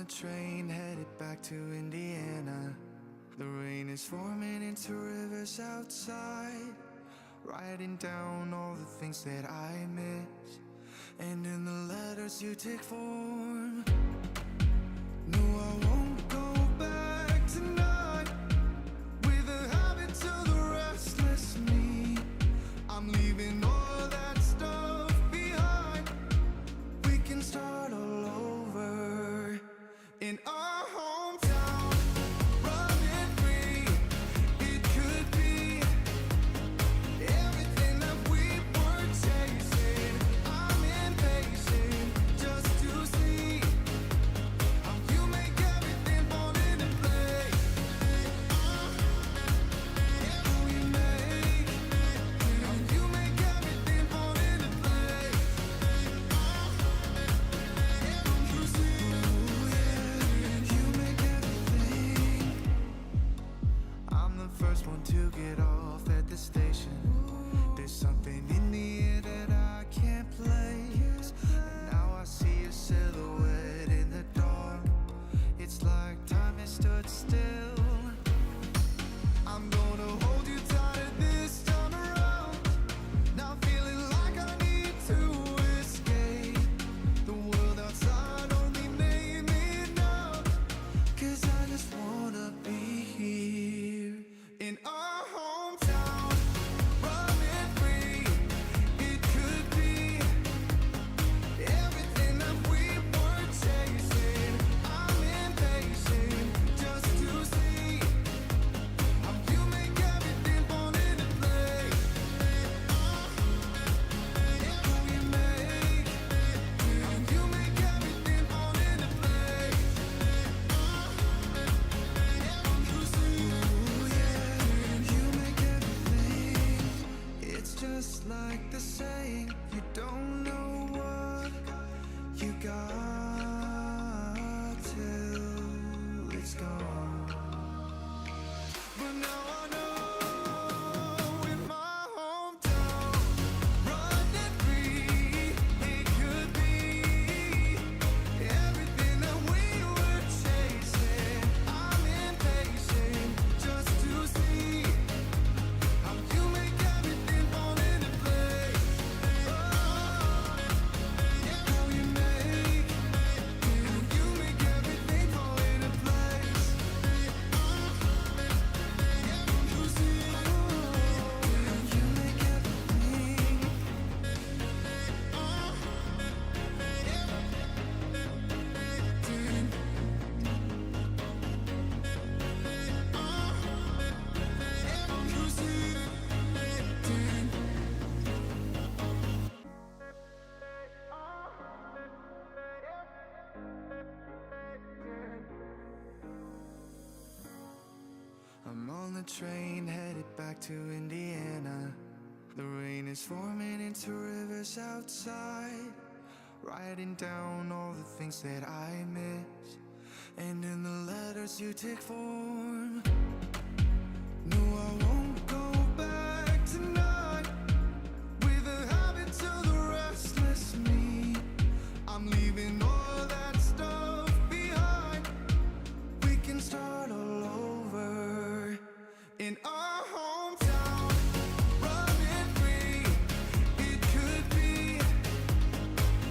train headed back to Indiana. The rain is forming into rivers outside, writing down all the things that I miss, and in the letters you take form. No, I won't go back tonight with the habits of the restless me. I'm leaving all that stuff behind. We can start all over in our hometown, running free. It could be everything that we were chasing. I'm impatient just to see how you make everything fall into place. How you make everything fall into place. You see, you make everything. I'm the first one to get off at the station. There's something in the air that I can't place, and now I see a silhouette in the dark. It's like time has stood still. I'm gonna hold you tighter this time around. Now feeling like I need to escape. The world outside only made me numb, 'cause I just wanna be here in our hometown, running free. It could be everything that we were chasing. I'm impatient just to see how you make everything fall into place. How you make everything fall into place. You see, you make everything. It's just like the saying, you don't know what you got till it's gone. But now I know in my hometown, running free, it could be everything that we were chasing. I'm impatient just to see how you make everything fall into place. How you make everything fall into place. You see, you make everything. You see, I'm on the train headed back to Indiana. The rain is forming into rivers outside, writing down all the things that I miss, and in the letters you take form. No, I won't go back tonight with the habits of the restless me. I'm leaving all that stuff behind. We can start all over in our hometown, running free. It could be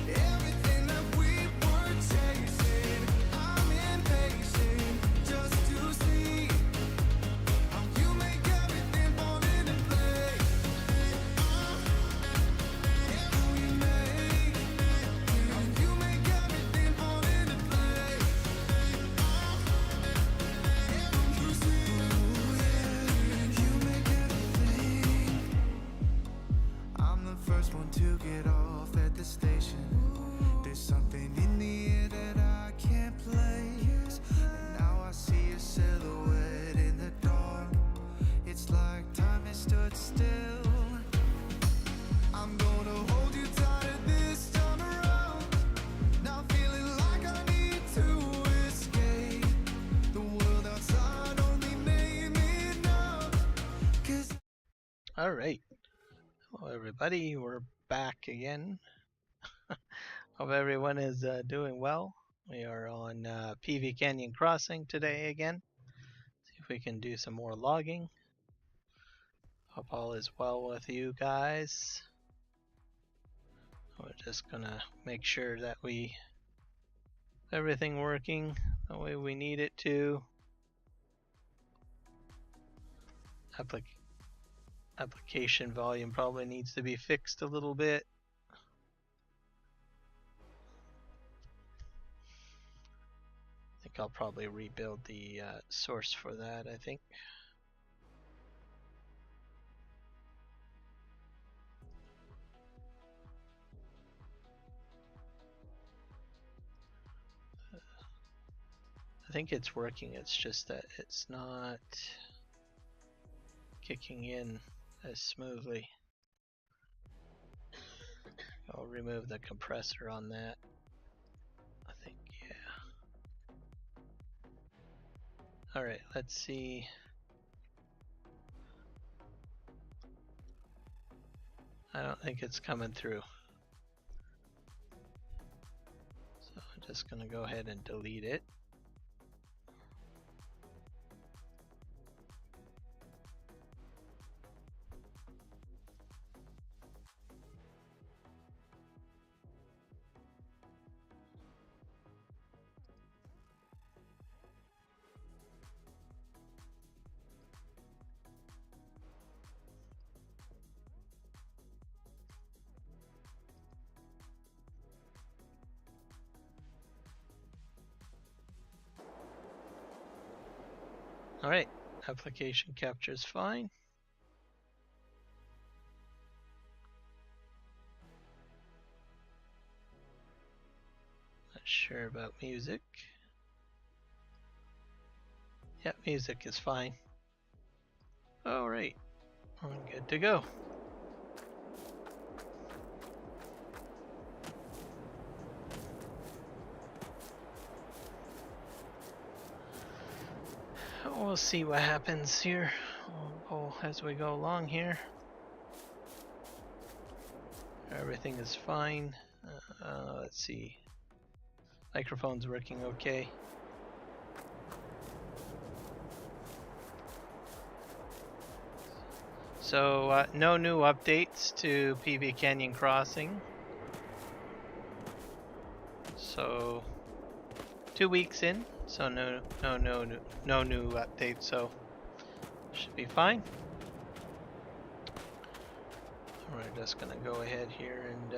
everything that we were chasing. I'm impatient just to see how you make everything fall into place. How you make everything fall into place. You see, you make everything. I'm the first one to get off at the station. There's something in the air that I can't place, and now I see a silhouette in the dark. It's like time has stood still. I'm gonna hold you tighter this time around. Now feeling like I need to escape. The world outside only made me numb, 'cause All right. Hello, everybody. We're back again. Hope everyone is doing well. We are on PV Canyon Crossing today again. See if we can do some more logging. Hope all is well with you guys. We're just gonna make sure that we everything working the way we need it to. Application volume probably needs to be fixed a little bit. I think I'll probably rebuild the source for that, I think. I think it's working, it's just that it's not kicking in as smoothly. I'll remove the compressor on that. I think, yeah. Alright, let's see. I don't think it's coming through. So I'm just gonna go ahead and delete it. Alright, application capture is fine. Not sure about music. Yep, music is fine. Alright, I'm good to go. We'll see what happens here as we go along here. Everything is fine. Let's see. Microphone's working okay. So no new updates to PV Canyon Crossing. So 2 weeks in, so no new updates, so should be fine. We're just gonna go ahead here and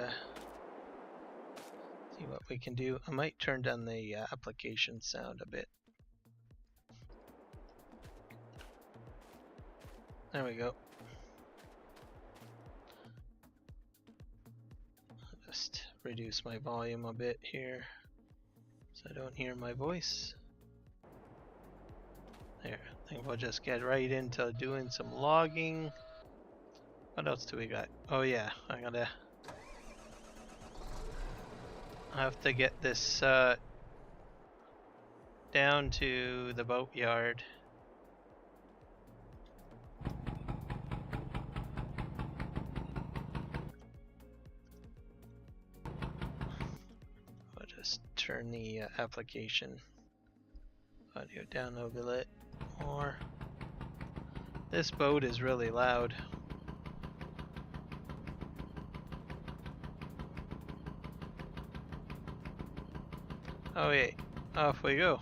see what we can do. I might turn down the application sound a bit. There we go. I'll just reduce my volume a bit here so I don't hear my voice. There, I think we'll just get right into doing some logging. What else do we got? Oh yeah, I have to get this down to the boatyard. I'll just turn the application audio down a little bit more. This boat is really loud. Oh yeah, off we go.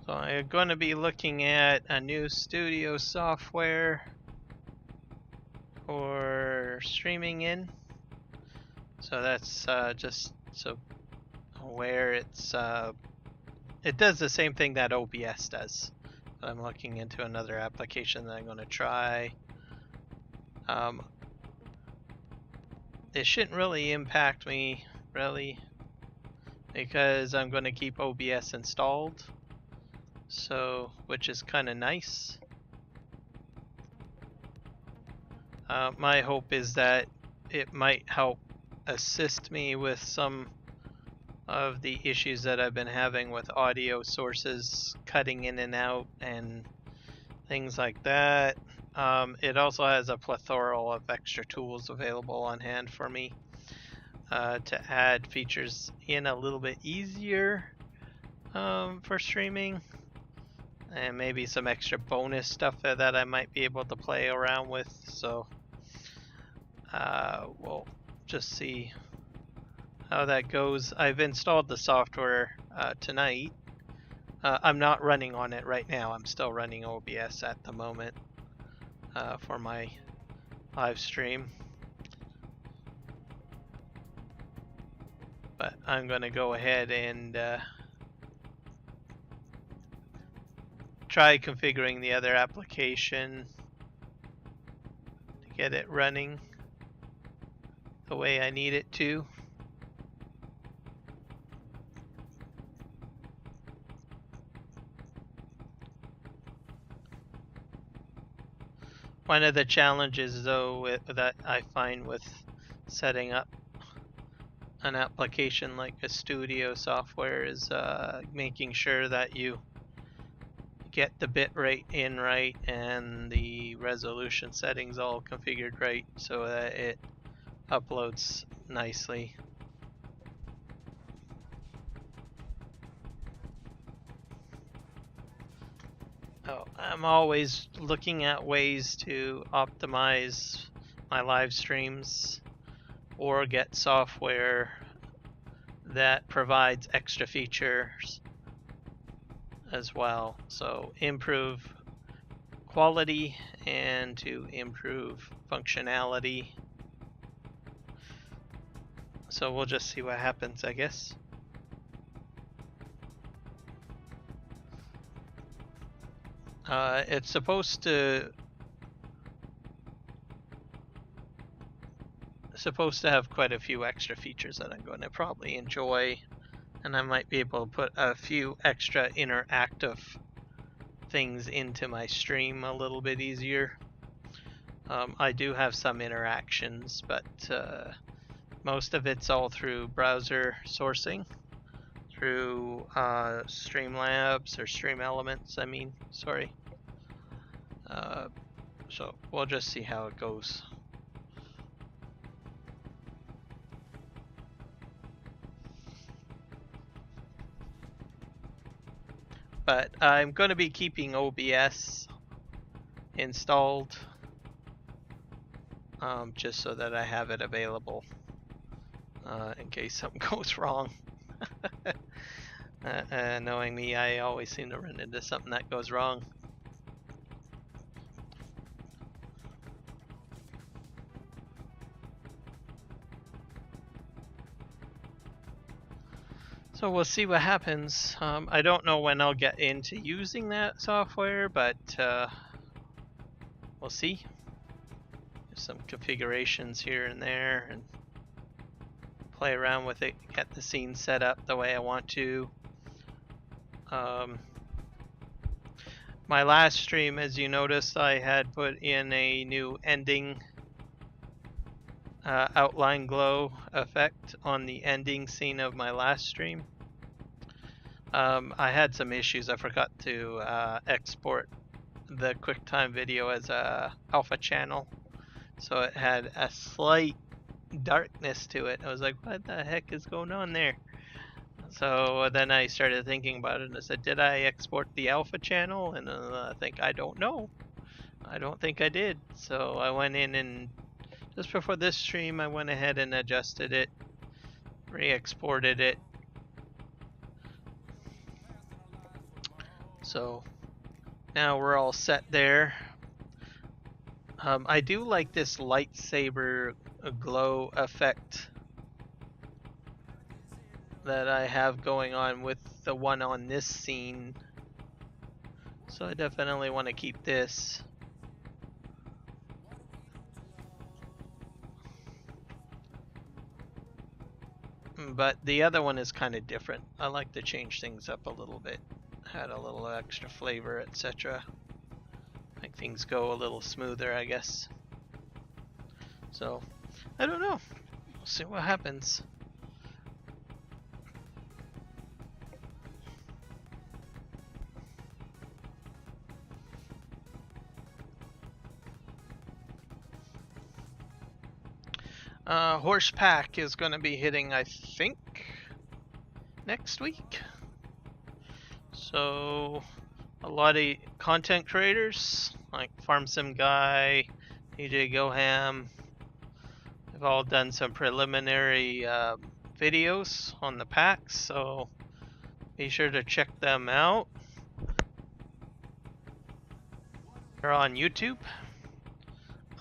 So I'm going to be looking at a new studio software for streaming in. So that's just so where it's it does the same thing that OBS does. But I'm looking into another application that I'm going to try. It shouldn't really impact me, really. because I'm going to keep OBS installed, so which is kind of nice. My hope is that it might help assist me with some of the issues that I've been having with audio sources cutting in and out and things like that. It also has a plethora of extra tools available on hand for me to add features in a little bit easier for streaming, and maybe some extra bonus stuff that I might be able to play around with. So we'll just see how that goes. I've installed the software tonight. I'm not running on it right now. I'm still running OBS at the moment for my live stream. But I'm going to go ahead and try configuring the other application to get it running the way I need it to. One of the challenges, though, that I find with setting up an application like a studio software is making sure that you get the bitrate in right and the resolution settings all configured right so that it uploads nicely. Oh, I'm always looking at ways to optimize my live streams or get software that provides extra features as well. So improve quality and to improve functionality. So we'll just see what happens, I guess. It's supposed to have quite a few extra features that I'm going to probably enjoy, and I might be able to put a few extra interactive things into my stream a little bit easier. I do have some interactions, but most of it's all through browser sourcing, through Streamlabs or Stream Elements, I mean, sorry. So we'll just see how it goes. But I'm going to be keeping OBS installed just so that I have it available in case something goes wrong. Knowing me, I always seem to run into something that goes wrong. So we'll see what happens. I don't know when I'll get into using that software, but we'll see. There's some configurations here and there, and play around with it, get the scene set up the way I want to. My last stream, as you noticed, I had put in a new ending outline glow effect on the ending scene of my last stream. I had some issues. I forgot to export the QuickTime video as a alpha channel, so it had a slight darkness to it. I was like, what the heck is going on there? So then I started thinking about it, and I said, did I export the alpha channel? And I think, I don't know. I don't think I did. So I went in, and just before this stream, I went ahead and adjusted it, re-exported it. So now we're all set there. I do like this lightsaber glow effect that I have going on with the one on this scene. So I definitely want to keep this. But the other one is kind of different. I like to change things up a little bit. Add a little extra flavor, etc. Make things go a little smoother, I guess. So, I don't know. We'll see what happens. Horse Pack is going to be hitting, I think, next week. So, a lot of content creators like Farm Sim Guy, AJ Goham, have all done some preliminary videos on the packs, so be sure to check them out. They're on YouTube.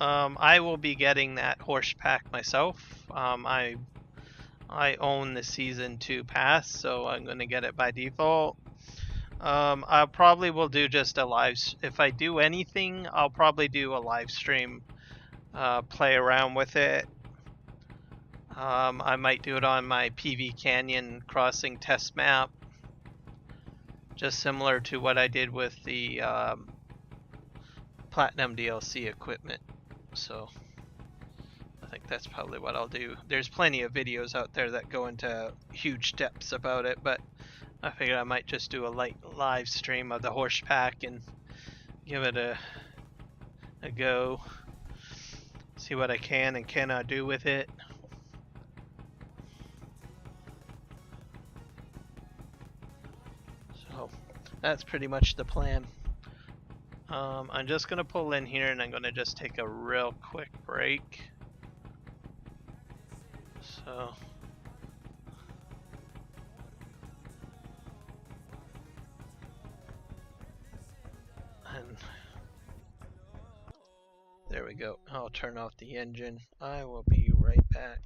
I will be getting that horse pack myself. I own the season 2 pass, so I'm going to get it by default. I probably will do just a live. If I do anything, I'll probably do a live stream, play around with it. I might do it on my PV Canyon Crossing test map, just similar to what I did with the Platinum DLC equipment. So I think that's probably what I'll do. There's plenty of videos out there that go into huge depths about it, but I figured I might just do a light live stream of the horse pack and give it a go. See what I can and cannot do with it. So that's pretty much the plan. I'm just going to pull in here and I'm going to just take a real quick break. So and there we go. I'll turn off the engine. I will be right back.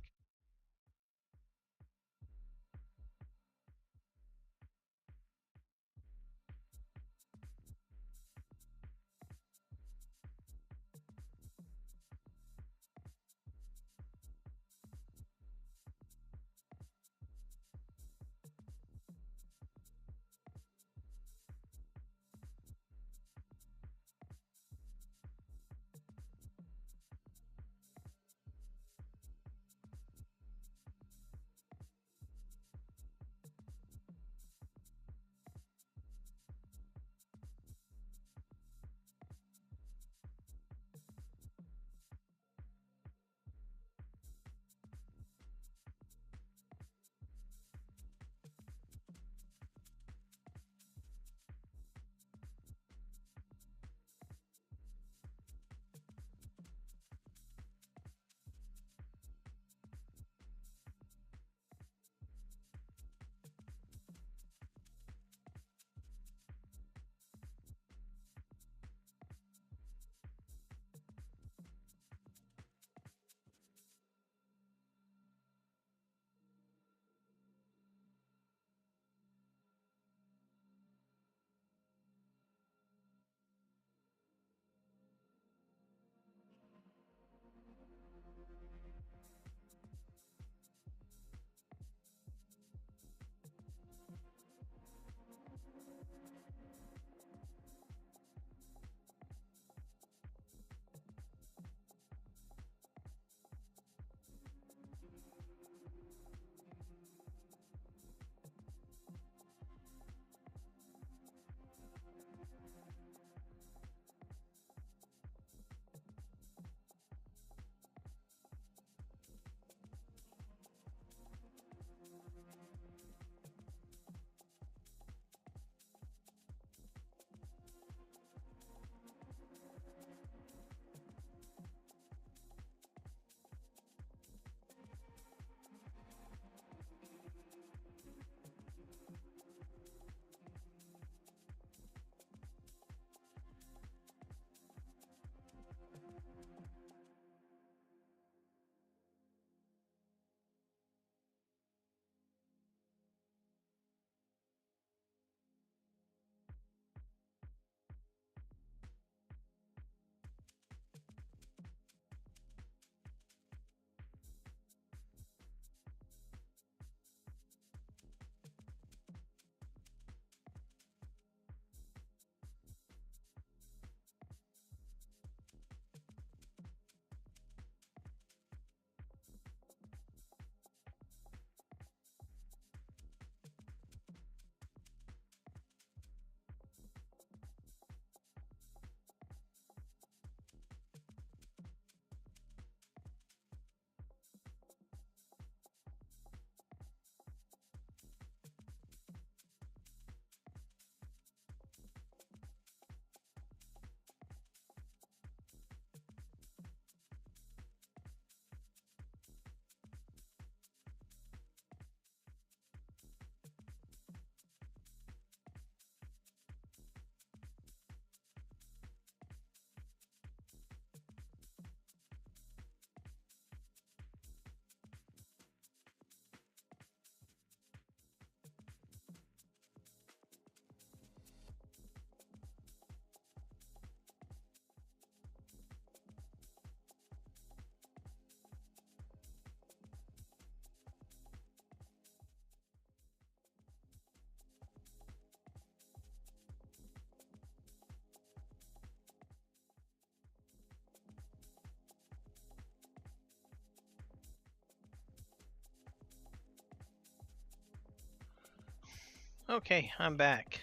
Okay, I'm back.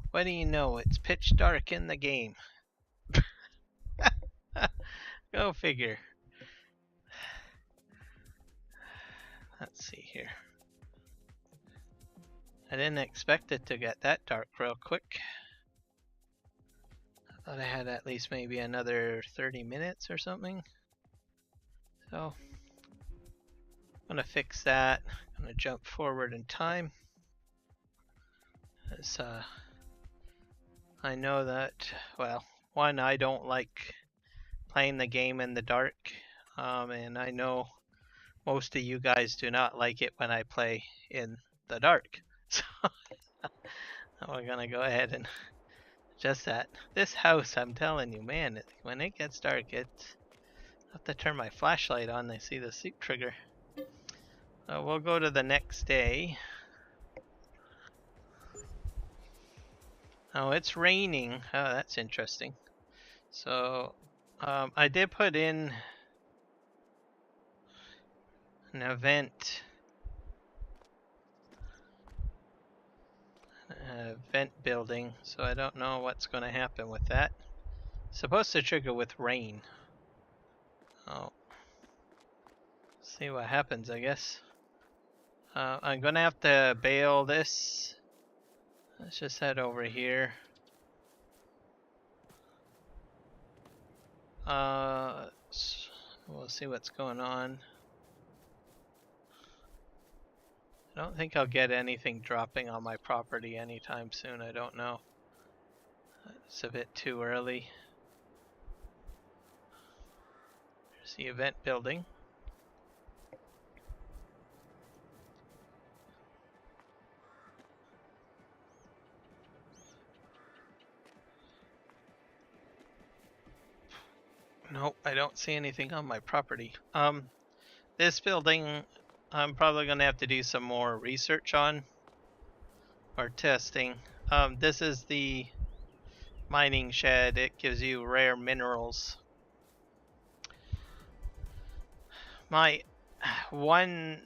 What do you know? It's pitch dark in the game. Go figure. Let's see here. I didn't expect it to get that dark real quick. I thought I had at least maybe another 30 minutes or something. So, I'm gonna fix that. I'm gonna jump forward in time. As, I know that, well, one, I don't like playing the game in the dark. And I know most of you guys do not like it when I play in the dark. So we're gonna go ahead and adjust that. This house, I'm telling you, man, when it gets dark, I have to turn my flashlight on to see the sleep trigger. We'll go to the next day. Oh, it's raining. Oh, that's interesting. So, I did put in an event building, so I don't know what's going to happen with that. It's supposed to trigger with rain. Oh, see what happens, I guess. I'm going to have to bail this. Let's just head over here. We'll see what's going on. I don't think I'll get anything dropping on my property anytime soon. I don't know. It's a bit too early. There's the event building. Nope, I don't see anything on my property. This building, I'm probably gonna have to do some more research on or testing. This is the mining shed. It gives you rare minerals. My one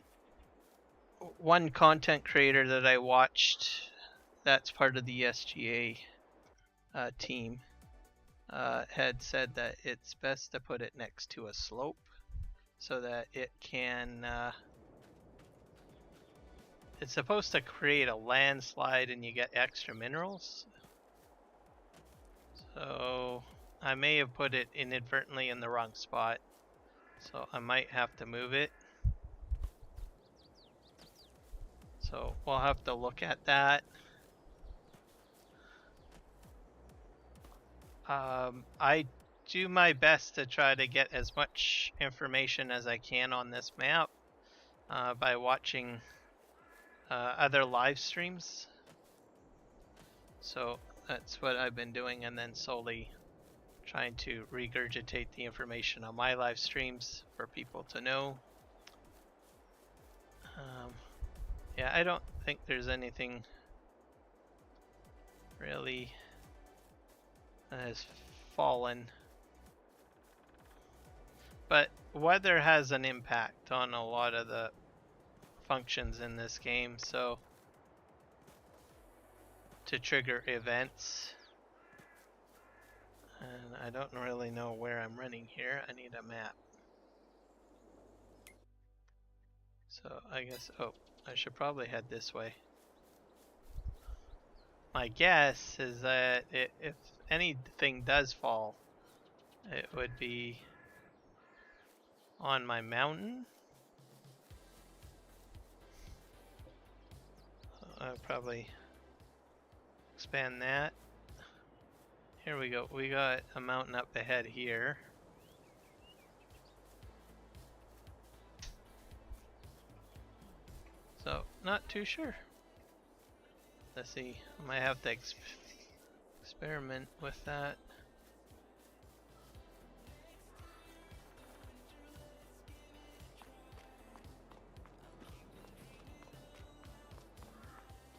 content creator that I watched, that's part of the SGA team, had said that it's best to put it next to a slope so that it can it's supposed to create a landslide and you get extra minerals. So I may have put it inadvertently in the wrong spot, so I might have to move it. So we'll have to look at that. I do my best to try to get as much information as I can on this map by watching other live streams. So that's what I've been doing, and then slowly trying to regurgitate the information on my live streams for people to know. Yeah, I don't think there's anything really that has fallen. But weather has an impact on a lot of the functions in this game, so to trigger events. And I don't really know where I'm running here. I need a map. So I guess, oh, I should probably head this way. My guess is that if anything does fall, it would be on my mountain. I'll probably expand that. Here we go. We got a mountain up ahead here. So, not too sure. Let's see. I might have to experiment with that.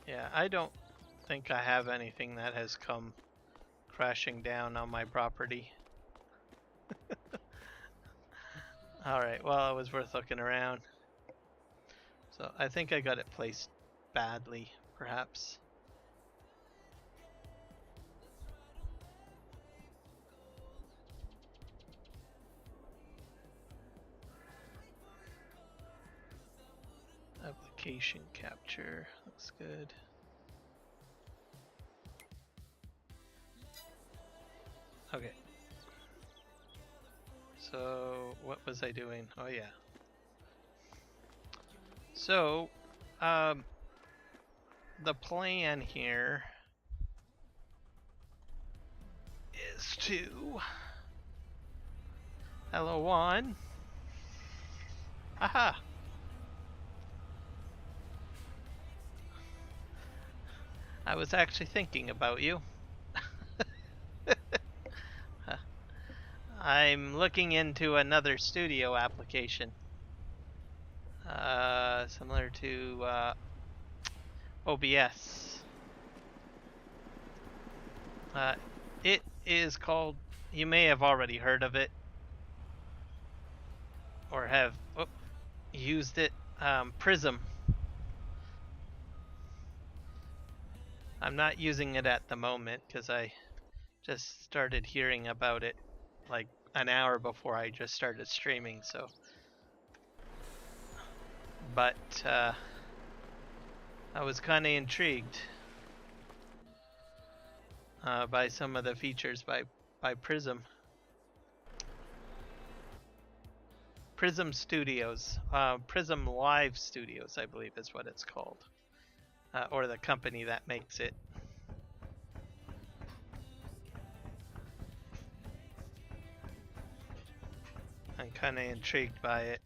Yeah, I don't think I have anything that has come crashing down on my property. Alright, well, it was worth looking around. So I think I got it placed badly, perhaps. Application capture looks good. Okay. So what was I doing? Oh yeah. So, the plan here is to hello Juan. Aha. I was actually thinking about you. I'm looking into another studio application, similar to OBS. It is called, you may have already heard of it, or have used it, Prism. I'm not using it at the moment because I just started hearing about it like an hour before I just started streaming, so. But I was kind of intrigued by some of the features by Prism. Prism Studios, Prism Live Studios, I believe is what it's called, or the company that makes it. I'm kind of intrigued by it.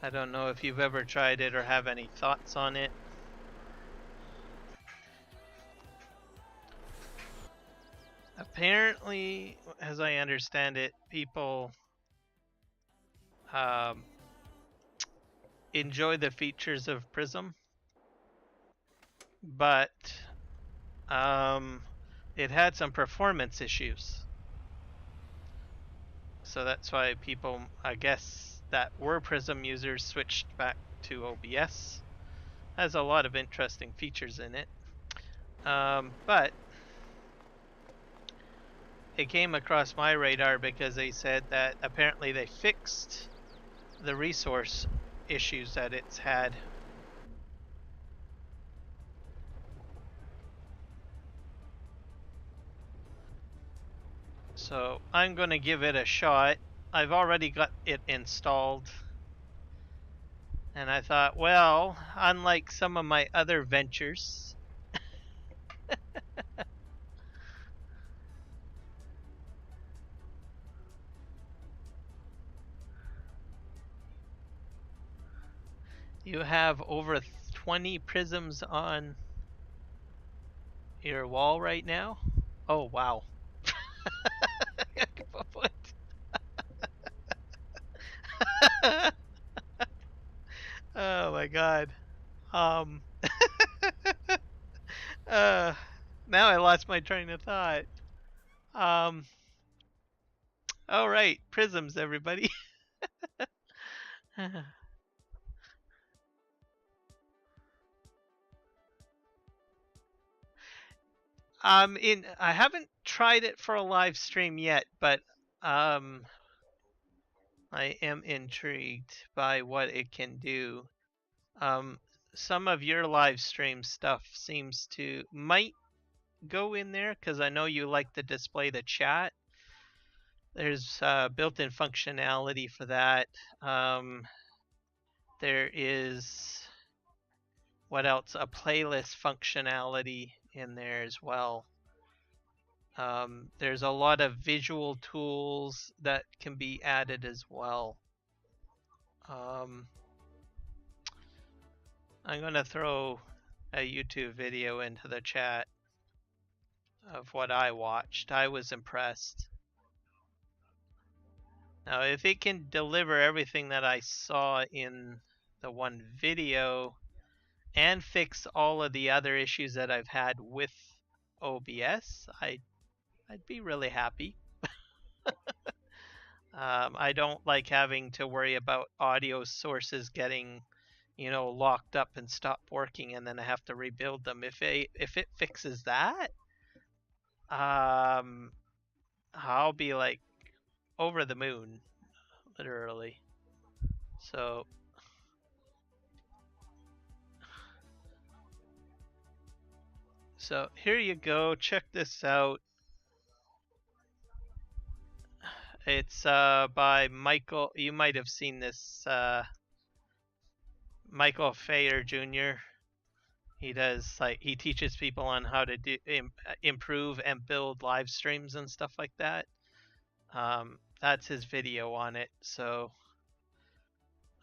I don't know if you've ever tried it or have any thoughts on it. Apparently, as I understand it, people enjoy the features of Prism, but it had some performance issues. So that's why people, I guess, that were Prism users switched back to OBS. Has a lot of interesting features in it. But it came across my radar because they said that apparently they fixed the resource issues that it's had. So I'm going to give it a shot. I've already got it installed. And I thought, well, unlike some of my other ventures, you have over 20 prisms on your wall right now. Oh, wow. Oh my god. Now I lost my train of thought. All right, prisms, everybody. I haven't tried it for a live stream yet, but I am intrigued by what it can do. Some of your live stream stuff might go in there because I know you like to display the chat. There's built-in functionality for that. There is, what else? A playlist functionality in there as well. There's a lot of visual tools that can be added as well. I'm going to throw a YouTube video into the chat of what I watched. I was impressed. Now, if it can deliver everything that I saw in the one video and fix all of the other issues that I've had with OBS, I'd be really happy. I don't like having to worry about audio sources getting, locked up and stop working, and then I have to rebuild them. If it fixes that, um, I'll be like over the moon, literally. So here you go. Check this out. It's by Michael. You might have seen this. Michael Fayer Jr. He teaches people on how to improve and build live streams and stuff like that. That's his video on it. So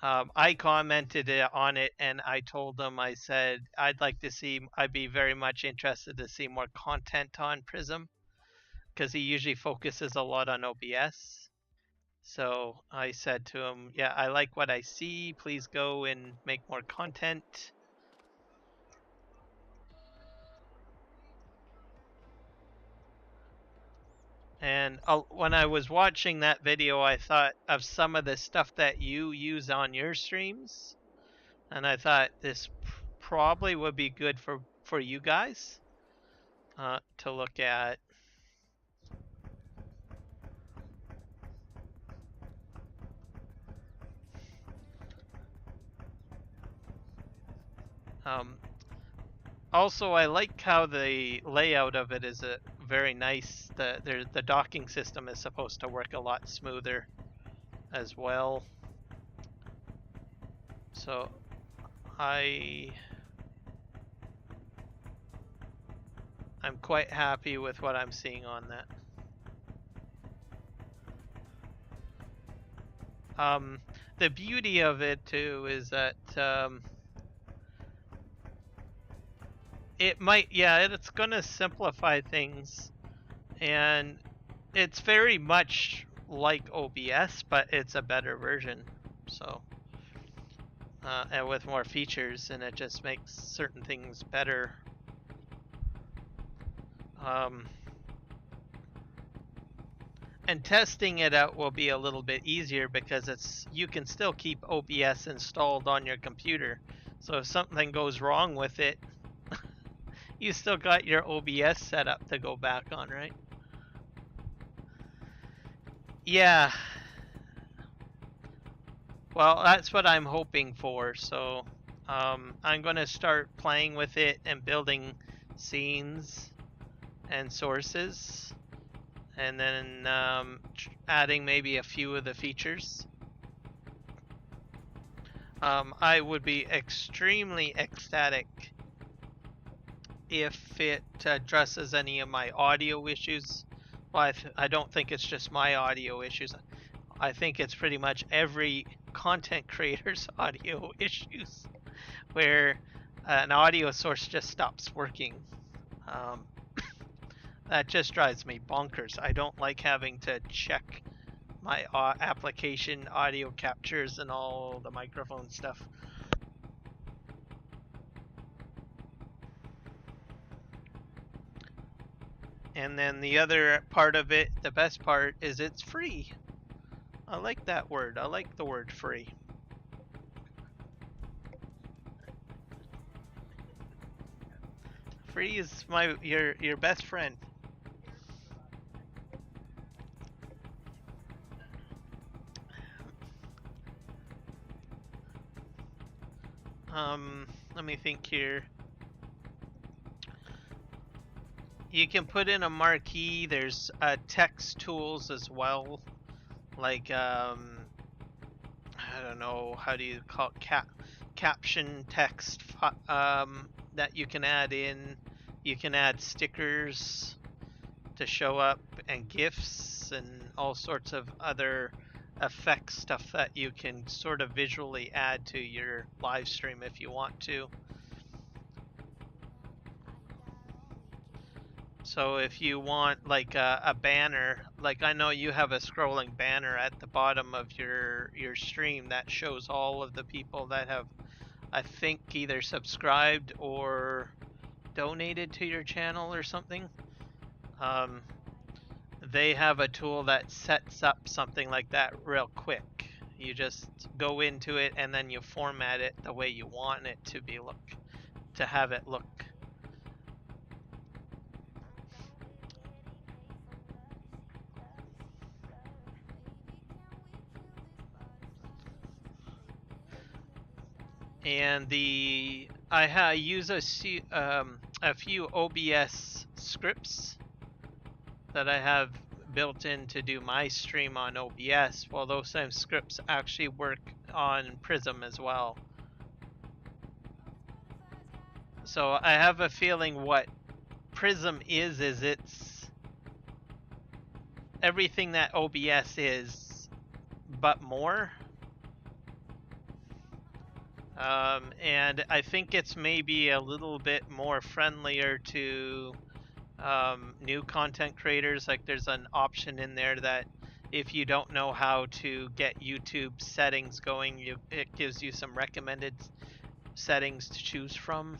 I commented on it, and I told him, I said I'd be very much interested to see more content on Prism, because he usually focuses a lot on OBS. So I said to him, yeah, I like what I see. Please go and make more content. And when I was watching that video, I thought of some of the stuff that you use on your streams. And I thought this probably would be good for you guys to look at. Also, I like how the layout of it is very nice. The docking system is supposed to work a lot smoother as well. So I'm quite happy with what I'm seeing on that. The beauty of it too is that it's gonna simplify things, and it's very much like OBS, but it's a better version. So and with more features, and it just makes certain things better. And testing it out will be a little bit easier because you can still keep OBS installed on your computer. So if something goes wrong with it, you still got your OBS set up to go back on, right? Yeah. Well, that's what I'm hoping for. So I'm going to start playing with it and building scenes and sources, and then adding maybe a few of the features. I would be extremely ecstatic if it addresses any of my audio issues. Well, I don't think it's just my audio issues. I think it's pretty much every content creator's audio issues, where an audio source just stops working. That just drives me bonkers. I don't like having to check my application audio captures and all the microphone stuff. And then the other part of it, the best part, is it's free. I like that word. I like the word free. Free is your best friend. Let me think here. You can put in a marquee. There's text tools as well, like I don't know, how do you call it, caption text that you can add in. You can add stickers to show up, and GIFs, and all sorts of other effect stuff that you can sort of visually add to your live stream if you want to. So if you want like a banner, like I know you have a scrolling banner at the bottom of your stream that shows all of the people that have, I think, either subscribed or donated to your channel or something. they have a tool that sets up something like that real quick. You just go into it and then you format it the way you want it to be to have it look. And I use a few OBS scripts that I have built in to do my stream on OBS. Well, those same scripts actually work on Prism as well. So I have a feeling what Prism is it's everything that OBS is, but more. And I think it's maybe a little bit more friendlier to new content creators. Like there's an option in there that if you don't know how to get YouTube settings going, it gives you some recommended settings to choose from.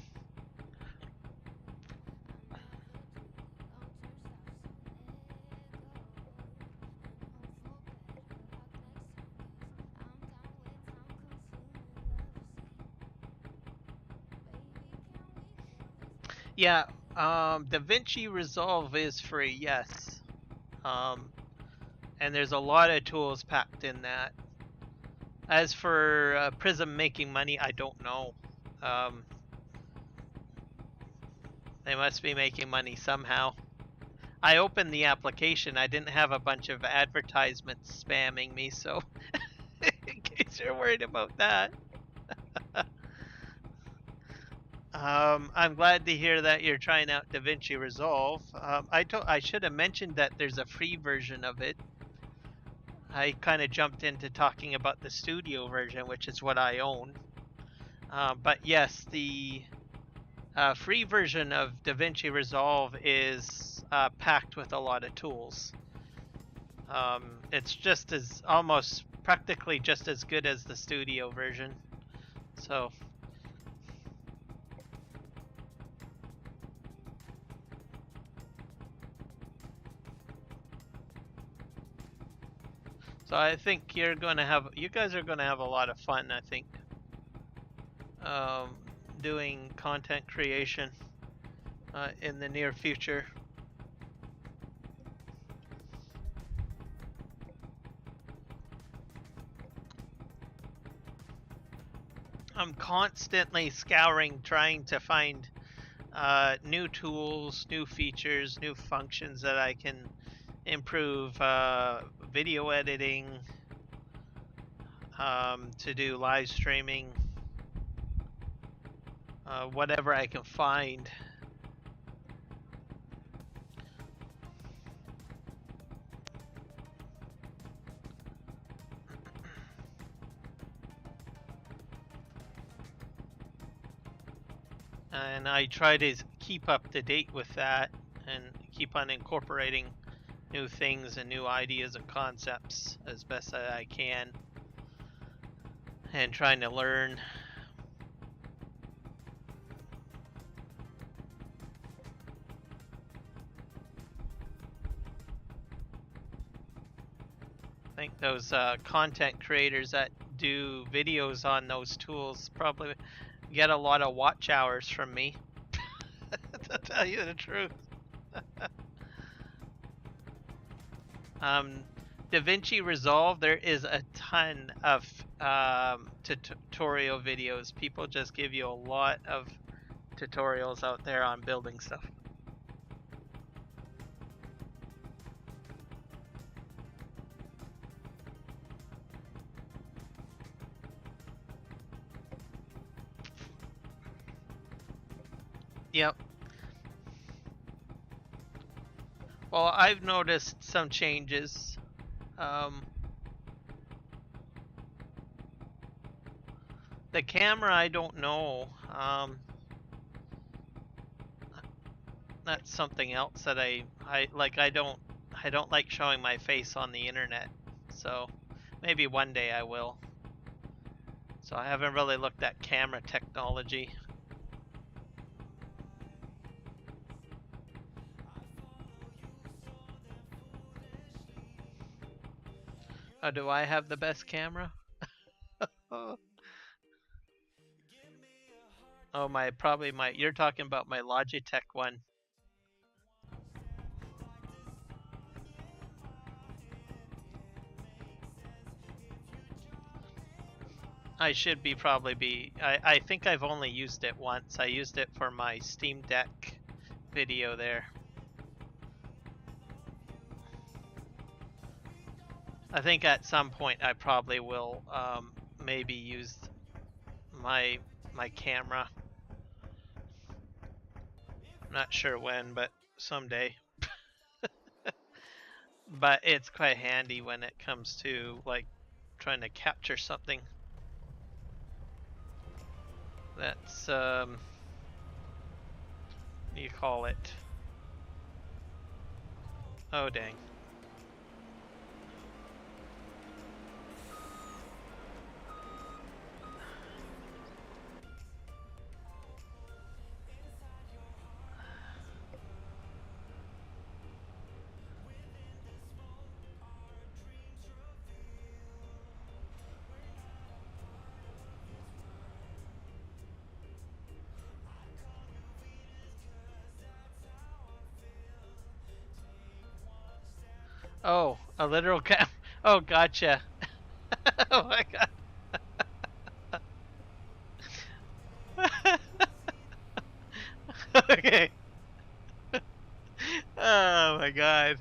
Yeah, DaVinci Resolve is free, yes. And there's a lot of tools packed in that. As for Prism making money, I don't know. They must be making money somehow. I opened the application, I didn't have a bunch of advertisements spamming me, so in case you're worried about that. I'm glad to hear that you're trying out DaVinci Resolve. I should have mentioned that there's a free version of it. I kind of jumped into talking about the studio version, which is what I own. But yes, the free version of DaVinci Resolve is packed with a lot of tools. It's just as almost practically just as good as the studio version. So. So I think you guys are gonna have a lot of fun, I think, doing content creation in the near future. I'm constantly scouring, trying to find new tools, new features, new functions that I can improve video editing, to do live streaming, whatever I can find. And I try to keep up to date with that and keep on incorporating new things and new ideas and concepts as best as I can, and trying to learn. I think those content creators that do videos on those tools probably get a lot of watch hours from me, to tell you the truth. DaVinci Resolve, there is a ton of tutorial videos. People just give you a lot of tutorials out there on building stuff. Yep. Well, I've noticed some changes. The camera, I don't know. That's something else that I like. I don't like showing my face on the internet. So maybe one day I will. So I haven't really looked at camera technology. Oh, do I have the best camera? Oh, oh probably my. You're talking about my Logitech one. I should probably be. I think I've only used it once. I used it for my Steam Deck video there. I think at some point I probably will maybe use my camera. Not sure when, but someday. But it's quite handy when it comes to like trying to capture something. That's what do you call it? Oh dang. Oh, a literal cam. Oh, gotcha. Oh my god. Okay. Oh my god.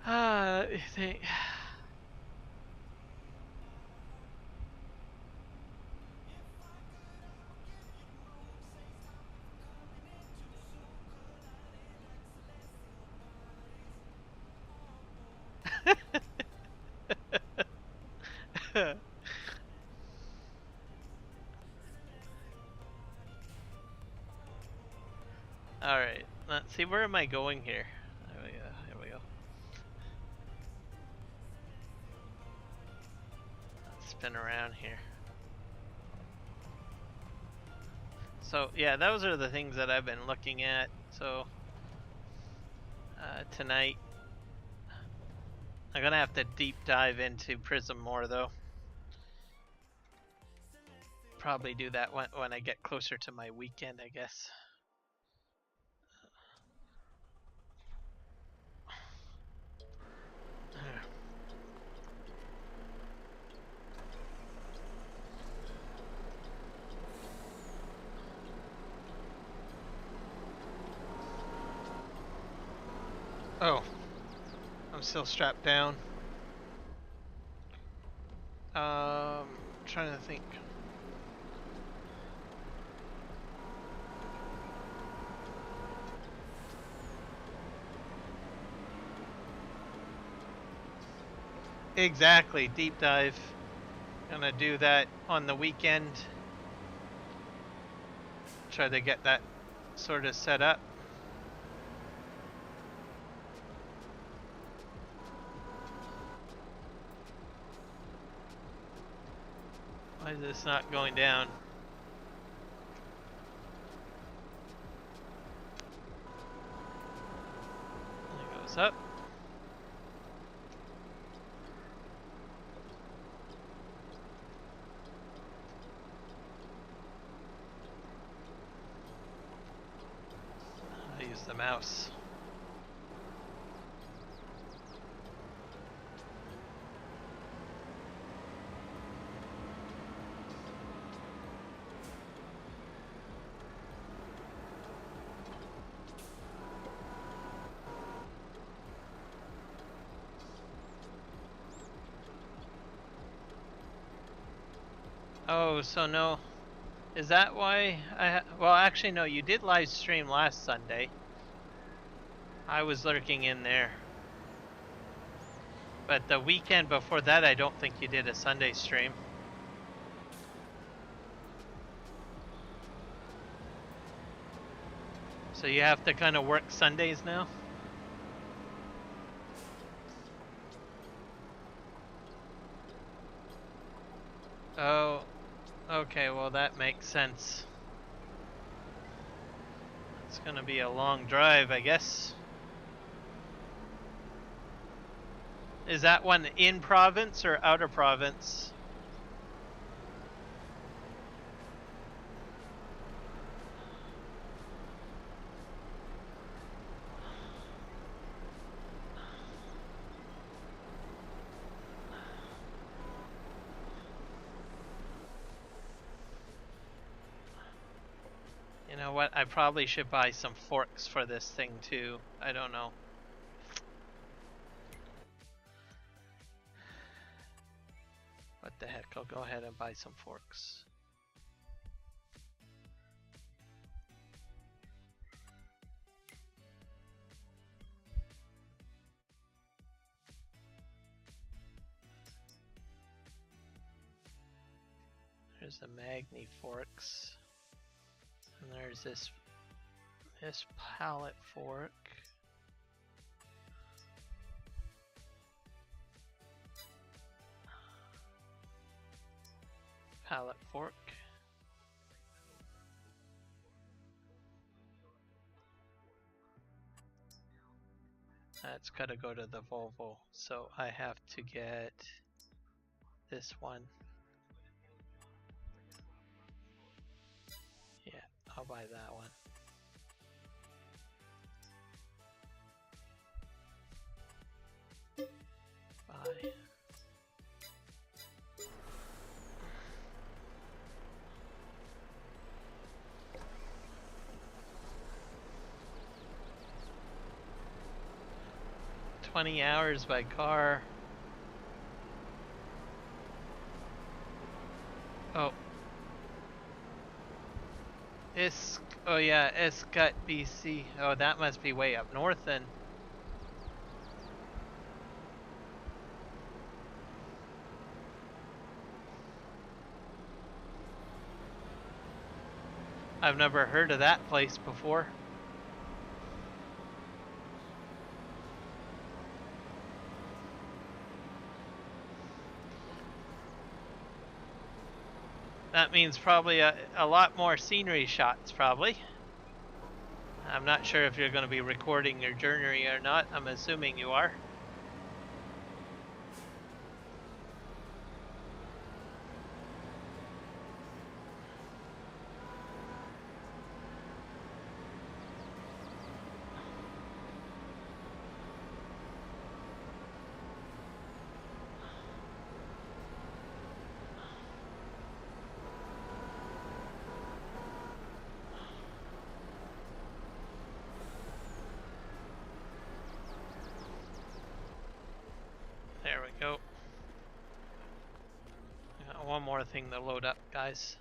Let me think. All right. Let's see. Where am I going here? There we go. Here we go. Let's spin around here. So yeah, those are the things that I've been looking at. So tonight, I'm gonna have to deep dive into Prism more though. Probably do that when I get closer to my weekend, I guess. Oh, I'm still strapped down. Trying to think. Exactly, deep dive. Gonna do that on the weekend. Try to get that sort of set up. Why is this not going down? It goes up. I use the mouse. Oh, so no. Is that why well, actually no, you did live stream last Sunday. I was lurking in there. But the weekend before that, I don't think you did a Sunday stream. So you have to kind of work Sundays now? Oh, okay, well that makes sense. It's gonna be a long drive, I guess. Is that one in province or out of province? You know what? I probably should buy some forks for this thing too. I don't know. What the heck? I'll go ahead and buy some forks. There's the Magni forks. And there's this pallet fork. Pallet fork. That's gotta go to the Volvo, so I have to get this one. Yeah, I'll buy that one. Buy. $20 hours by car. Oh. Oh yeah, Escut, BC. Oh, that must be way up north then. I've never heard of that place before. That means probably a lot more scenery shots, probably. I'm not sure if you're going to be recording your journey or not. I'm assuming you are. There we go. Got one more thing to load up, guys.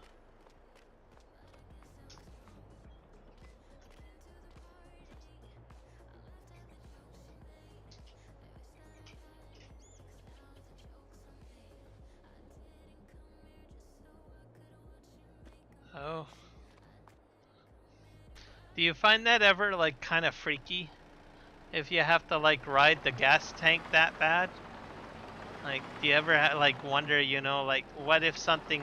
Oh. Do you find that ever like kind of freaky? If you have to like ride the gas tank that bad? Like, do you ever like wonder, you know, like what if something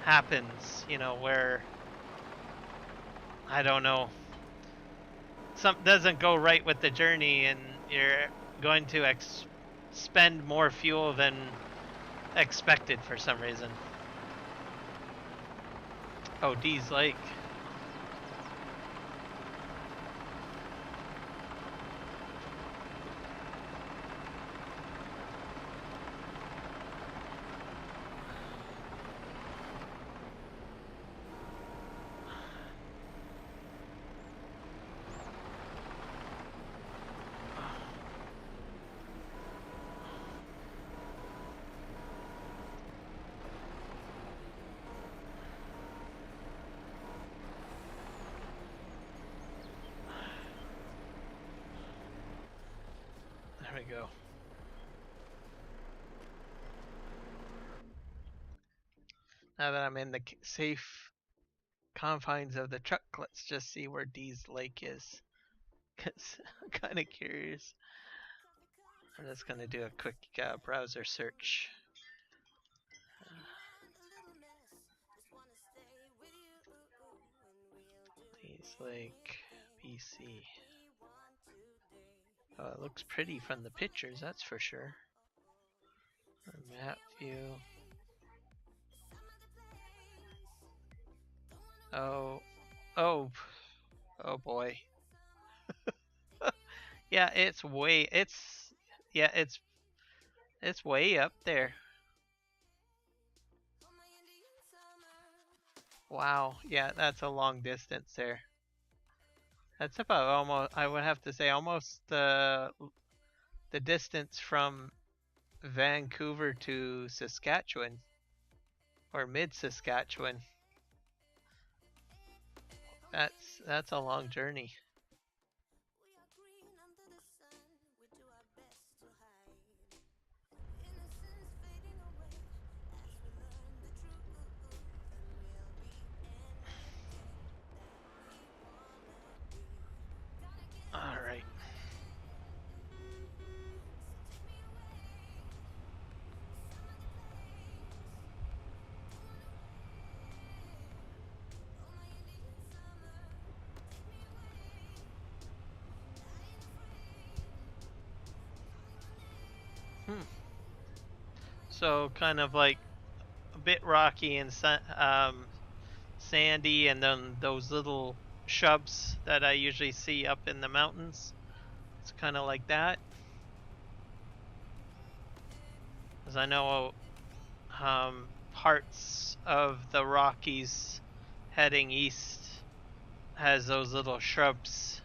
happens, you know, where I don't know, something doesn't go right with the journey and you're going to spend more fuel than expected for some reason. Oh, Dee's Lake. There we go. Now that I'm in the safe confines of the truck, let's just see where Dee's Lake is. Cause I'm kind of curious. I'm just gonna do a quick browser search. Dee's Lake, BC. Oh, it looks pretty from the pictures, that's for sure. Map view. Oh, oh, oh boy. Yeah, it's way up there. Wow, yeah, that's a long distance there. That's about almost, I would have to say, almost the distance from Vancouver to Saskatchewan, or mid Saskatchewan. That's a long journey. All right. So kind of like a bit rocky and sandy, and then those little shrubs that I usually see up in the mountains. It's kind of like that. As I know, parts of the Rockies heading east has those little shrubs.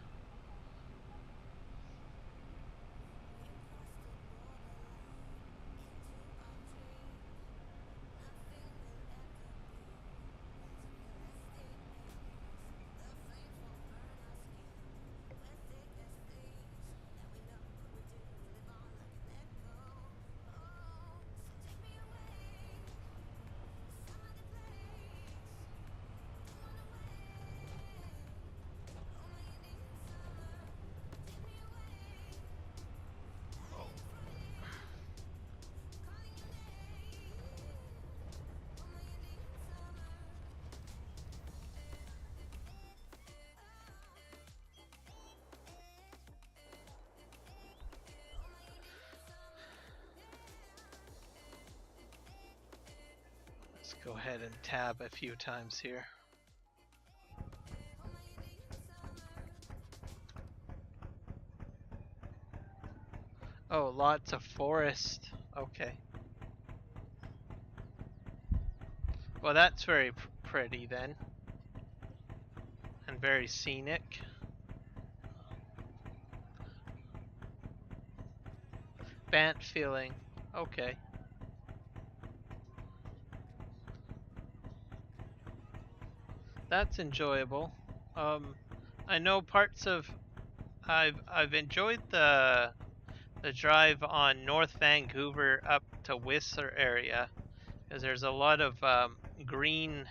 Let's go ahead and tab a few times here. Oh, lots of forest. Okay. Well, that's very pretty then. And very scenic. Bant feeling. Okay. That's enjoyable. I know parts of I've enjoyed the drive on North Vancouver up to Whistler area, because there's a lot of green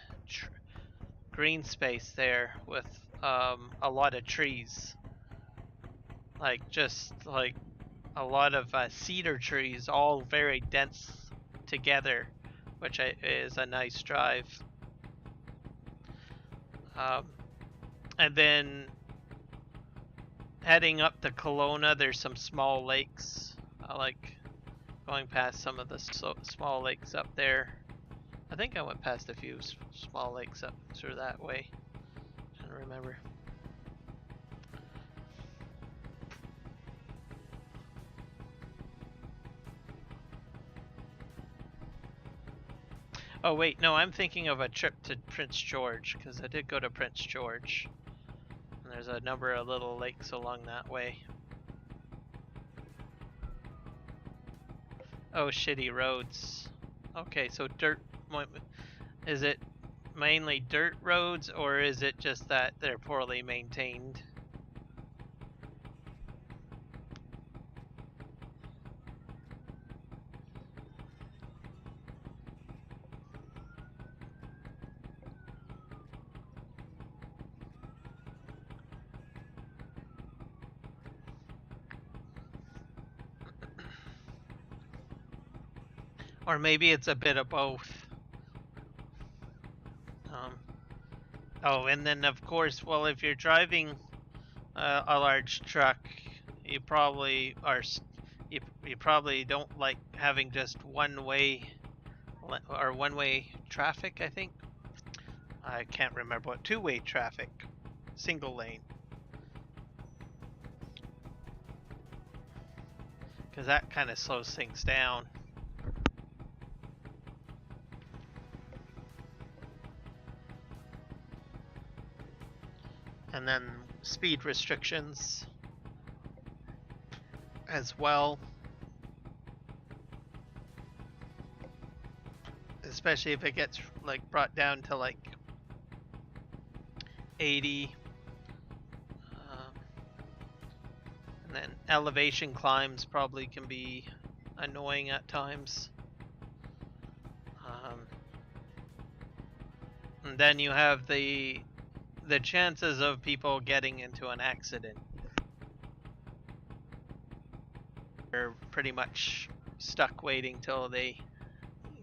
space there with a lot of trees, like just like a lot of cedar trees, all very dense together, which is a nice drive. And then heading up to Kelowna, there's some small lakes. I like going past some of the small lakes up there. I think I went past a few small lakes up through that way. I don't remember. Oh wait, no, I'm thinking of a trip to Prince George, because I did go to Prince George. And there's a number of little lakes along that way. Oh, shitty roads. Okay, so dirt. Is it mainly dirt roads, or is it just that they're poorly maintained? Or maybe it's a bit of both. Oh, and then of course, well, if you're driving a large truck, you probably you probably don't like having just one way or one way traffic. I think I can't remember what two-way traffic, single lane, because that kind of slows things down. And then speed restrictions as well. Especially if it gets like brought down to like 80. And then elevation climbs probably can be annoying at times. And then you have the chances of people getting into an accident. They're pretty much stuck waiting till they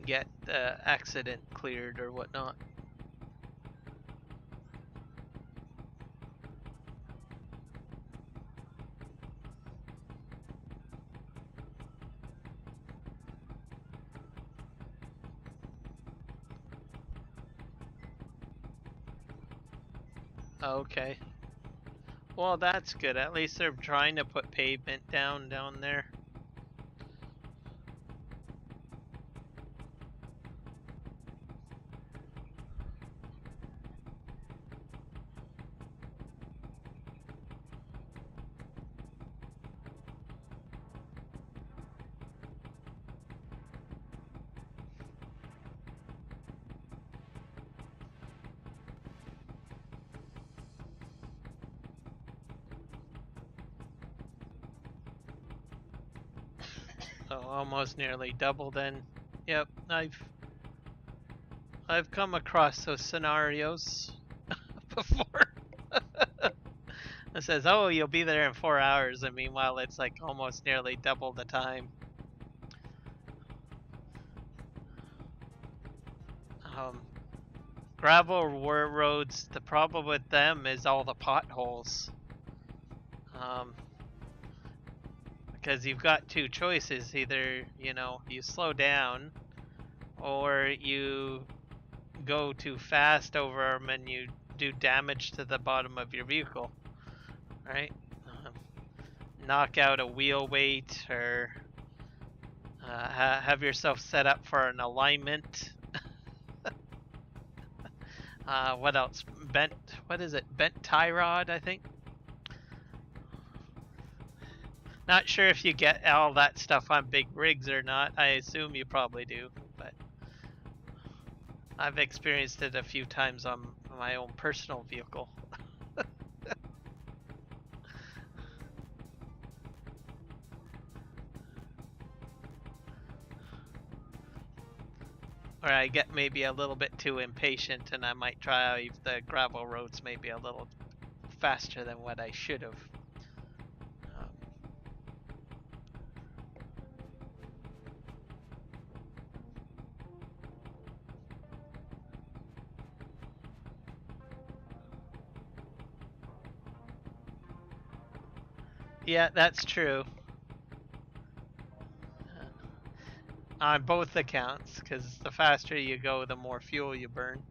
get the accident cleared or whatnot. Okay. Well, that's good. At least they're trying to put pavement down there. So almost nearly double then. Yep, I've come across those scenarios before. It says, oh, you'll be there in 4 hours, and meanwhile it's like almost nearly double the time. Gravel roads, the problem with them is all the potholes. Because you've got two choices. Either, you know, you slow down, or you go too fast over them and you do damage to the bottom of your vehicle, right? Knock out a wheel weight, or have yourself set up for an alignment. What else? What is it? Bent tie rod, I think. Not sure if you get all that stuff on big rigs or not. I assume you probably do, but I've experienced it a few times on my own personal vehicle. Or I get maybe a little bit too impatient and I might drive the gravel roads maybe a little faster than what I should have. Yeah, that's true. On both accounts, because the faster you go, the more fuel you burn.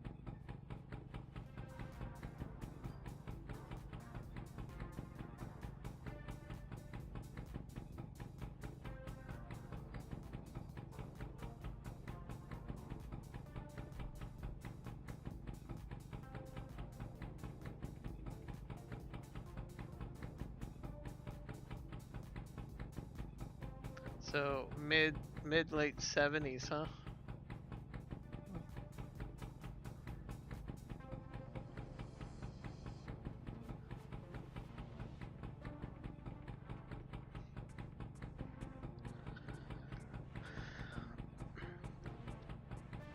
So mid late 70s, huh?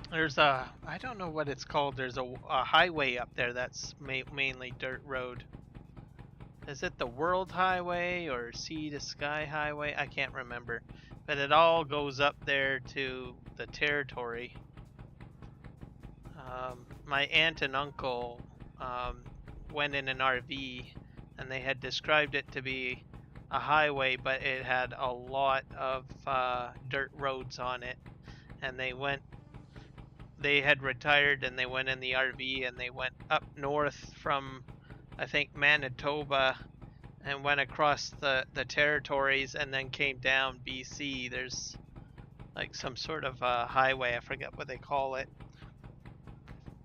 There's a, I don't know what it's called. There's a highway up there that's mainly dirt road. Is it the World Highway or Sea to Sky Highway? I can't remember. But it all goes up there to the territory. My aunt and uncle went in an RV and they had described it to be a highway, but it had a lot of dirt roads on it. And they had retired and they went in the RV and they went up north from, I think, Manitoba, and went across the territories and then came down BC. There's like some sort of highway, I forget what they call it.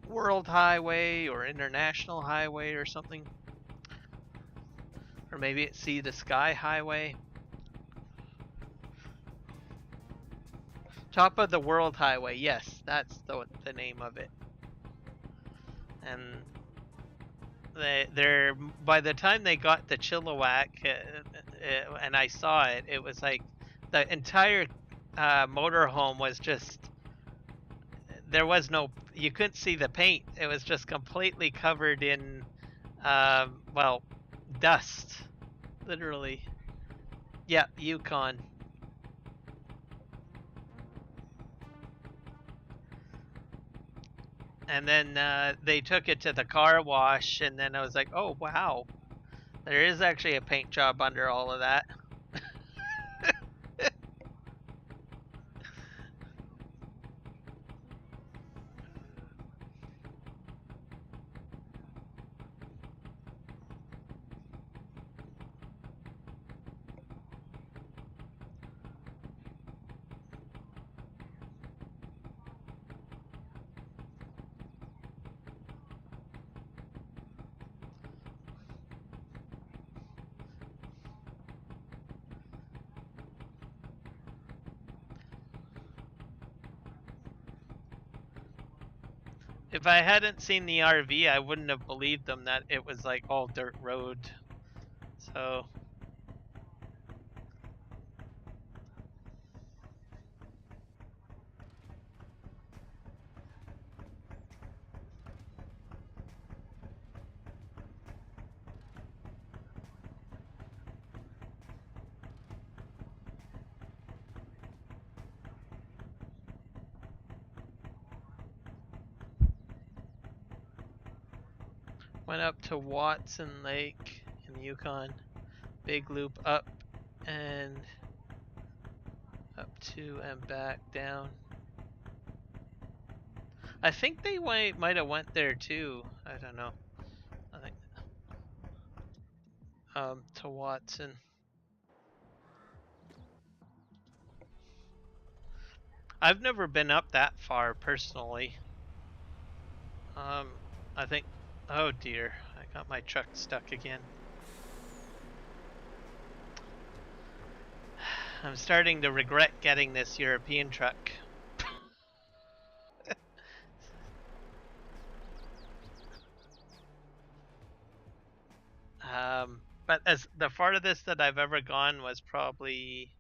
World Highway or International Highway or something. Or maybe it's Sea to Sky Highway. Top of the World Highway, yes, that's the name of it. And they're by the time they got to Chilliwack, and I saw it, it was like the entire motorhome was just, there was no, you couldn't see the paint. It was just completely covered in well, dust, literally. Yeah, Yukon. And then they took it to the car wash, and then I was like, oh wow, there is actually a paint job under all of that. If I hadn't seen the RV, I wouldn't have believed them that it was like all dirt road. So went up to Watson Lake in the Yukon. Big loop up and up to and back down. I think they might have went there too. I don't know. I think to Watson. I've never been up that far personally. I think, oh dear, I got my truck stuck again. I'm starting to regret getting this European truck. But as the farthest that I've ever gone was probably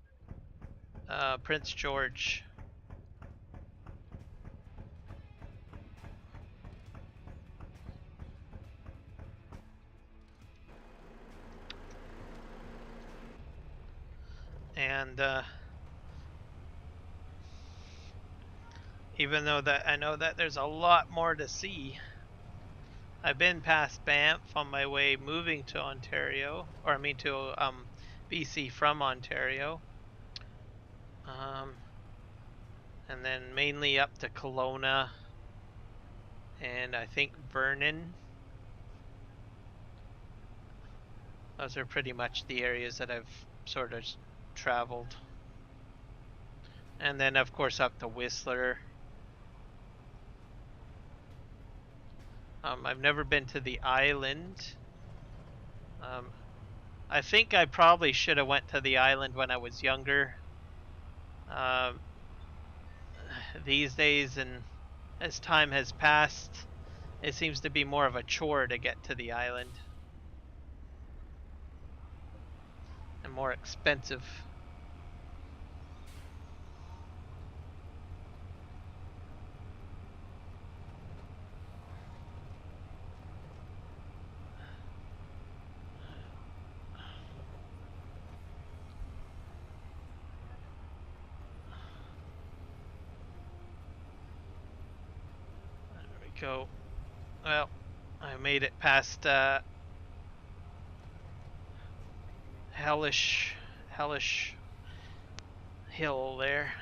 Prince George. And even though that I know that there's a lot more to see, I've been past Banff on my way moving to Ontario, or I mean to BC from Ontario, and then mainly up to Kelowna, and I think Vernon. Those are pretty much the areas that I've sort of traveled. And then of course up to Whistler. I've never been to the island. I think I probably should have went to the island when I was younger. These days, and as time has passed, it seems to be more of a chore to get to the island. And more expensive. Go. Well, I made it past hellish hill there.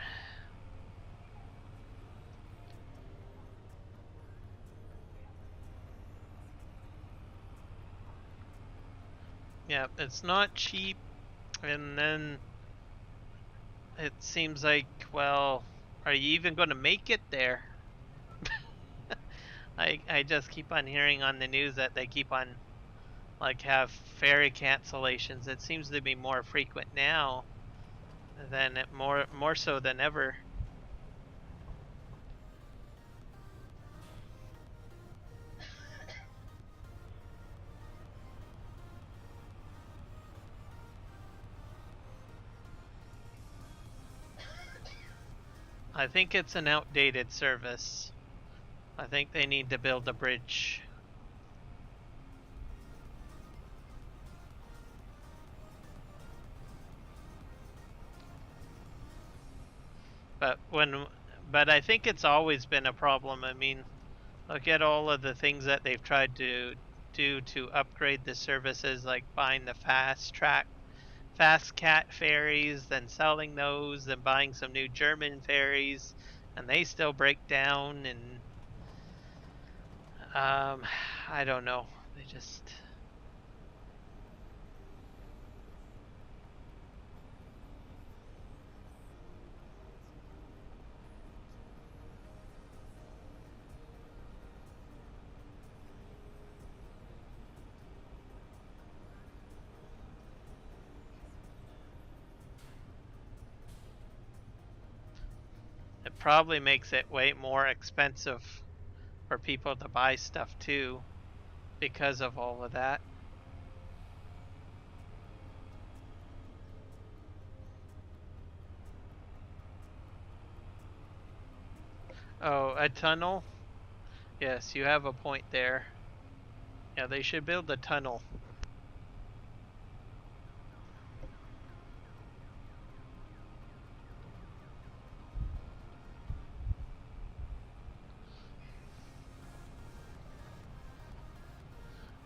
Yeah, it's not cheap, and then it seems like, well, are you even going to make it there? I just keep on hearing on the news that they keep on like have ferry cancellations. It seems to be more frequent now than more so than ever. I think it's an outdated service. I think they need to build a bridge. But I think it's always been a problem. I mean, look at all of the things that they've tried to do to upgrade the services, like buying the fast cat ferries, then selling those, then buying some new German ferries, and they still break down. And I don't know. They just it probably makes it way more expensive for people to buy stuff too because of all of that. Oh, a tunnel? Yes, you have a point there. Yeah, they should build a tunnel.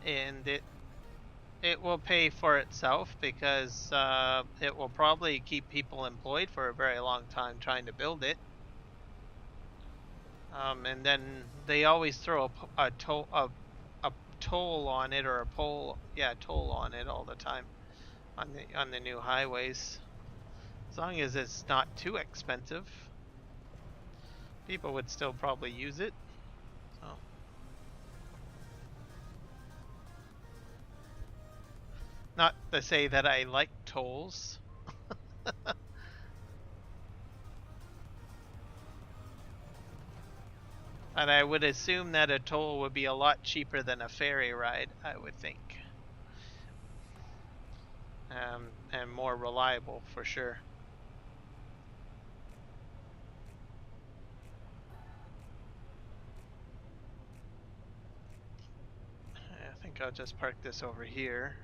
And it will pay for itself because it will probably keep people employed for a very long time trying to build it. And then they always throw a toll on it, or a toll on it all the time on the new highways. As long as it's not too expensive, people would still probably use it. So. Not to say that I like tolls. And I would assume that a toll would be a lot cheaper than a ferry ride, I would think. And more reliable for sure. I think I'll just park this over here.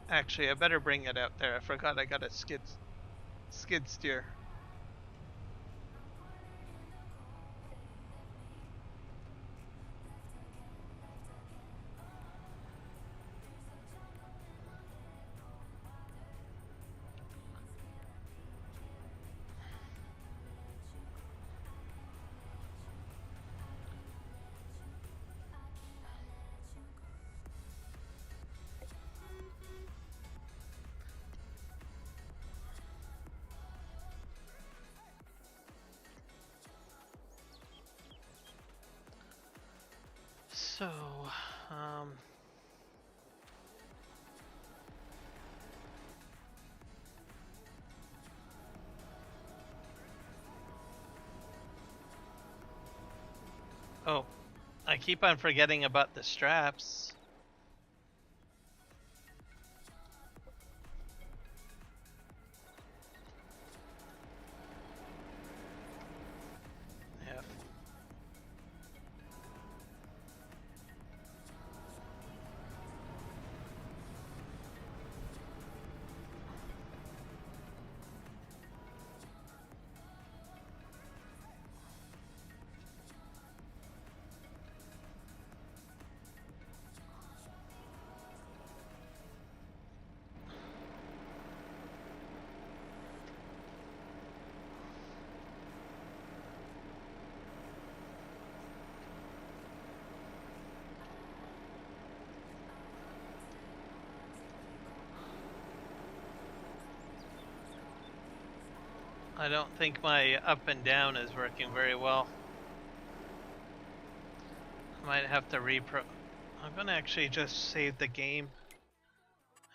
Actually, I better bring it out there. I forgot I got a skid steer. So, oh, I keep on forgetting about the straps. Yeah. I don't think my up and down is working very well. I might have to I'm gonna actually just save the game,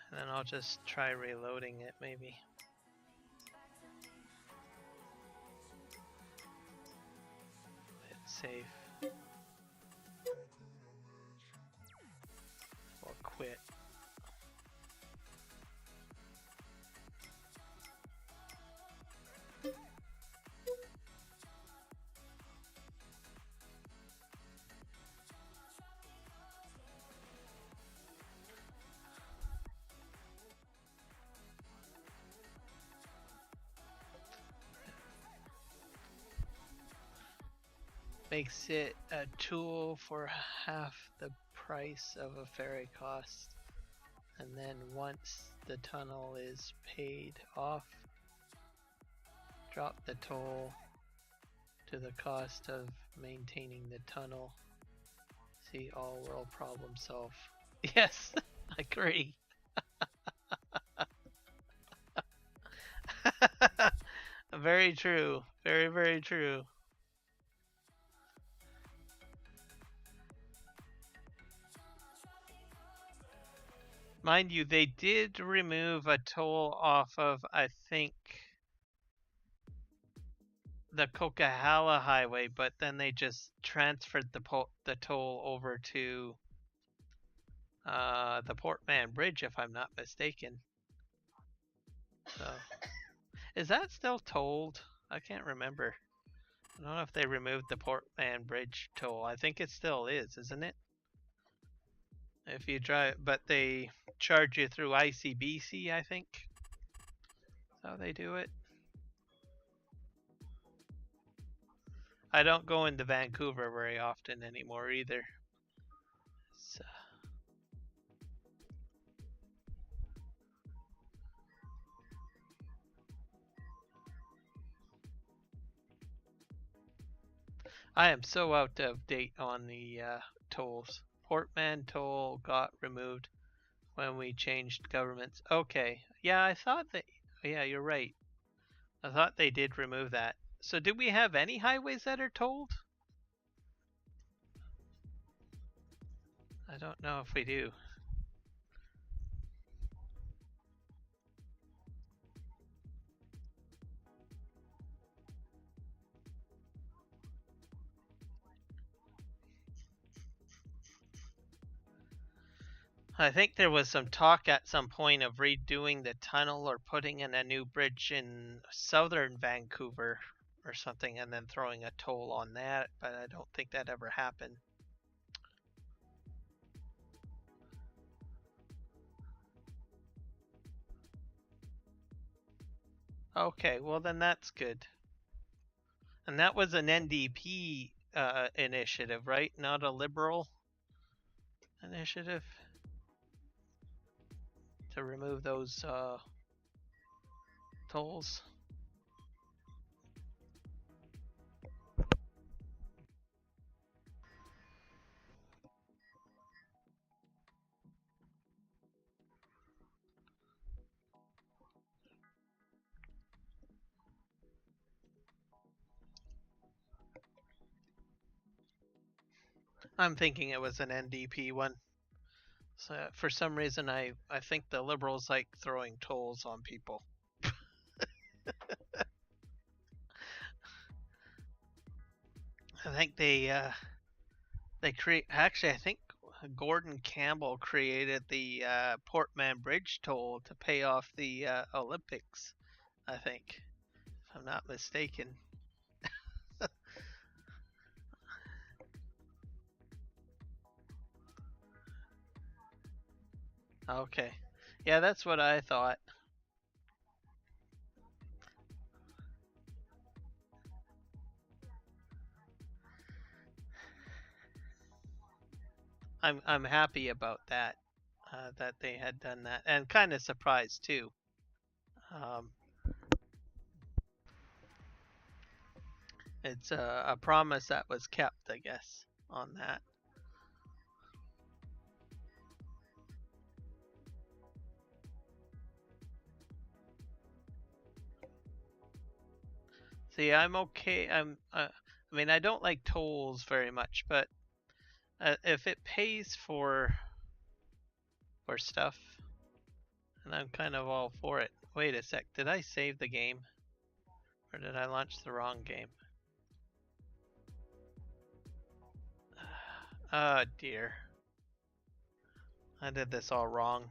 and then I'll just try reloading it maybe. Hit save. Or quit. Makes it a tool for half the price of a ferry cost. And then once the tunnel is paid off, drop the toll to the cost of maintaining the tunnel. See all world problem solve. Yes, I agree. Very true. Very, very true. Mind you, they did remove a toll off of, I think, the Coquihalla Highway, but then they just transferred the toll over to the Portman Bridge, if I'm not mistaken. So, is that still tolled? I can't remember. I don't know if they removed the Portman Bridge toll. I think it still is, isn't it? If you drive, but they charge you through ICBC, I think. That's how they do it. I don't go into Vancouver very often anymore either. So. I am so out of date on the tolls. Portman toll got removed when we changed governments. Okay. Yeah, I thought that. Yeah, you're right. I thought they did remove that. So, do we have any highways that are tolled? I don't know if we do. I think there was some talk at some point of redoing the tunnel or putting in a new bridge in southern Vancouver or something and then throwing a toll on that, but I don't think that ever happened. Okay, well then that's good. And that was an NDP initiative, right? Not a Liberal initiative to remove those tolls. I'm thinking it was an NDP one. So for some reason, I think the Liberals like throwing tolls on people. I think they create. Actually, I think Gordon Campbell created the Portman Bridge toll to pay off the Olympics. I think, if I'm not mistaken. Okay, yeah, that's what I thought. I'm happy about that. That they had done that, and kind of surprised too. It's a promise that was kept, I guess, on that. See, I'm okay. I mean, I don't like tolls very much, but if it pays for stuff, and I'm kind of all for it. Wait a sec. Did I save the game, or did I launch the wrong game? Oh dear. I did this all wrong.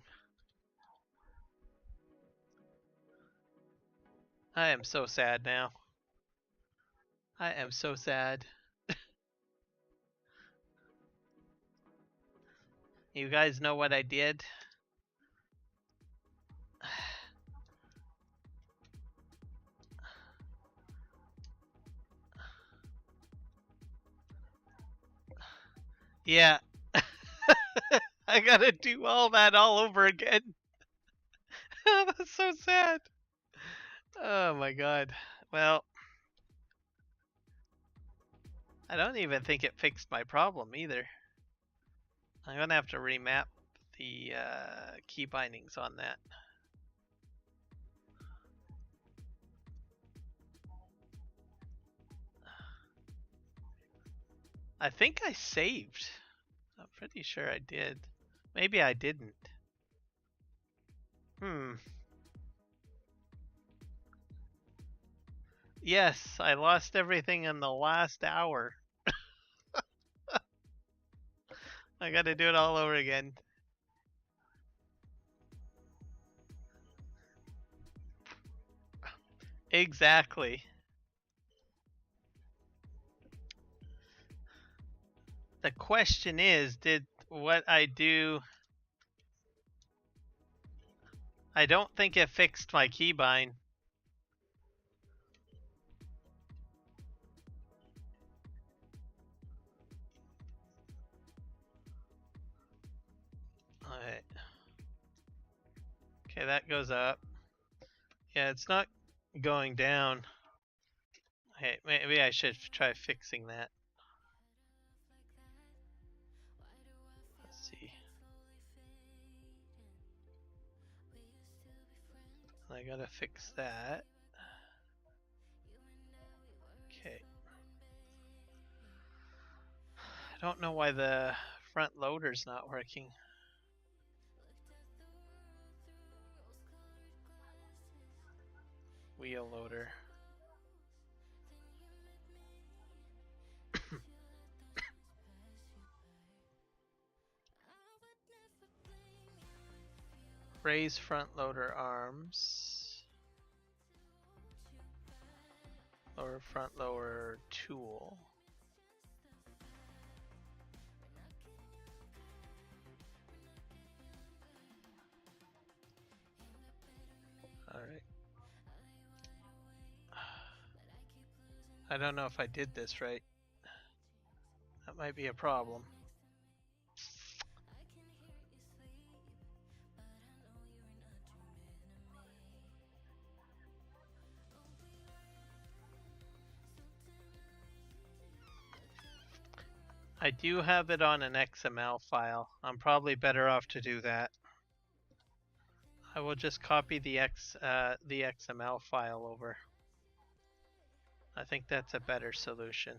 I am so sad now. I am so sad. You guys know what I did? Yeah. I gotta do all that all over again. That's so sad. Oh my god. Well, I don't even think it fixed my problem either. I'm gonna have to remap the key bindings on that. I think I saved. I'm pretty sure I did. Maybe I didn't. Yes, I lost everything in the last hour. I gotta do it all over again. Exactly. The question is, did what I do... I don't think it fixed my keybind. Alright. Okay, that goes up. Yeah, it's not going down. Hey, maybe I should try fixing that. Let's see. I gotta fix that. Okay. I don't know why the front loader's not working. Wheel loader. Raise front loader arms. Lower front lower tool. Alright. I don't know if I did this right. That might be a problem. I do have it on an XML file. I'm probably better off to do that. I will just copy the XML file over. I think that's a better solution.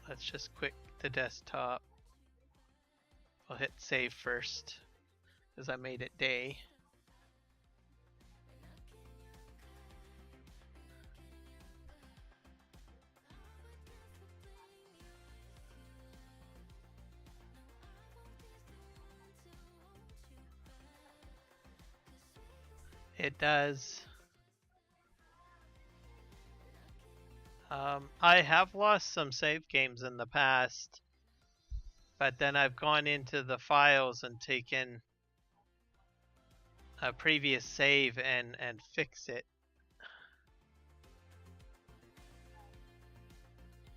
Let's just quit the desktop. I'll hit save first, because I made it day. It does. I have lost some save games in the past, but then I've gone into the files and taken a previous save and fix it.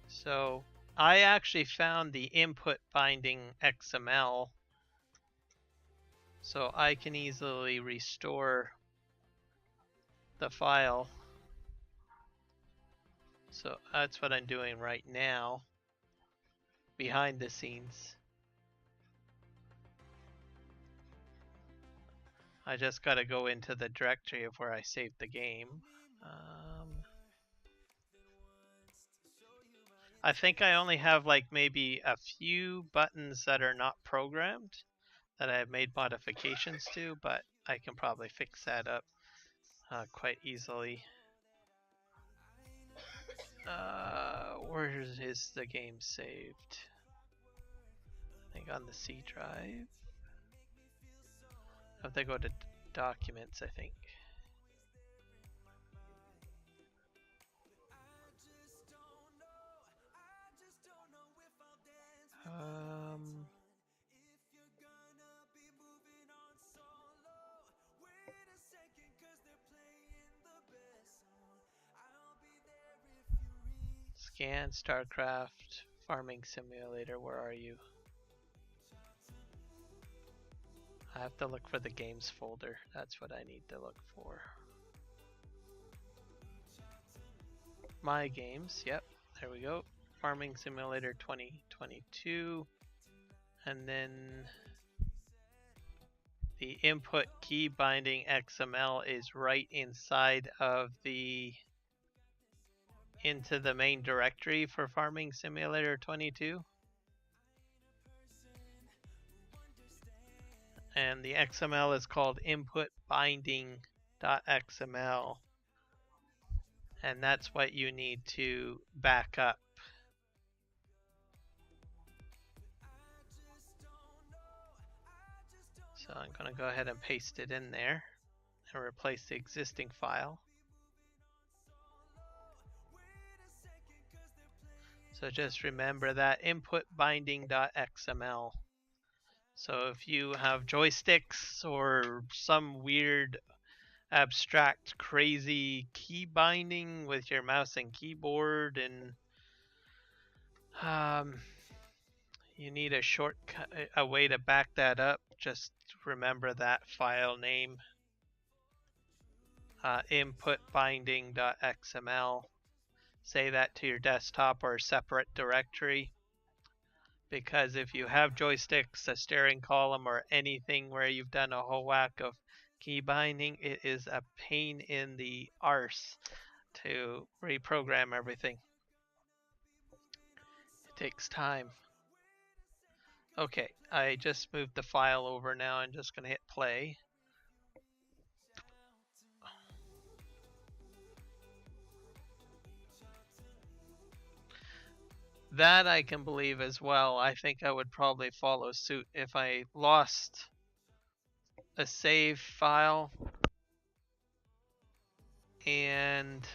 So I actually found the input binding XML, so I can easily restore the file. So that's what I'm doing right now, behind the scenes. I just gotta go into the directory of where I saved the game. I think I only have like maybe a few buttons that are not programmed that I have made modifications to, but I can probably fix that up quite easily. Where is the game saved? I think on the C drive. I have to go to documents, I think. Scan, StarCraft, Farming Simulator, where are you? I have to look for the games folder. That's what I need to look for. My games, yep, there we go. Farming Simulator 2022. And then the input key binding XML is right inside of the into the main directory for Farming Simulator 22. And the XML is called input binding.xml. And that's what you need to back up. So I'm going to go ahead and paste it in there and replace the existing file. So just remember that input binding.xml. So if you have joysticks or some weird abstract crazy key binding with your mouse and keyboard, and you need a shortcut, a way to back that up, just remember that file name, input binding.xml. Say that to your desktop or a separate directory, because if you have joysticks, a steering column, or anything where you've done a whole whack of key binding, it is a pain in the arse to reprogram everything. It takes time. Okay, I just moved the file over now. I'm just going to hit play. That I can believe as well. I think I would probably follow suit if I lost a save file and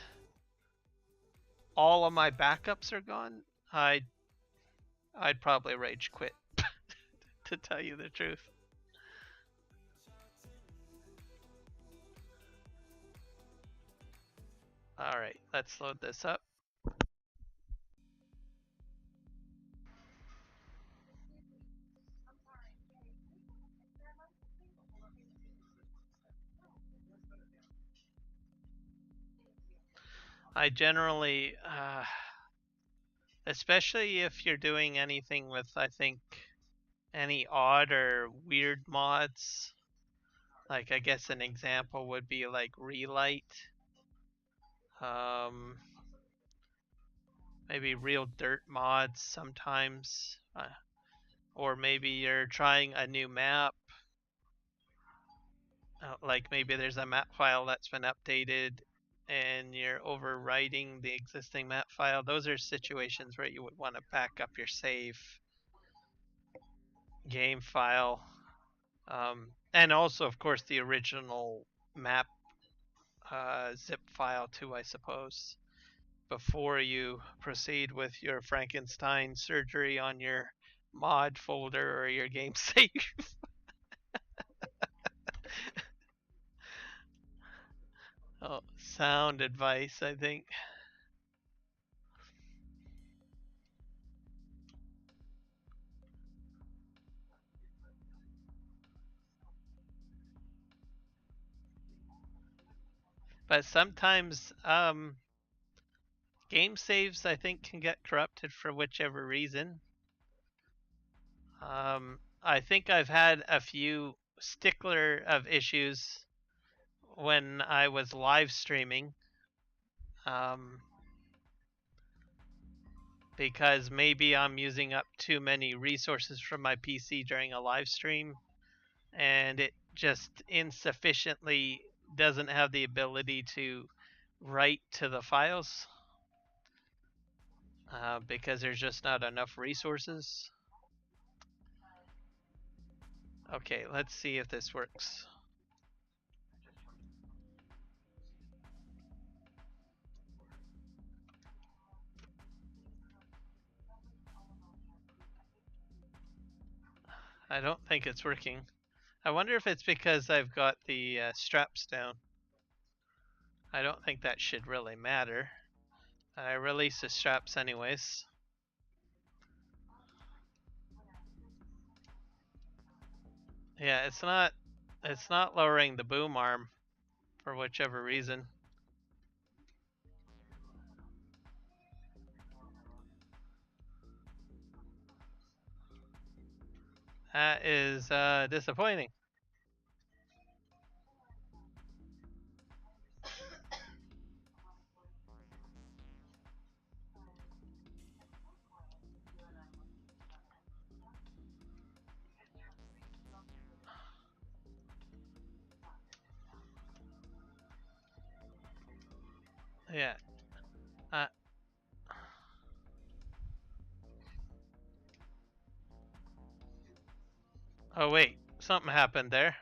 all of my backups are gone. I'd probably rage quit, to tell you the truth. Alright, let's load this up. I generally, especially if you're doing anything with, I think, any odd or weird mods, like I guess an example would be like Relight, maybe Real Dirt mods sometimes, or maybe you're trying a new map, like maybe there's a map file that's been updated and you're overwriting the existing map file. Those are situations where you would want to back up your save game file, and also of course the original map zip file too, I suppose, before you proceed with your Frankenstein surgery on your mod folder or your game save. Oh, sound advice, I think. But sometimes game saves, I think, can get corrupted for whichever reason. I think I've had a few stickler of issues when I was live streaming. Because maybe I'm using up too many resources from my PC during a live stream, and it just insufficiently doesn't have the ability to write to the files because there's just not enough resources. Okay, let's see if this works. I don't think it's working. I wonder if it's because I've got the straps down. I don't think that should really matter. I release the straps anyways. Yeah, it's not lowering the boom arm for whichever reason. That is disappointing. Yeah. Uh, oh wait, something happened there.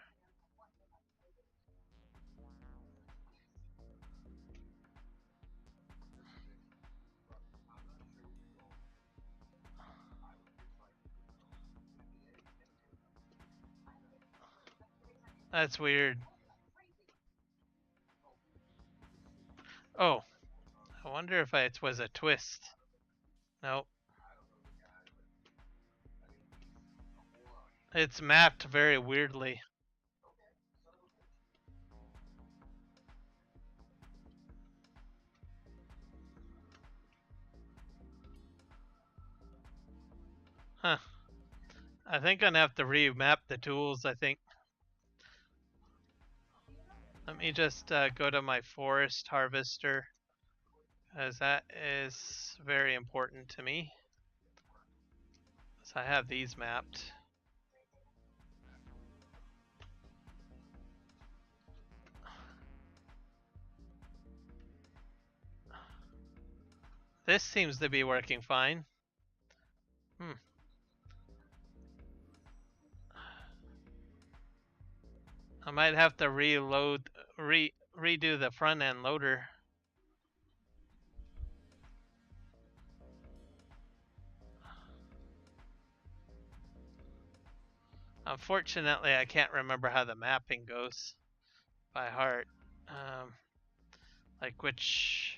That's weird. Oh, I wonder if it was a twist. Nope. It's mapped very weirdly. Huh. I think I'm gonna have to remap the tools, I think. Let me just go to my forest harvester, as that is very important to me. So I have these mapped. This seems to be working fine. I might have to redo the front end loader. Unfortunately, I can't remember how the mapping goes by heart. Like which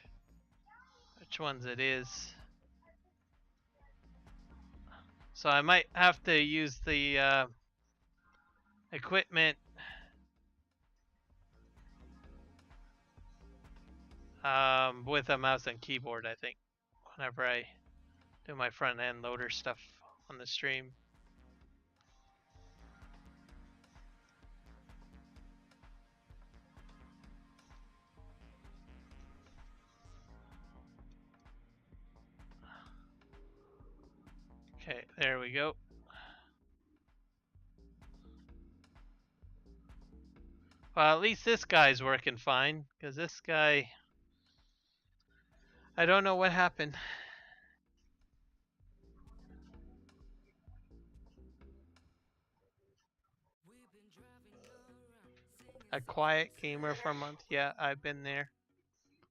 ones it is. So I might have to use the equipment with a mouse and keyboard, I think, whenever I do my front end loader stuff on the stream. Okay, there we go. Well, at least this guy's working fine, because this guy, I don't know what happened. A quiet gamer for a month. Yeah, I've been there.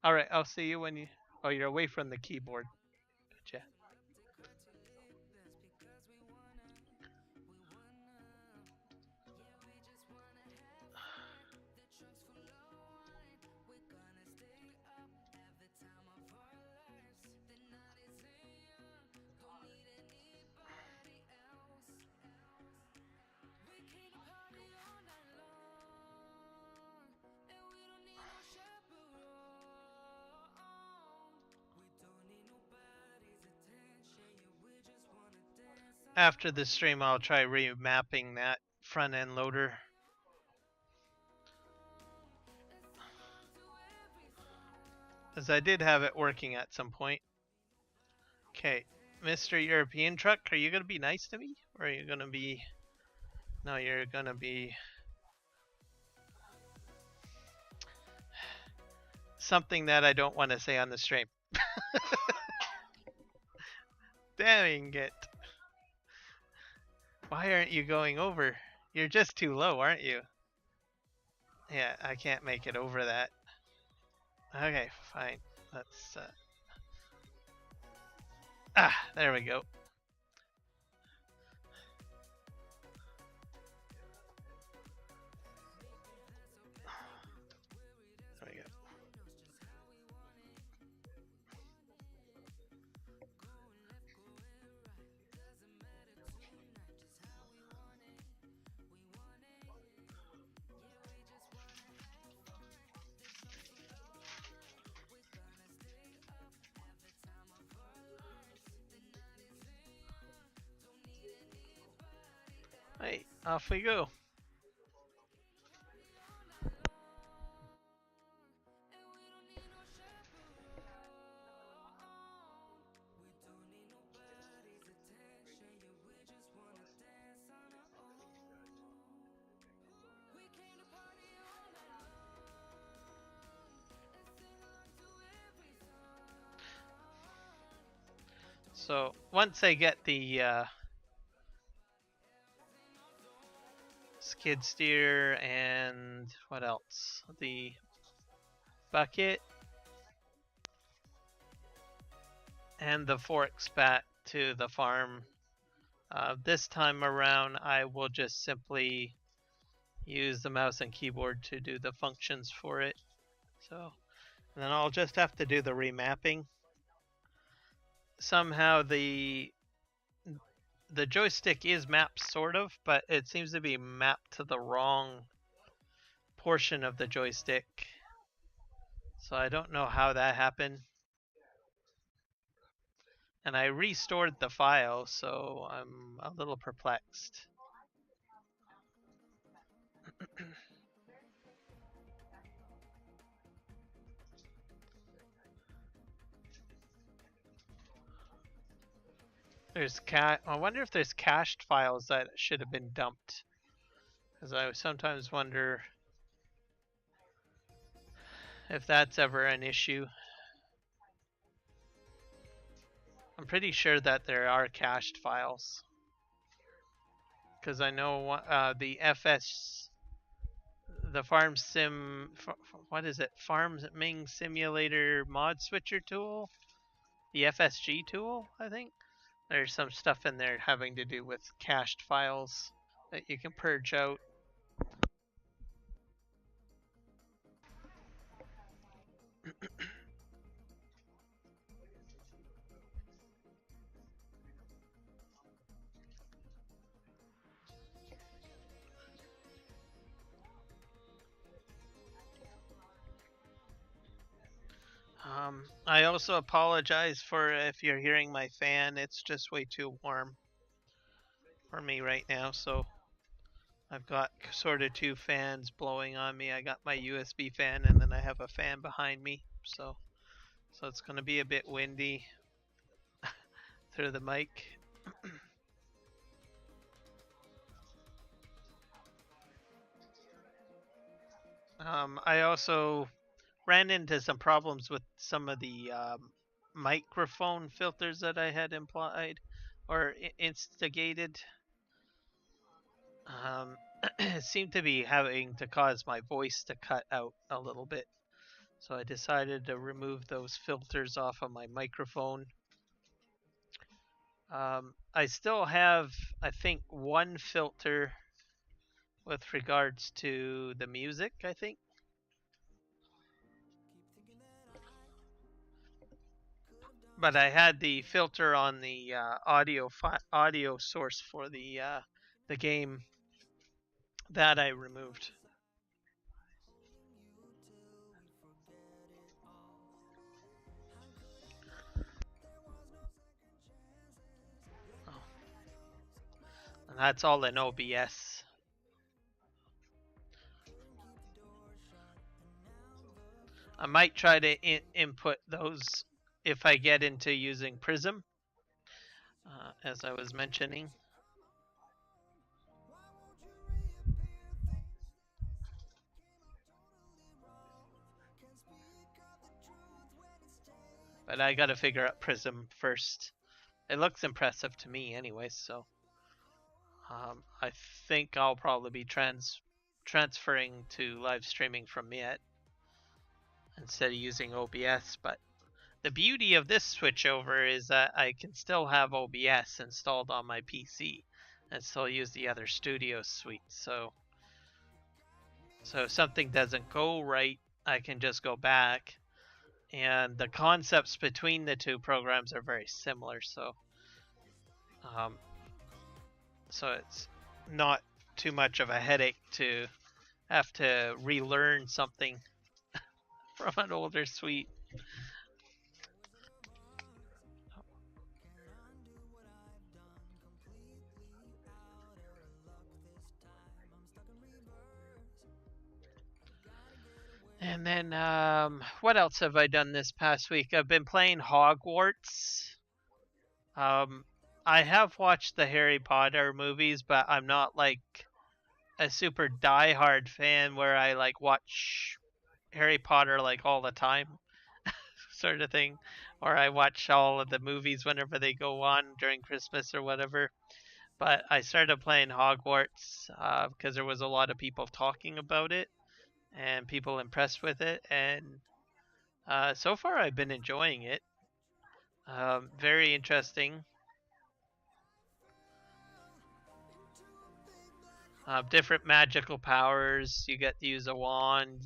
All right, I'll see you when you. Oh, you're away from the keyboard. Gotcha. After the stream, I'll try remapping that front end loader Because I did have it working at some point. Okay, Mr. European Truck, are you going to be nice to me? Or are you going to be... No, you're going to be... something that I don't want to say on the stream. Dang it. Why aren't you going over? You're just too low, aren't you? Yeah, I can't make it over that. Okay, fine. Let's... there we go. There we go. Hey, off we go. So once I get the skid steer and what else? The bucket and the forks back to the farm. This time around, I will just simply use the mouse and keyboard to do the functions for it. So, and then I'll just have to do the remapping. Somehow the joystick is mapped sort of, but it seems to be mapped to the wrong portion of the joystick. So I don't know how that happened. And I restored the file, so I'm a little perplexed. I wonder if there's cached files that should have been dumped. Because I sometimes wonder if that's ever an issue. I'm pretty sure that there are cached files. Because I know the farm sim, what is it? Farming Simulator Mod Switcher tool? The FSG tool, I think? There's some stuff in there having to do with cached files that you can purge out. I also apologize for if you're hearing my fan. It's just way too warm for me right now, so I've got sort of two fans blowing on me. I got my USB fan and then I have a fan behind me, so it's going to be a bit windy through the mic. I also ran into some problems with some of the microphone filters that I had implied or instigated. It seemed to be having to cause my voice to cut out a little bit. So I decided to remove those filters off of my microphone. I still have, I think, one filter with regards to the music, I think. But I had the filter on the audio source for the game that I removed. Oh. And that's all in OBS. might try to input those if I get into using Prism, as I was mentioning. But I gotta figure out Prism first. It looks impressive to me anyway, so I think I'll probably be transferring to live streaming from it instead of using OBS. But the beauty of this switchover is that I can still have OBS installed on my PC and still use the other studio suite. So if something doesn't go right, I can just go back. And the concepts between the two programs are very similar, so it's not too much of a headache to have to relearn something from an older suite. And then, what else have I done this past week? I've been playing Hogwarts. I have watched the Harry Potter movies, but I'm not like a super diehard fan where I like watch Harry Potter like all the time, sort of thing, or I watch all of the movies whenever they go on during Christmas or whatever. But I started playing Hogwarts because there was a lot of people talking about it and people impressed with it, and so far I've been enjoying it. Very interesting. Different magical powers. You get to use a wand.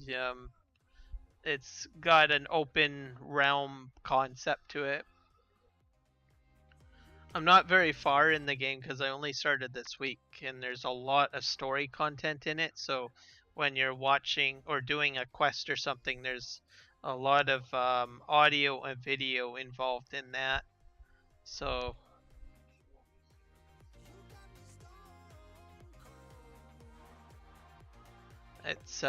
It's got an open realm concept to it. I'm not very far in the game because I only started this week, and there's a lot of story content in it. So when you're watching or doing a quest or something, there's a lot of audio and video involved in that. So it's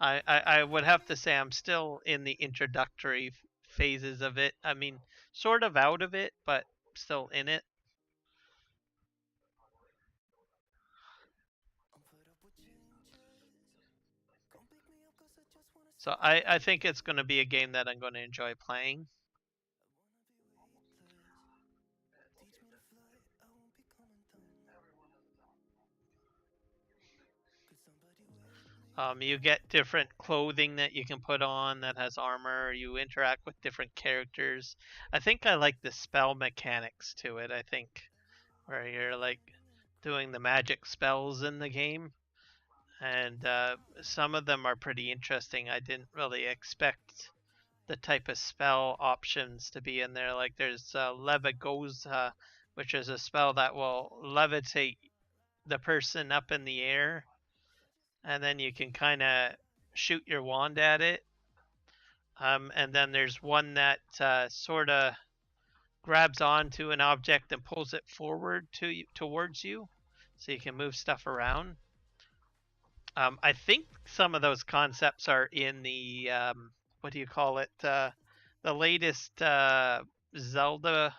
I would have to say I'm still in the introductory phases of it. I mean, sort of out of it, but still in it. So I think it's going to be a game that I'm going to enjoy playing. You get different clothing that you can put on that has armor. You interact with different characters. I think I like the spell mechanics to it. I think where you're like doing the magic spells in the game, and some of them are pretty interesting. I didn't really expect the type of spell options to be in there. Like there's Levigosa, which is a spell that will levitate the person up in the air, and then you can kind of shoot your wand at it. And then there's one that sort of grabs onto an object and pulls it forward towards you, so you can move stuff around. I think some of those concepts are in the what do you call it? The latest Zelda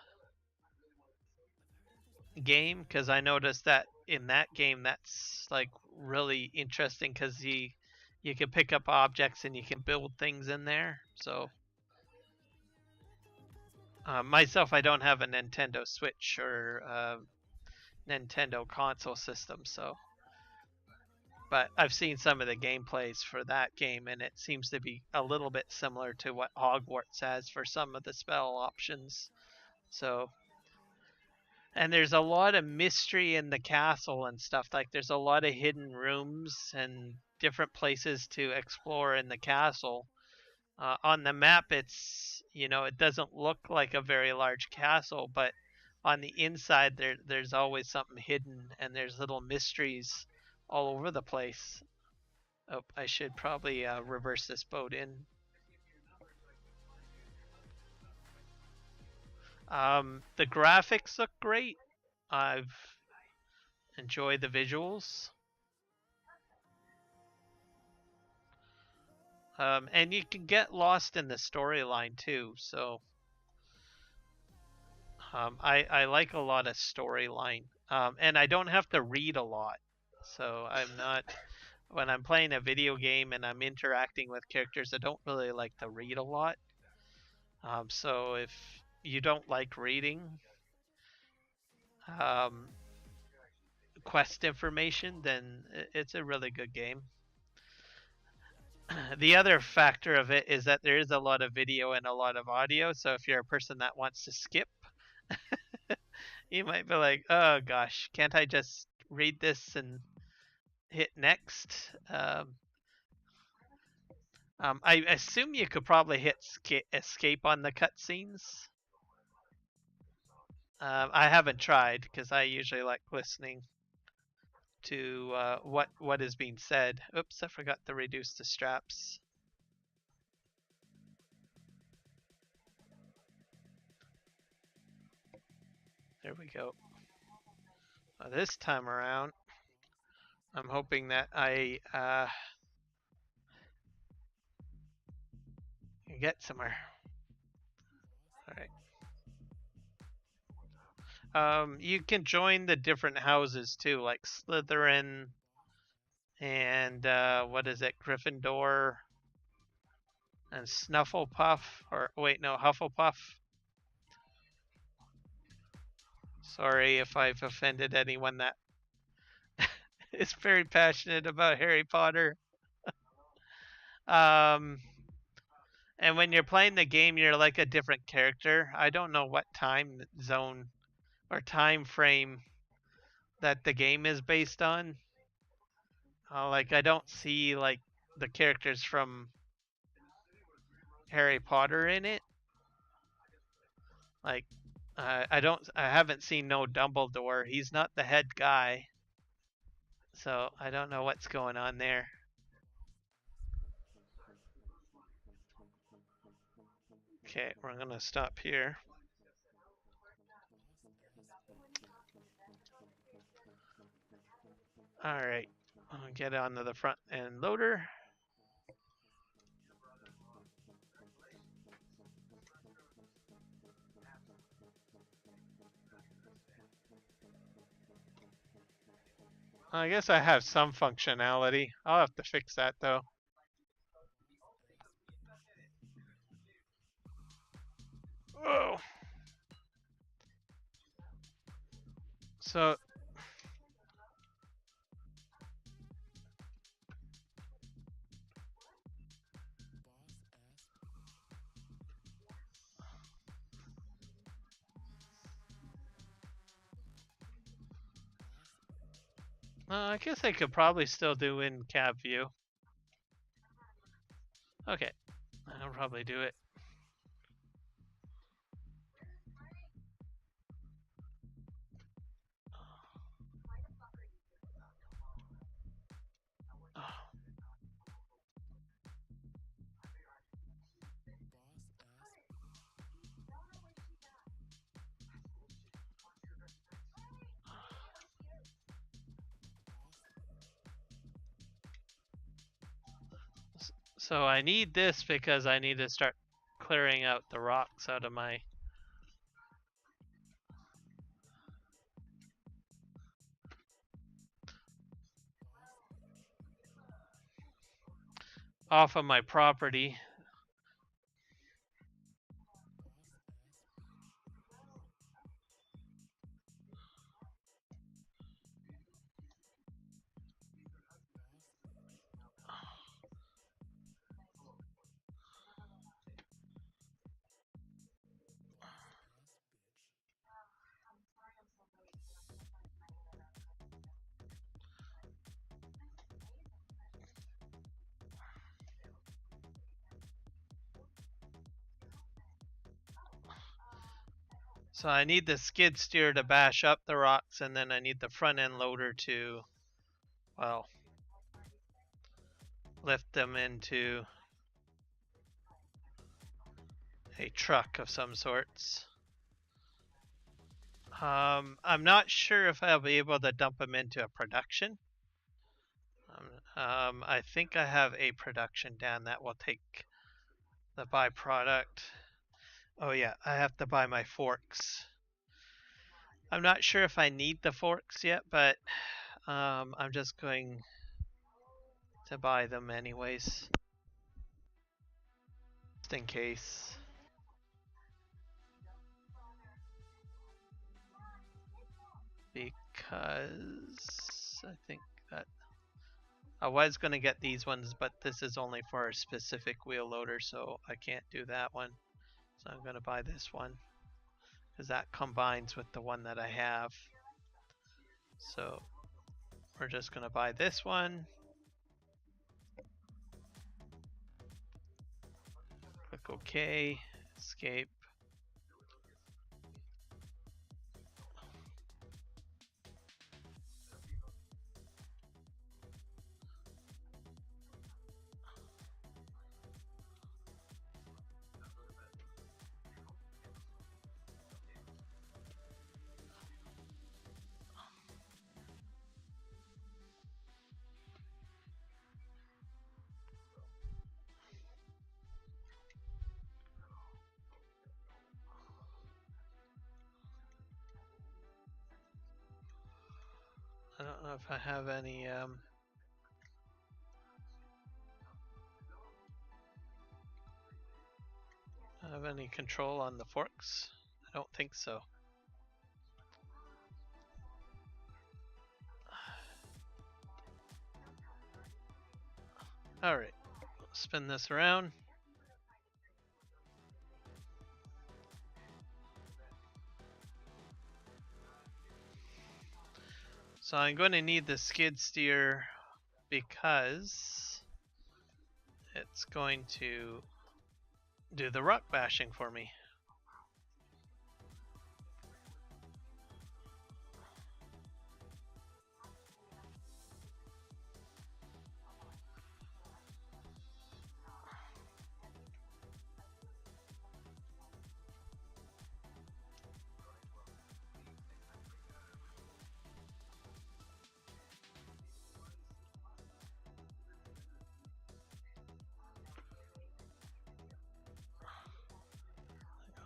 game, because I noticed that in that game that's like really interesting because you can pick up objects and you can build things in there. So myself, I don't have a Nintendo Switch or Nintendo console system, so but I've seen some of the gameplays for that game, and it seems to be a little bit similar to what Hogwarts has for some of the spell options. So, and there's a lot of mystery in the castle and stuff. Like there's a lot of hidden rooms and different places to explore in the castle. On the map, it's it doesn't look like a very large castle, but on the inside there's always something hidden, and there's little mysteries all over the place. Oh, I should probably reverse this boat in. The graphics look great. I've enjoyed the visuals. And you can get lost in the storyline too. So I like a lot of storyline, and I don't have to read a lot. So I'm not when I'm playing a video game and I'm interacting with characters, I don't really like to read a lot. So if you don't like reading um, quest information, then it's a really good game. The other factor of it is that there is a lot of video and a lot of audio. So if you're a person that wants to skip, you might be like, oh gosh, can't I just read this and hit next? I assume you could probably hit escape on the cutscenes. I haven't tried because I usually like listening to what is being said. Oops, I forgot to reduce the straps. There we go. This time around, I'm hoping that I get somewhere. All right. You can join the different houses too, like Slytherin and what is it, Gryffindor and Snufflepuff, or wait, no, Hufflepuff. Sorry if I've offended anyone that is very passionate about Harry Potter. And when you're playing the game, you're like a different character. I don't know what time zone or time frame that the game is based on. Like I don't see like the characters from Harry Potter in it. Like I haven't seen no Dumbledore. He's not the head guy. So I don't know what's going on there. Okay, we're gonna stop here. Alright, I'll get onto the front end loader. I guess I have some functionality. I'll have to fix that though. Oh. So I guess I could probably still do in cab view. Okay, I'll probably do it. So I need this because I need to start clearing out the rocks out of my off of my property. So I need the skid steer to bash up the rocks, and then I need the front end loader to, well, lift them into a truck of some sorts. I'm not sure if I'll be able to dump them into a production. I think I have a production down that will take the byproduct. Oh yeah, I have to buy my forks. I'm not sure if I need the forks yet, but I'm just going to buy them anyways, just in case. Because I think that I was going to get these ones, but this is only for a specific wheel loader, so I can't do that one. So I'm going to buy this one because that combines with the one that I have. So we're just going to buy this one. Click OK, escape. I don't know if I have any control on the forks. I don't think so. Alright, spin this around. So I'm going to need the skid steer because it's going to do the rock bashing for me.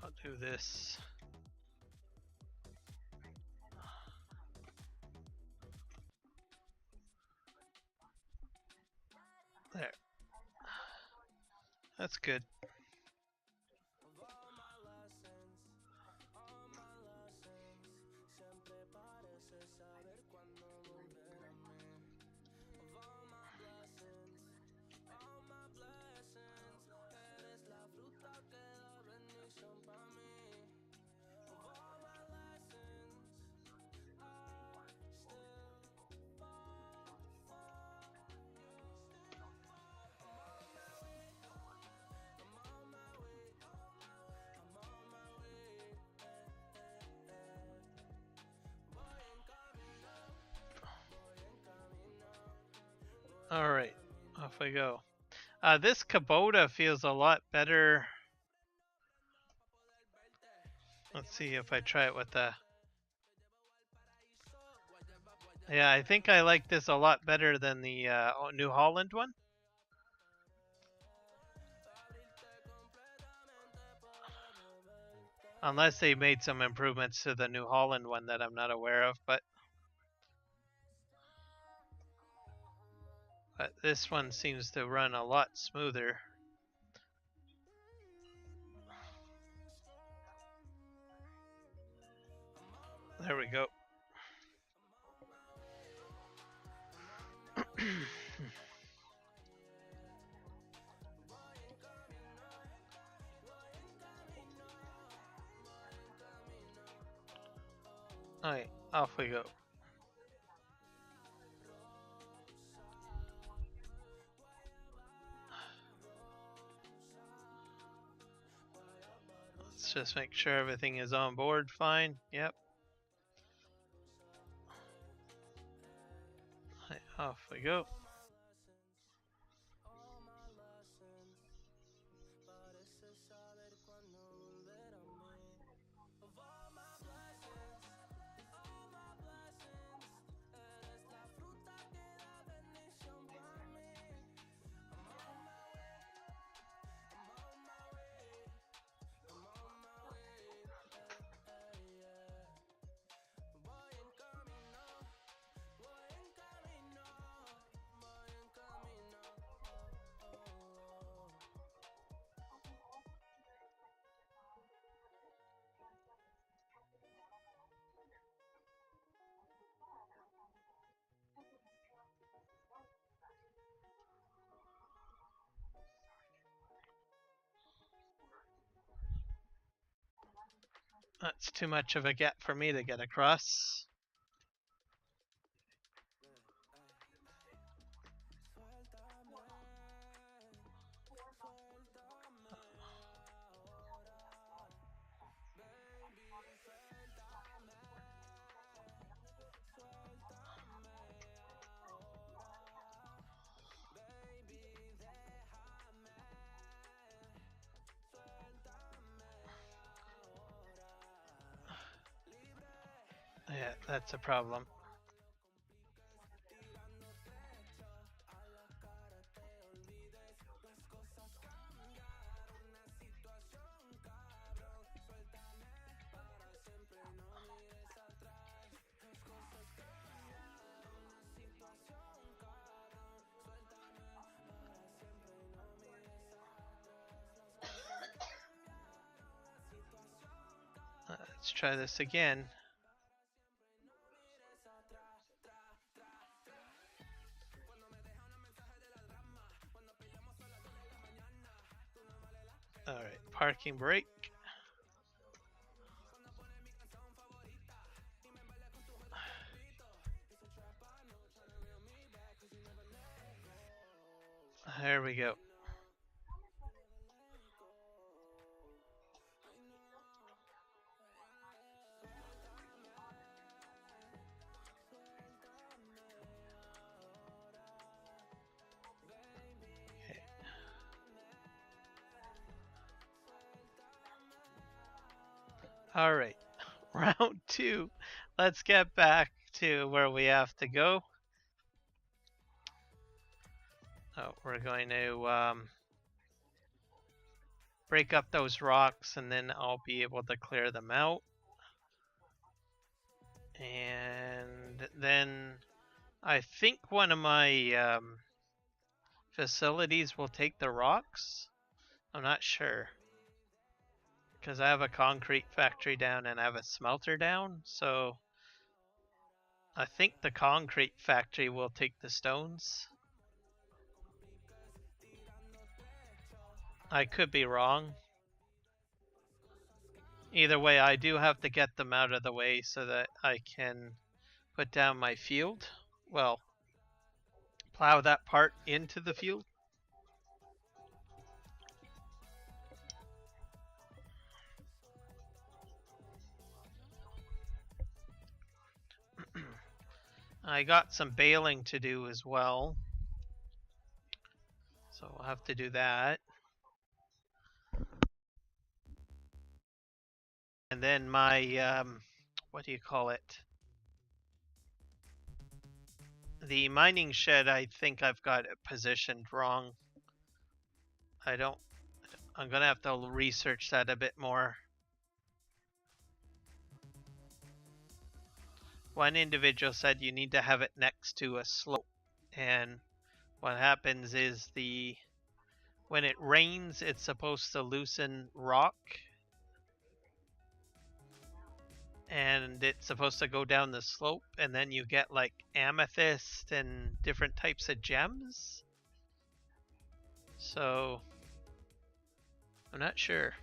I'll do this. There. That's good. Alright, off we go. This Kubota feels a lot better. Let's see if I try it with the... Yeah, I think I like this a lot better than the New Holland one. Unless they made some improvements to the New Holland one that I'm not aware of, but this one seems to run a lot smoother. There we go. Alright, off we go. Let's just make sure everything is on board fine. Yep. Right, off we go. That's too much of a gap for me to get across. Yeah, that's a problem. Let's try this again. Alright, parking brake. There we go. Okay. Alright, round 2. Let's get back to where we have to go. Oh, we're going to break up those rocks and then I'll be able to clear them out. And then I think one of my facilities will take the rocks. I'm not sure. Because I have a concrete factory down and I have a smelter down. So I think the concrete factory will take the stones. I could be wrong. Either way, I do have to get them out of the way so that I can put down my field. Well, plow that part into the field. I got some baling to do as well. So we'll have to do that. And then my, what do you call it? The mining shed, I think I've got it positioned wrong. I'm gonna have to research that a bit more. One individual said you need to have it next to a slope. And what happens is when it rains, it's supposed to loosen rock. And it's supposed to go down the slope, and then you get like amethyst and different types of gems. So I'm not sure.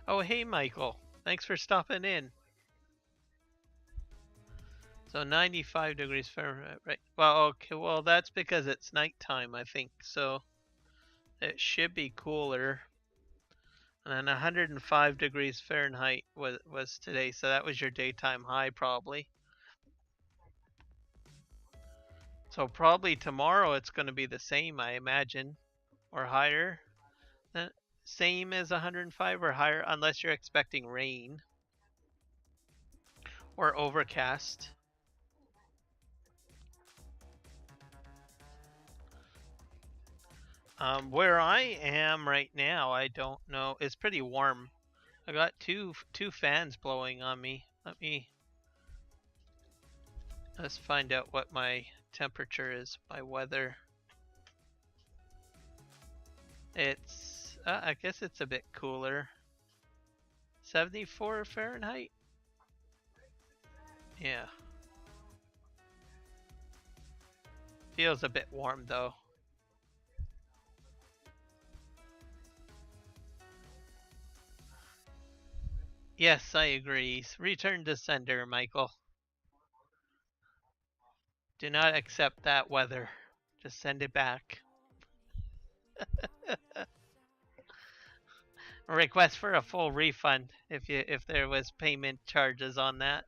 Oh, hey Michael, thanks for stopping in. So 95 degrees Fahrenheit, right? Well, okay, well that's because it's nighttime, I think. So it should be cooler. And then 105 degrees Fahrenheit was today, so that was your daytime high probably. So probably tomorrow it's going to be the same, I imagine, or higher. Same as 105 or higher, unless you're expecting rain or overcast. Where I am right now, I don't know. It's pretty warm. I got two fans blowing on me. Let's find out what my temperature is by weather. It's I guess it's a bit cooler. 74 Fahrenheit. Yeah. Feels a bit warm though. Yes, I agree. Return to sender, Michael. Do not accept that weather. Just send it back. Request for a full refund if there was payment charges on that.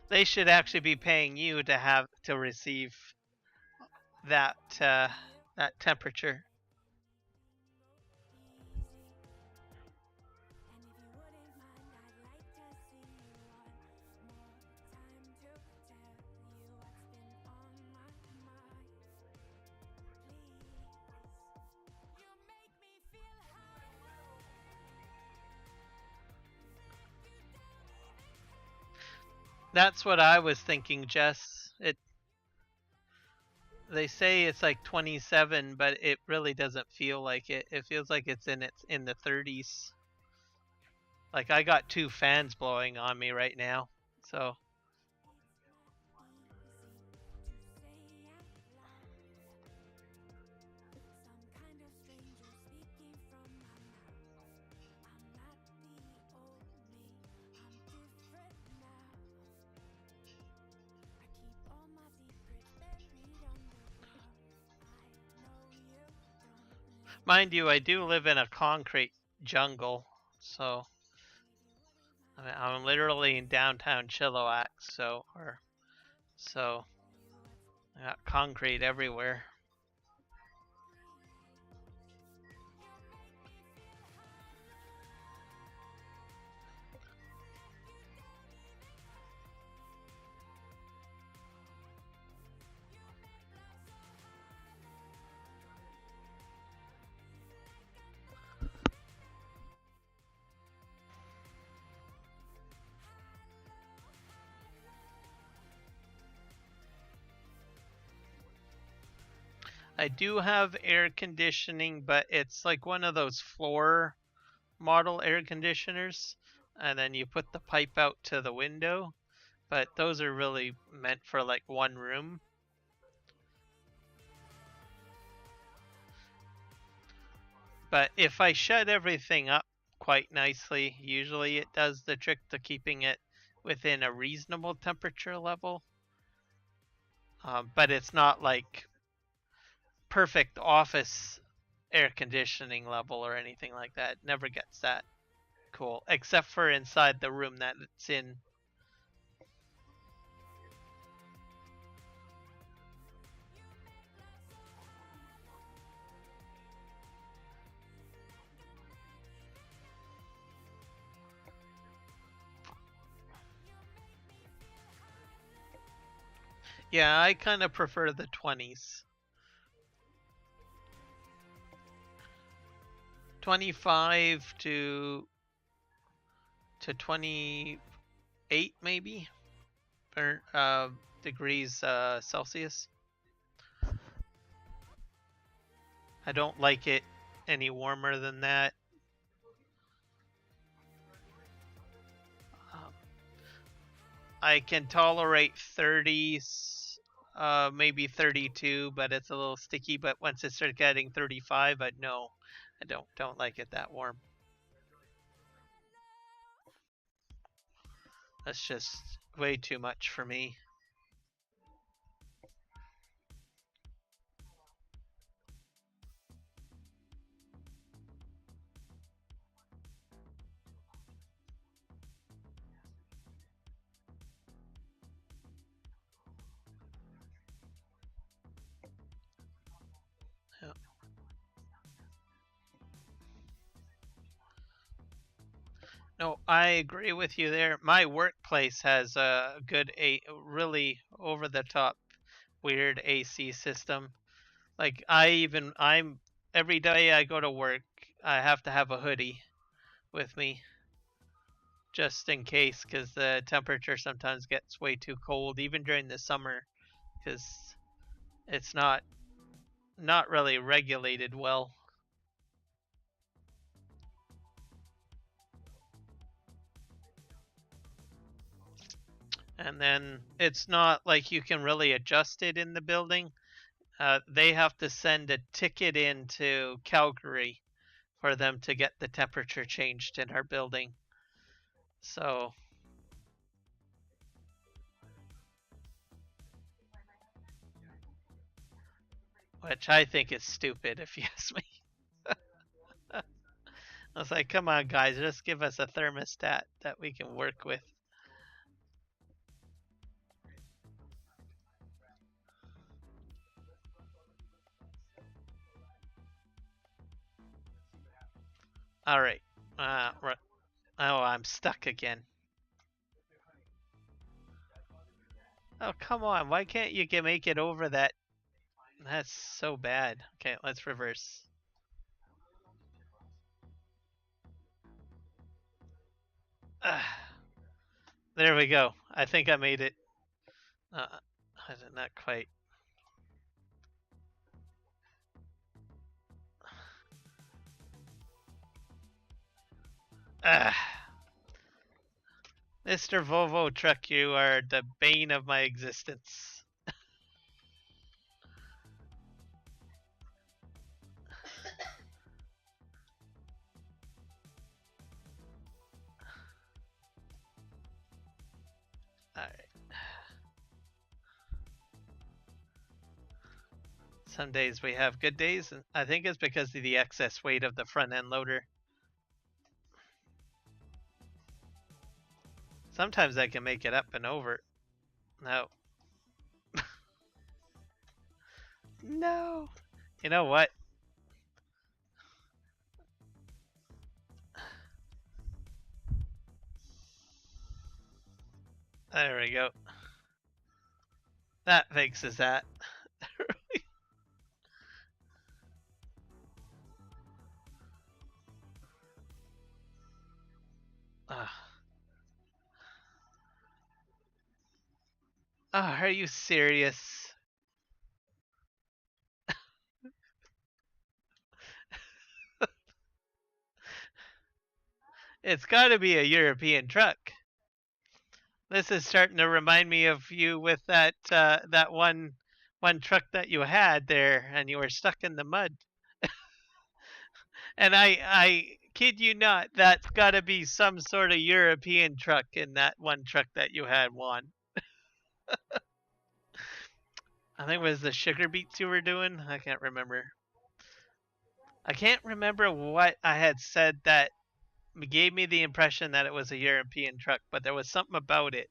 They should actually be paying you to have to receive that that temperature. That's what I was thinking, Jess. They say it's like 27, but it really doesn't feel like it. It feels like it's in the 30s. Like I got two fans blowing on me right now. So mind you, I do live in a concrete jungle. So I'm literally in downtown Chilliwack, so I got concrete everywhere. I do have air conditioning, but it's like one of those floor model air conditioners, and then you put the pipe out to the window. But those are really meant for like one room. But if I shut everything up quite nicely, usually it does the trick to keeping it within a reasonable temperature level. But it's not like perfect office air conditioning level or anything like that. It never gets that cool, except for inside the room that it's in. Yeah, I kind of prefer the 20s. 25 to 28 maybe degrees Celsius. I don't like it any warmer than that. I can tolerate 30s, maybe 32, but it's a little sticky. But once it starts getting 35, no, I don't like it that warm. That's just way too much for me. Yeah. No, I agree with you there. My workplace has a really over the top weird AC system. Like I'm every day I go to work, I have to have a hoodie with me just in case, because the temperature sometimes gets way too cold, even during the summer, because it's not really regulated well. And then it's not like you can really adjust it in the building. They have to send a ticket in to Calgary for them to get the temperature changed in our building. So, which I think is stupid if you ask me. I was like, come on, guys, just give us a thermostat that we can work with. All right. Oh, I'm stuck again. Oh, come on. Why can't you make it over that? That's so bad. Okay, let's reverse. There we go. I think I made it. Not quite. Mr. Volvo truck, you are the bane of my existence. Alright. Some days we have good days, and I think it's because of the excess weight of the front end loader. Sometimes I can make it up and over. No. No. You know what? There we go. That fixes that. Oh, are you serious? It's got to be a European truck. This is starting to remind me of you with that one truck that you had there, and you were stuck in the mud. And I kid you not, that's got to be some sort of European truck in that one truck that you had, Juan. I think it was the sugar beets you were doing. I can't remember. I can't remember what I had said that gave me the impression that it was a European truck, but there was something about it.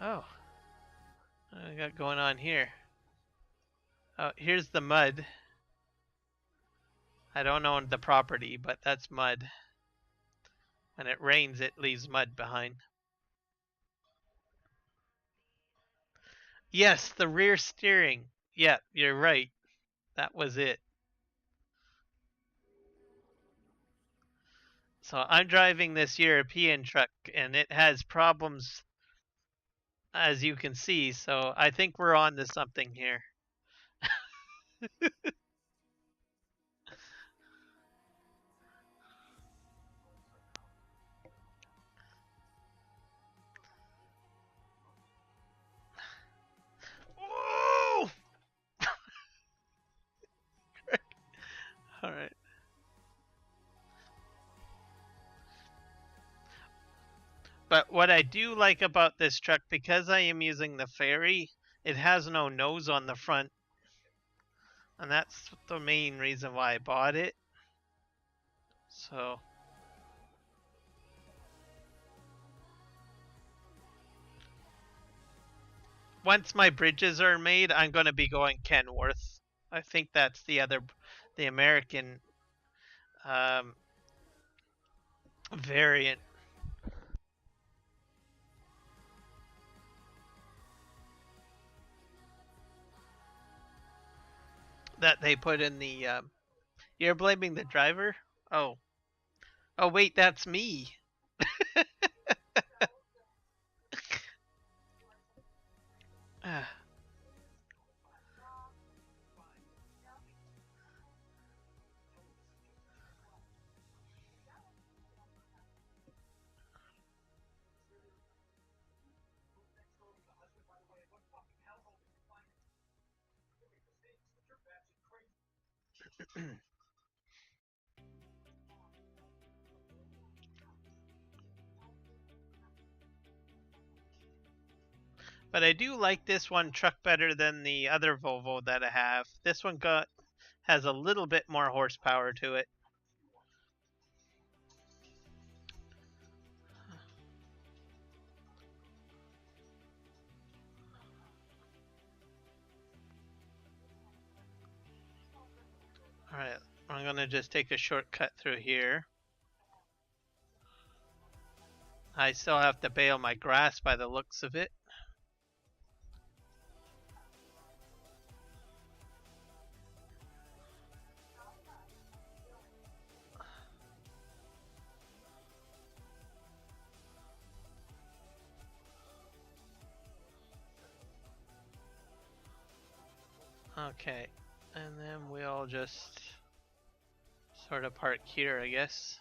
Oh, what do I got going on here? Oh, here's the mud. I don't own the property, but that's mud. When it rains, it leaves mud behind. Yes, the rear steering. Yeah, you're right. That was it. So I'm driving this European truck, and it has problems, as you can see. So I think we're on to something here. Whoa! All right. But what I do like about this truck, because I am using the ferry, it has no nose on the front. And that's the main reason why I bought it. So once my bridges are made, I'm going to be going Kenworth. I think that's the American variant. That they put in the. You're blaming the driver? Oh. Oh, wait, that's me. But I do like this one truck better than the other Volvo that I have. This one has a little bit more horsepower to it. Alright, I'm gonna just take a shortcut through here. I still have to bale my grass by the looks of it. Okay, and then we'll just sort of park here, I guess.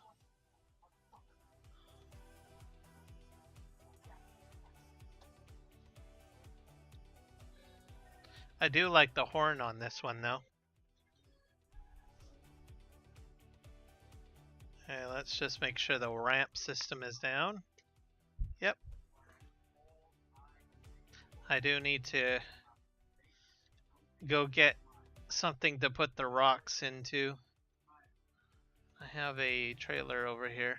I do like the horn on this one though. Okay, let's just make sure the ramp system is down. Yep. I do need to go get something to put the rocks into. I have a trailer over here.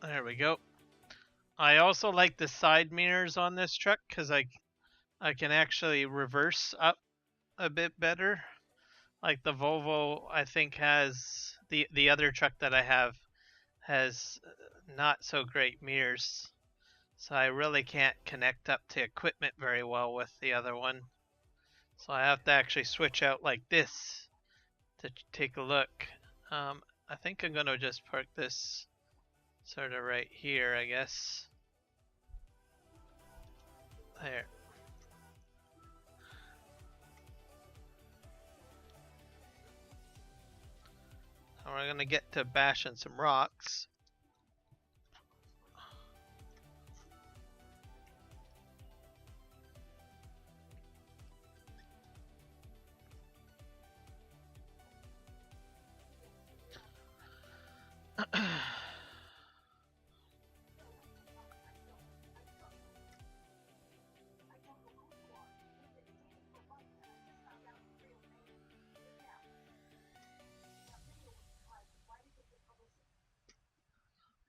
There we go. I also like the side mirrors on this truck because I can actually reverse up a bit better. Like the Volvo, I think has the other truck that I have has not so great mirrors, so I really can't connect up to equipment very well with the other one. So I have to actually switch out like this to take a look. I think I'm gonna just park this sort of right here, I guess. There. And we're gonna get to bashing some rocks.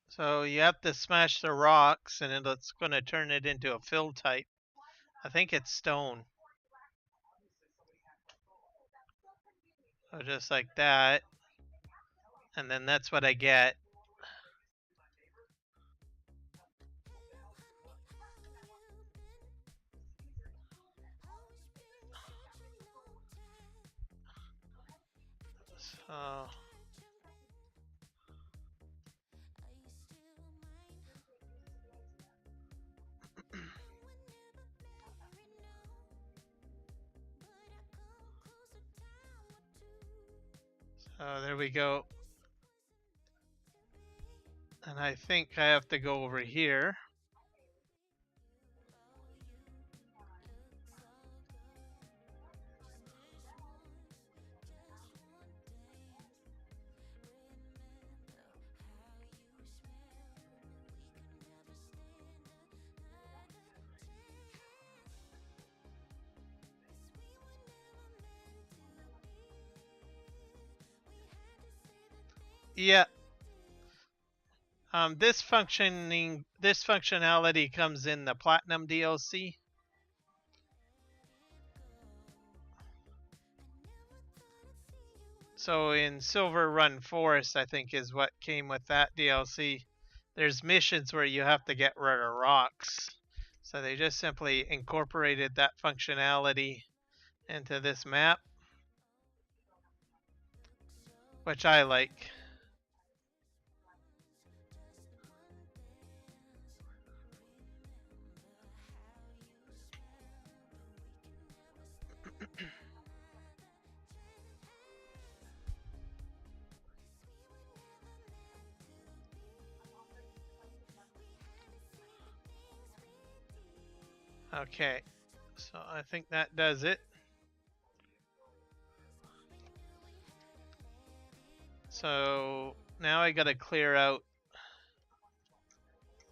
So you have to smash the rocks and it's going to turn it into a fill type. I think it's stone. So just like that. And then that's what I get. So so there we go. And I think I have to go over here. Yeah. This functionality comes in the Platinum DLC. So in Silver Run Forest, I think is what came with that DLC. There's missions where you have to get rid of rocks. So they just simply incorporated that functionality into this map, which I like. Okay, so I think that does it. So now I gotta clear out.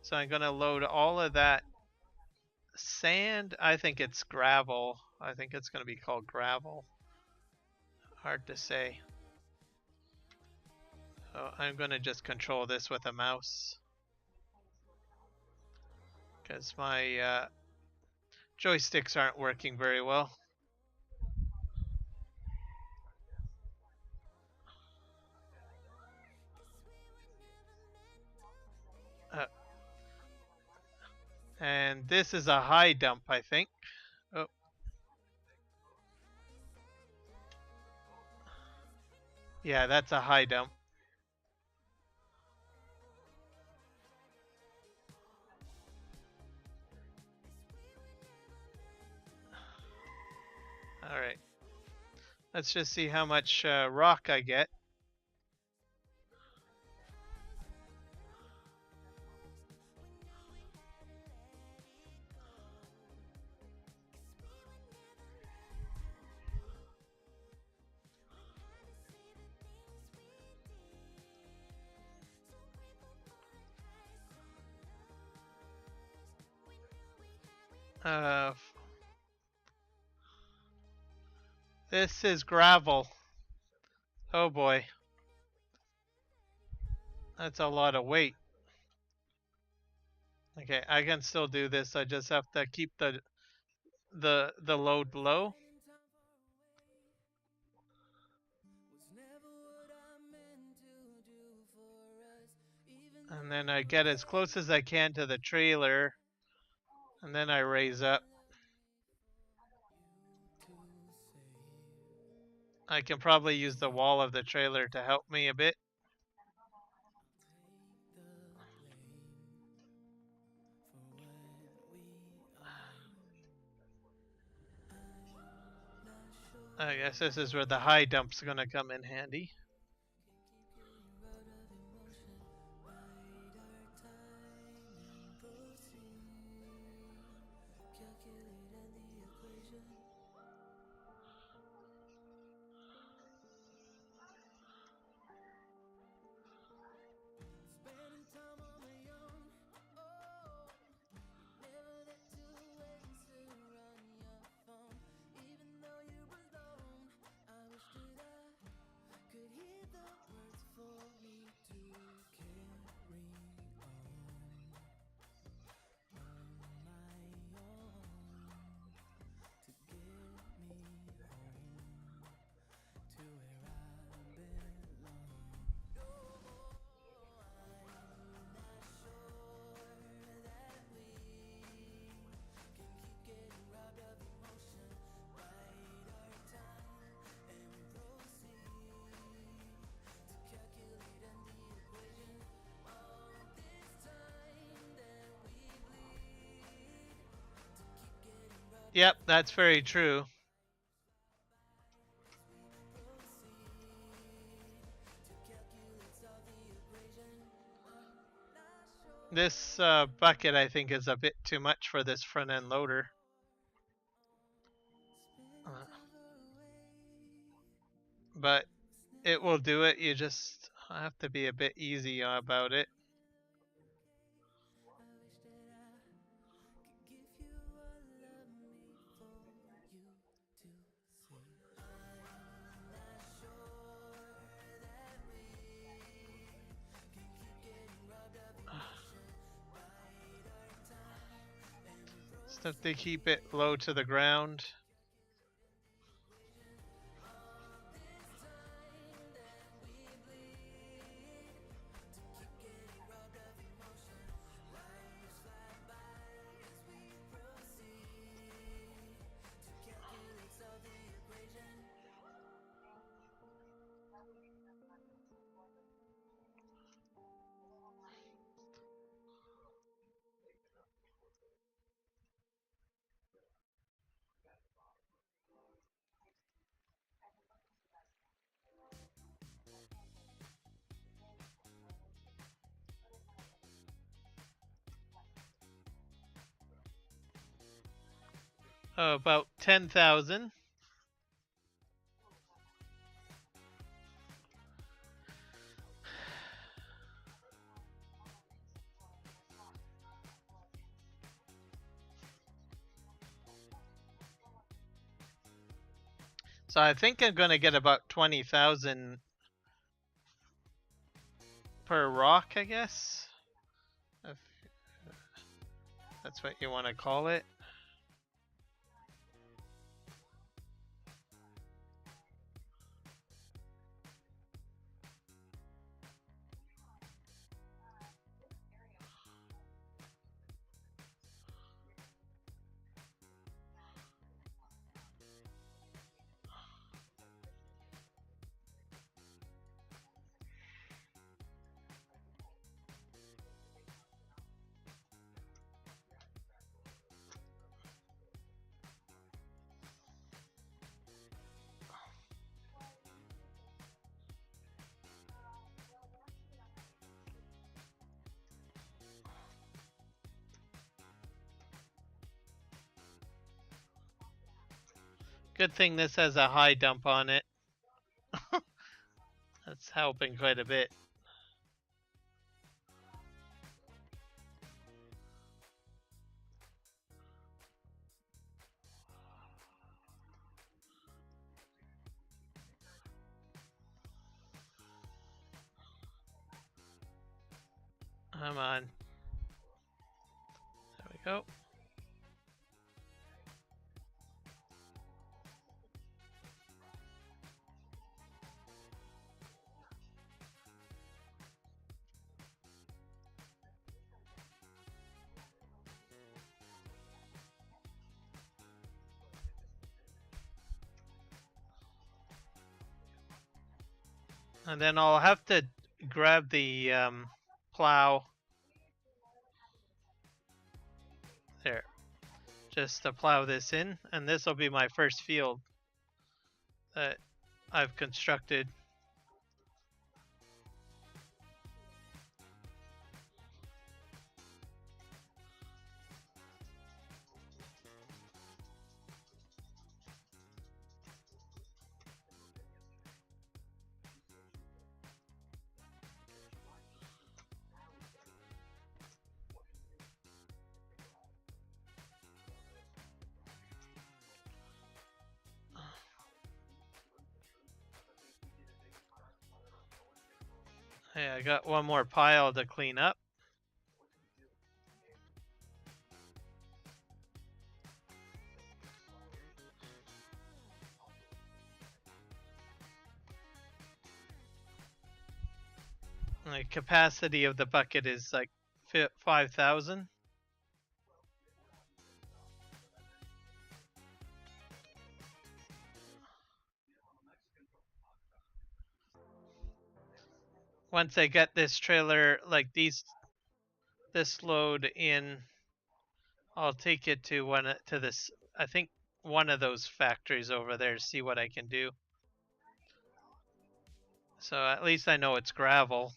So I'm gonna load all of that sand. I think it's gravel. I think it's gonna be called gravel. Hard to say. So I'm gonna just control this with a mouse because my joysticks aren't working very well. Uh, and this is a high dump, I think. Oh. Yeah, that's a high dump. Alright. Let's just see how much rock I get. This is gravel. Oh boy. That's a lot of weight. Okay, I can still do this. I just have to keep the load low. And then I get as close as I can to the trailer. And then I raise up. I can probably use the wall of the trailer to help me a bit. I guess this is where the high dump's gonna come in handy. Yep, that's very true. This bucket, I think, is a bit too much for this front end loader. But it will do it. You just have to be a bit easy about it. Just have to keep it low to the ground. about 10,000. So I think I'm gonna get about 20,000 per rock, I guess. If that's what you want to call it. Good thing this has a high dump on it. That's helping quite a bit. Come on. There we go. And then I'll have to grab the plow. There. Just to plow this in. And this will be my first field that I've constructed. Hey, I got one more pile to clean up. The capacity of the bucket is like 5,000. Once I get this trailer, like this load in, I'll take it to this. I think one of those factories over there to see what I can do. So at least I know it's gravel.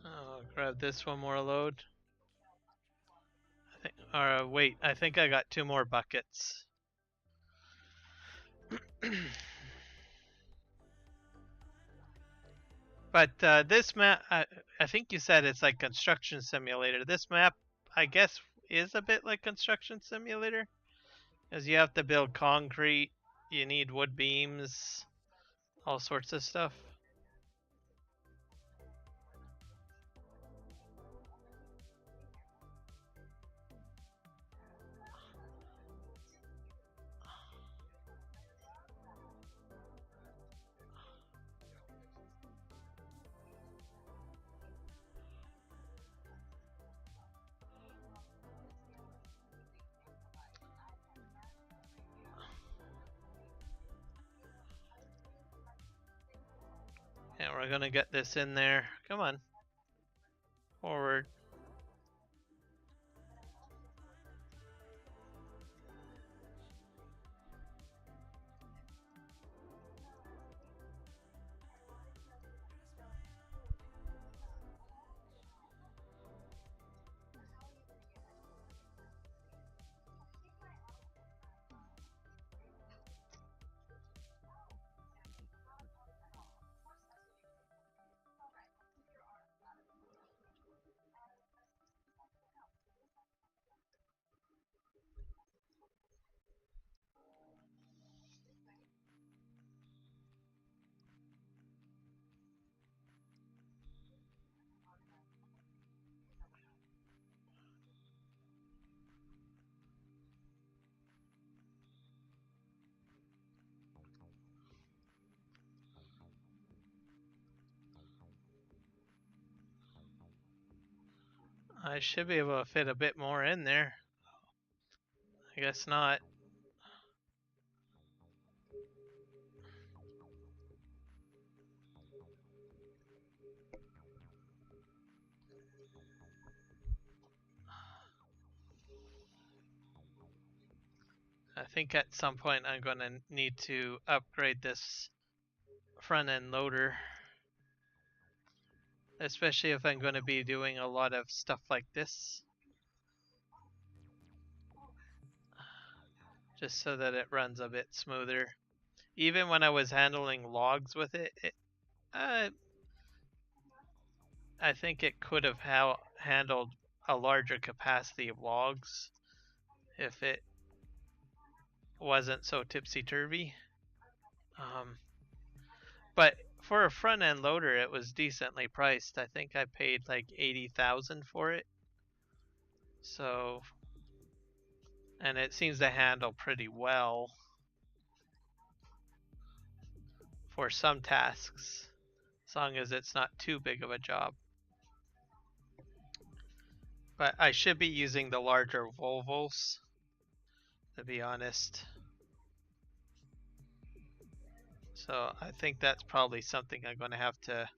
I'll grab this one more load. Or wait, I think I got 2 more buckets. But this map, I think you said it's like Construction Simulator. This map, I guess, is a bit like Construction Simulator. Because you have to build concrete, you need wood beams, all sorts of stuff. And we're gonna get this in there. Come on. Forward. I should be able to fit a bit more in there. I guess not. I think at some point I'm going to need to upgrade this front end loader. Especially if I'm going to be doing a lot of stuff like this. Just so that it runs a bit smoother. Even when I was handling logs with it, I think it could have handled a larger capacity of logs if it wasn't so tipsy-turvy. But for a front end loader, it was decently priced. I think I paid like 80,000 for it. So, and it seems to handle pretty well for some tasks, as long as it's not too big of a job. But I should be using the larger Volvos, to be honest. So I think that's probably something I'm going to have to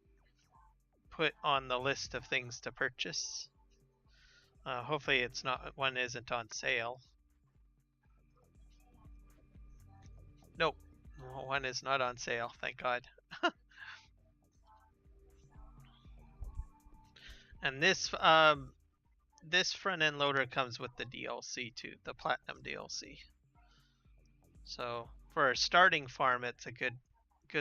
put on the list of things to purchase. Hopefully it's not, one isn't on sale. Nope, one is not on sale, thank God. And this this front end loader comes with the DLC too, the Platinum DLC. So for a starting farm, it's a good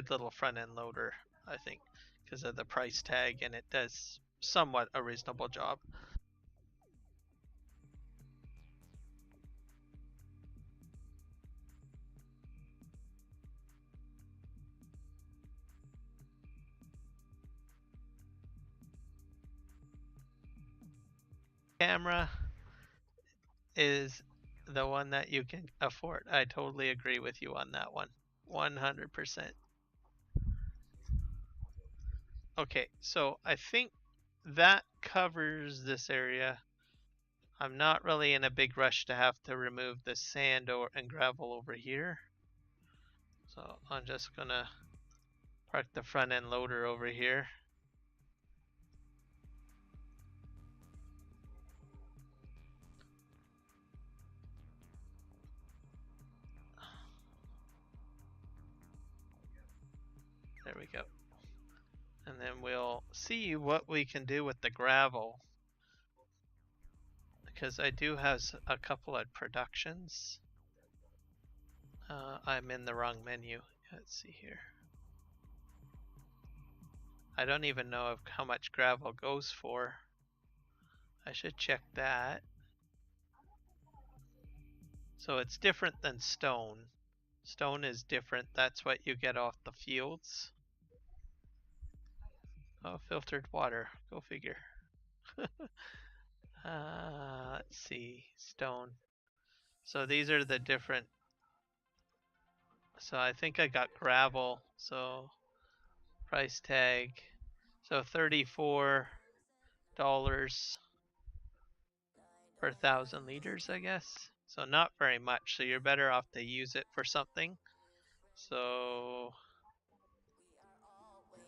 little front end loader, I think, because of the price tag, and it does somewhat a reasonable job. Camera is the one that you can afford. I totally agree with you on that one. 100%. Okay, so I think that covers this area. I'm not really in a big rush to have to remove the sand and gravel over here. So I'm just gonna park the front end loader over here. There we go. And then we'll see what we can do with the gravel. Because I do have a couple of productions. I'm in the wrong menu. Let's see here. I don't even know how much gravel goes for. I should check that. So it's different than stone. Stone is different. That's what you get off the fields. Oh, filtered water. Go figure. Let's see. Stone. So these are the different. So I think I got gravel. So price tag. So $34 per 1,000 liters, I guess. So not very much. So you're better off to use it for something. So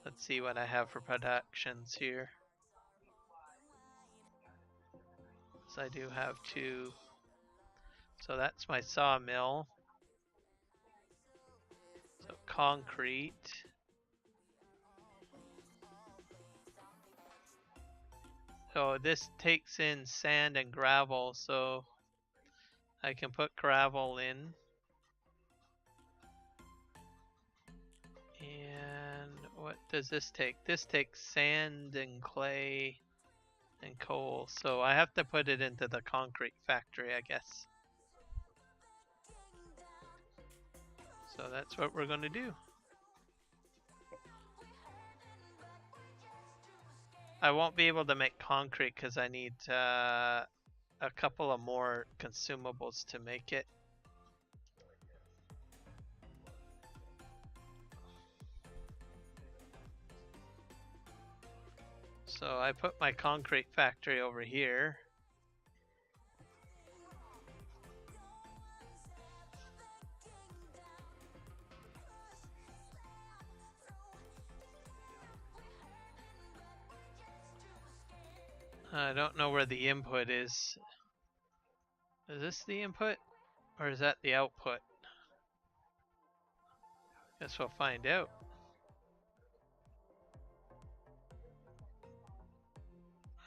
Let's see what I have for productions here. So I do have two. So that's my sawmill. So concrete. So this takes in sand and gravel, so I can put gravel in. And what does this take? This takes sand and clay and coal. So I have to put it into the concrete factory, I guess. So that's what we're going to do. I won't be able to make concrete because I need a couple of more consumables to make it. So I put my concrete factory over here. I don't know where the input is. Is this the input? Or is that the output? Guess we'll find out.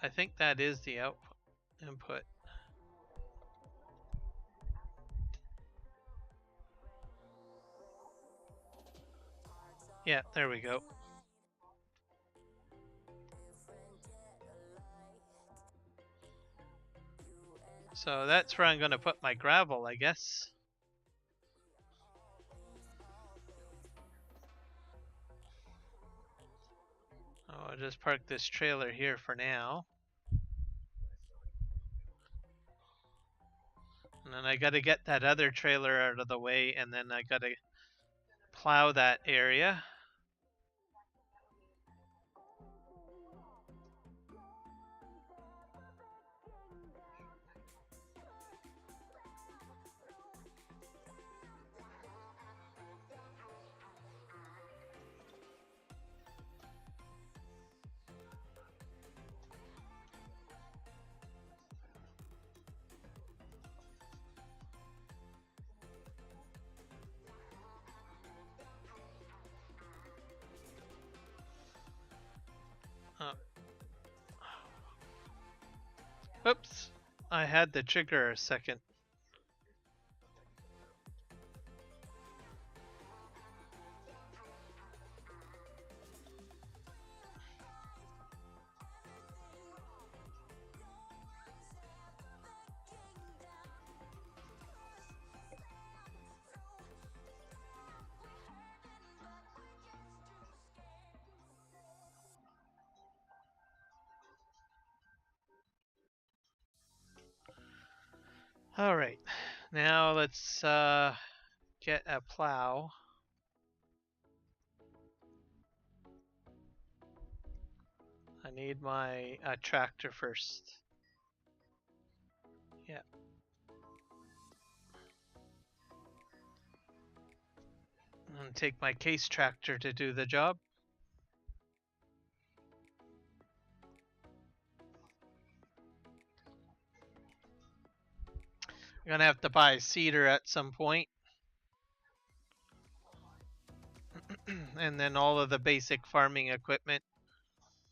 I think that is the output input. Yeah, there we go. So that's where I'm going to put my gravel, I guess. Oh, I'll just park this trailer here for now. And then I got to get that other trailer out of the way, and then I got to plow that area. Oops, I had the trigger a second. All right, now let's get a plow. I need my tractor first. Yeah. I'm gonna take my case tractor to do the job. I'm gonna have to buy cedar at some point. And then all of the basic farming equipment,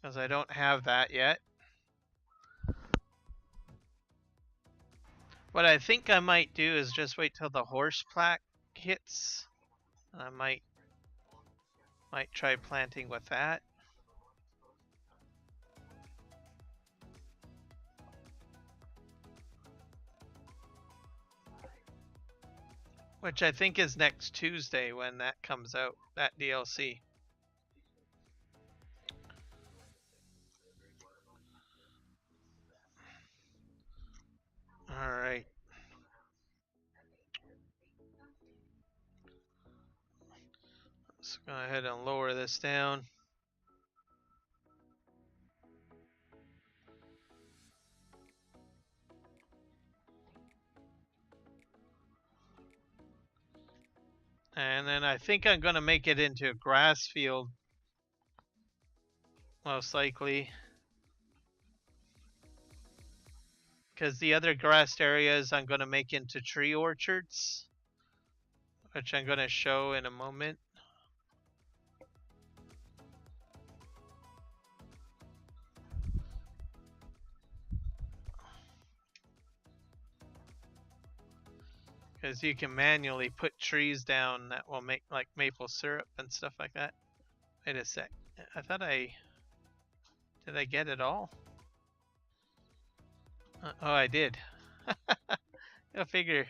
because I don't have that yet. What I think I might do is just wait till the horse plaque hits. I might try planting with that. Which I think is next Tuesday when that comes out, that DLC. Alright. Let's go ahead and lower this down. And then I think I'm going to make it into a grass field most likely. Because the other grassed areas I'm going to make into tree orchards, which I'm going to show in a moment. Because you can manually put trees down that will make like maple syrup and stuff like that. Wait a sec. I thought did I get it all? Oh, I did. Go figure.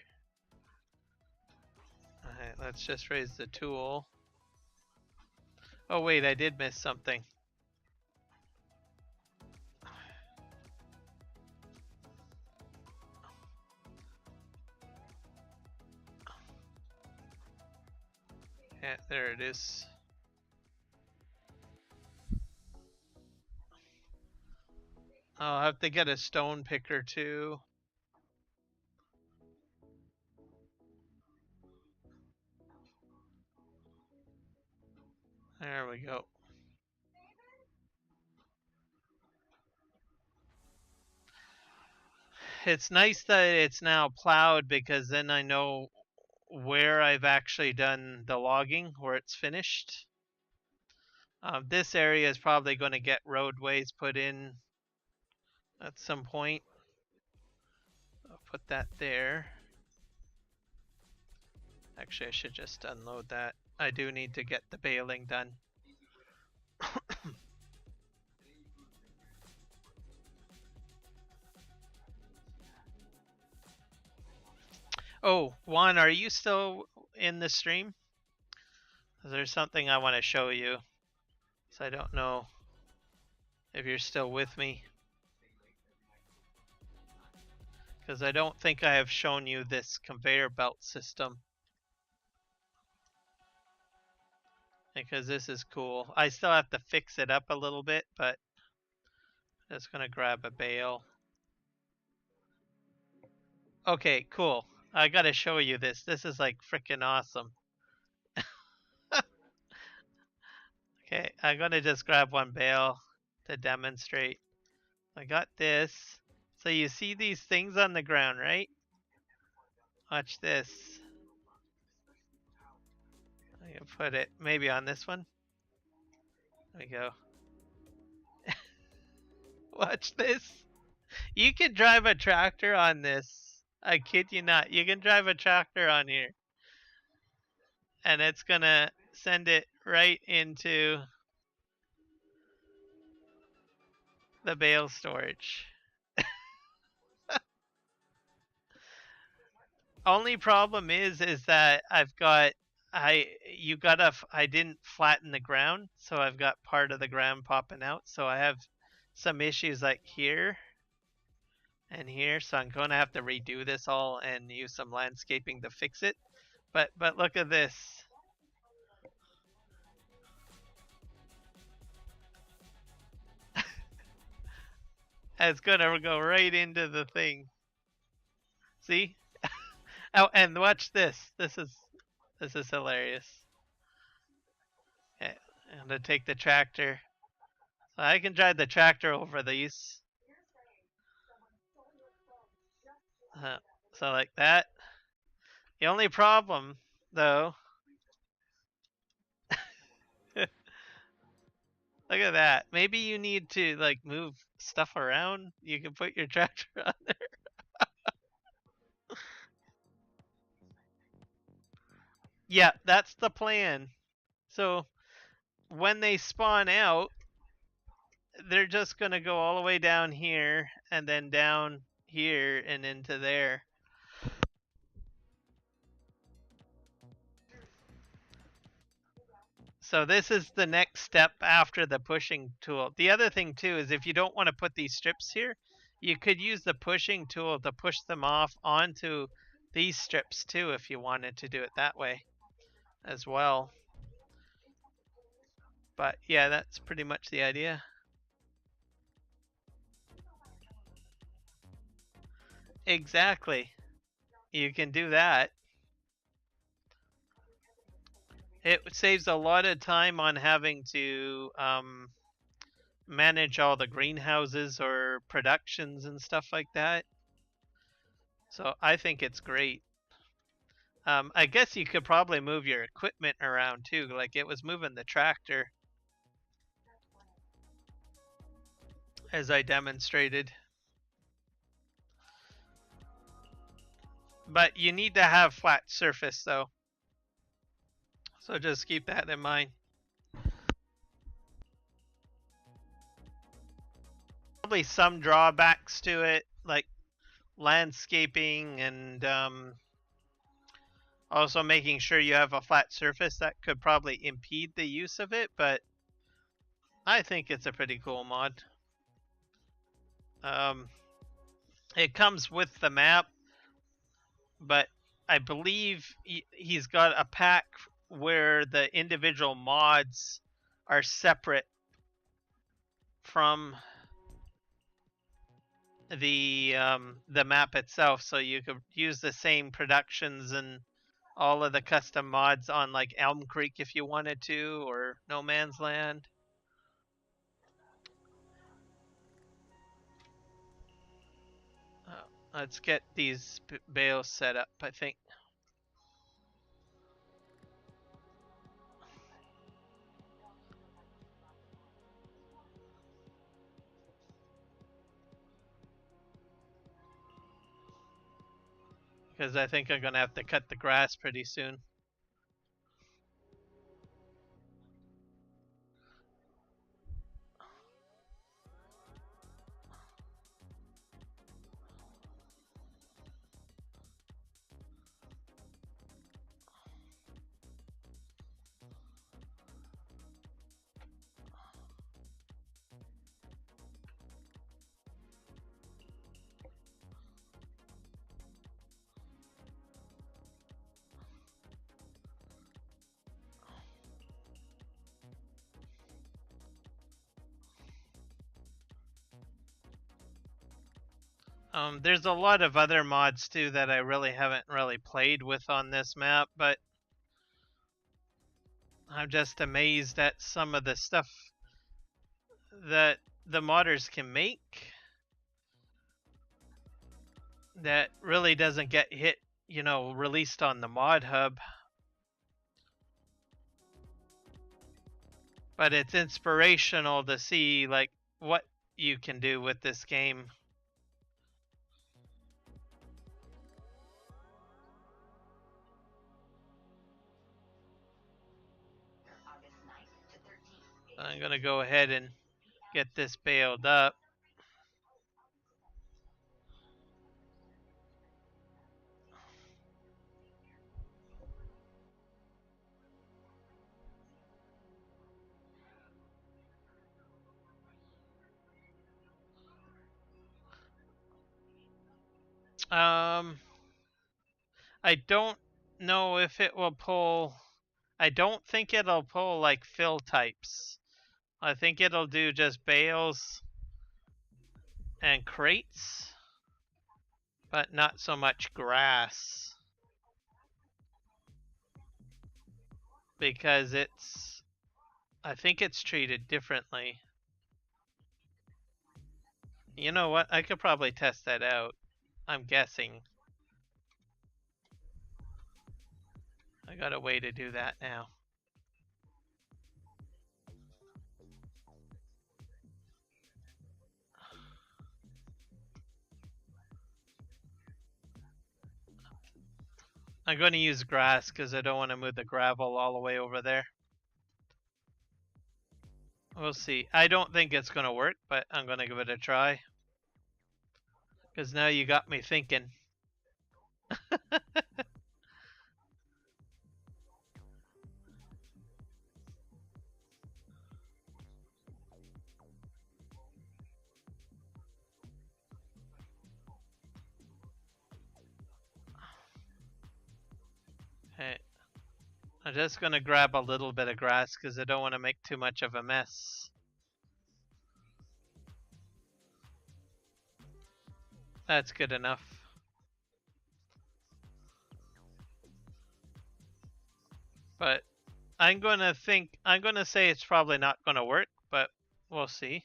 Alright, let's just raise the tool. Oh wait, I did miss something. Yeah, there it is. I'll have to get a stone picker too. There we go. It's nice that it's now plowed because then I know where I've actually done the logging, where it's finished. This area is probably going to get roadways put in at some point. I'll put that there. Actually, I should just unload that. I do need to get the baling done. Oh, Juan, are you still in the stream? There's something I want to show you. So I don't know if you're still with me. Because I don't think I have shown you this conveyor belt system. Because this is cool. I still have to fix it up a little bit, but I'm just going to grab a bale. Okay, cool. I got to show you this. This is like freaking awesome. Okay, I'm going to just grab one bale to demonstrate. I got this. So you see these things on the ground, right? Watch this. I can put it maybe on this one. There we go. Watch this. You can drive a tractor on this. I kid you not. You can drive a tractor on here. And it's gonna send it right into the bale storage. Only problem is that I didn't flatten the ground, so I've got part of the ground popping out. So I have some issues like here and here, so I'm gonna have to redo this all and use some landscaping to fix it. But look at this. It's gonna go right into the thing. See? Oh, and watch this. This is hilarious. Okay, I'm gonna take the tractor. So I can drive the tractor over these. So like that. The only problem, though, look at that. Maybe you need to like move stuff around. You can put your tractor on there. Yeah, that's the plan. So when they spawn out, they're just gonna go all the way down here and then down here and into there. So this is the next step after the pushing tool. The other thing too is if you don't want to put these strips here, you could use the pushing tool to push them off onto these strips too if you wanted to do it that way as well. But yeah, that's pretty much the idea. Exactly. You can do that. It saves a lot of time on having to manage all the greenhouses or productions and stuff like that. So I think it's great. I guess you could probably move your equipment around too, like it was moving the tractor as I demonstrated. But you need to have flat surface though. So just keep that in mind. Probably some drawbacks to it, like landscaping and also making sure you have a flat surface that could probably impede the use of it, but I think it's a pretty cool mod. It comes with the map, but I believe he's got a pack where the individual mods are separate from the map itself, so you could use the same productions and all of the custom mods on like Elm Creek if you wanted to, or No Man's Land. Let's get these bales set up, I think. Because I think I'm going to have to cut the grass pretty soon. There's a lot of other mods too that I really haven't played with on this map, but I'm just amazed at some of the stuff that the modders can make that really doesn't get released on the mod hub. But it's inspirational to see like what you can do with this game. I'm gonna go ahead and get this baled up. I don't know if it will pull. I don't think it'll pull like fill types. I think it'll do just bales and crates, but not so much grass. Because I think it's treated differently. You know what? I could probably test that out. I'm guessing. I got a way to do that now. I'm going to use grass because I don't want to move the gravel all the way over there. We'll see. I don't think it's going to work, but I'm going to give it a try. Because now you got me thinking. Okay. I'm just going to grab a little bit of grass because I don't want to make too much of a mess. That's good enough. But I'm going to say it's probably not going to work, but we'll see.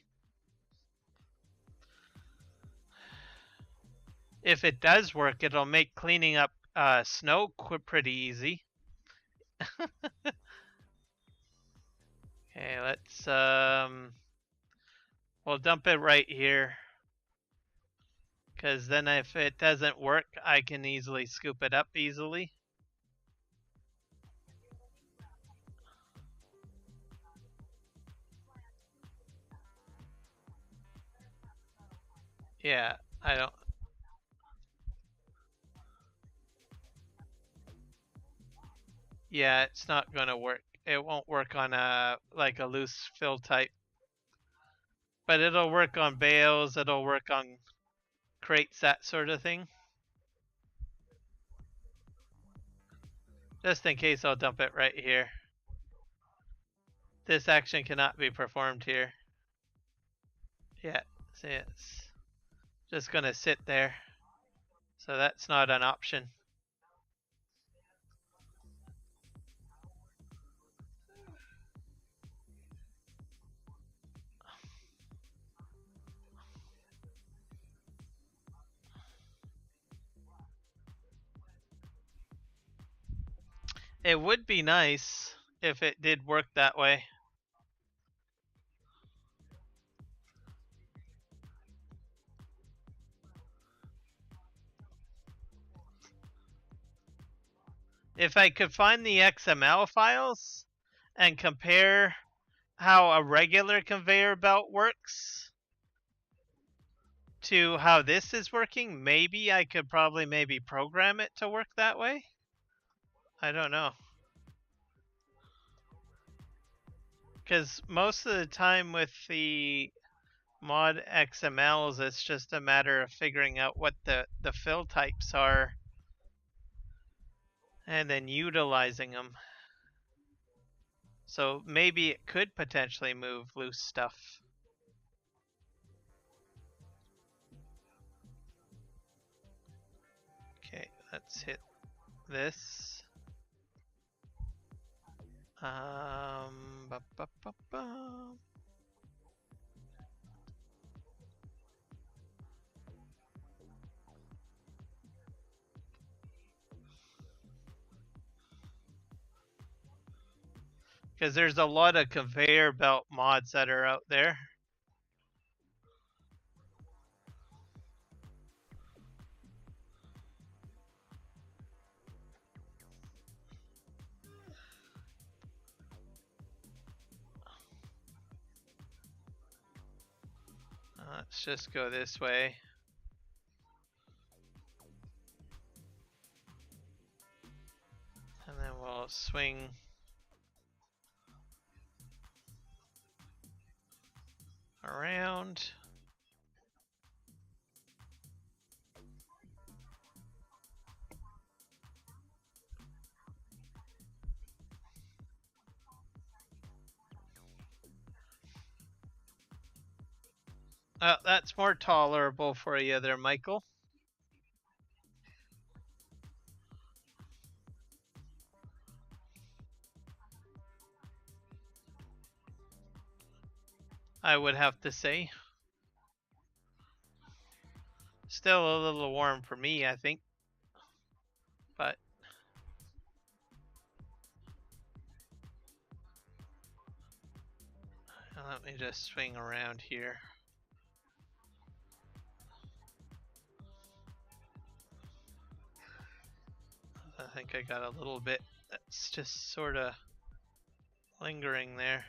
if it does work, it'll make cleaning up snow pretty easy. Okay, let's we'll dump it right here, because then if it doesn't work, I can easily scoop it up easily. Yeah, I don't. Yeah, it's not gonna work. It won't work on a like a loose fill type, but it'll work on bales. It'll work on crates, that sort of thing. Just in case, I'll dump it right here. This action cannot be performed here. Yeah, see, it's just gonna sit there. So that's not an option. It would be nice if it did work that way. If I could find the XML files and compare how a regular conveyor belt works to how this is working, maybe I could probably program it to work that way. I don't know. Because most of the time with the mod XMLs, it's just a matter of figuring out what the fill types are and then utilizing them. So maybe it could potentially move loose stuff. Okay, let's hit this. Ba, ba, ba, ba. Because there's a lot of conveyor belt mods that are out there. Let's just go this way. And then we'll swing around. That's more tolerable for you there, Michael. I would have to say. Still a little warm for me, I think. But let me just swing around here. I think I got a little bit that's just sort of lingering there.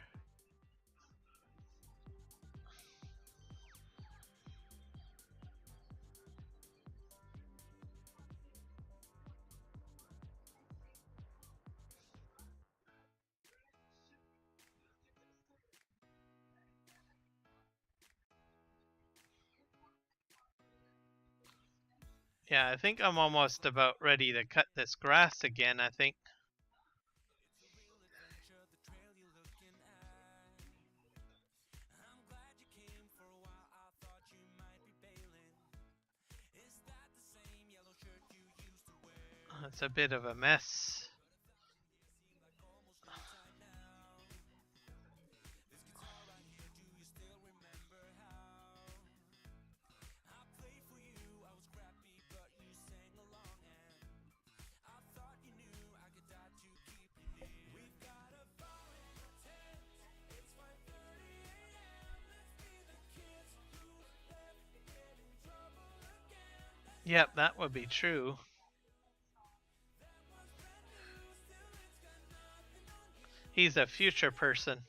Yeah, I think I'm almost about ready to cut this grass again, I think. It's a bit of a mess. Yep, that would be true. He's a future person.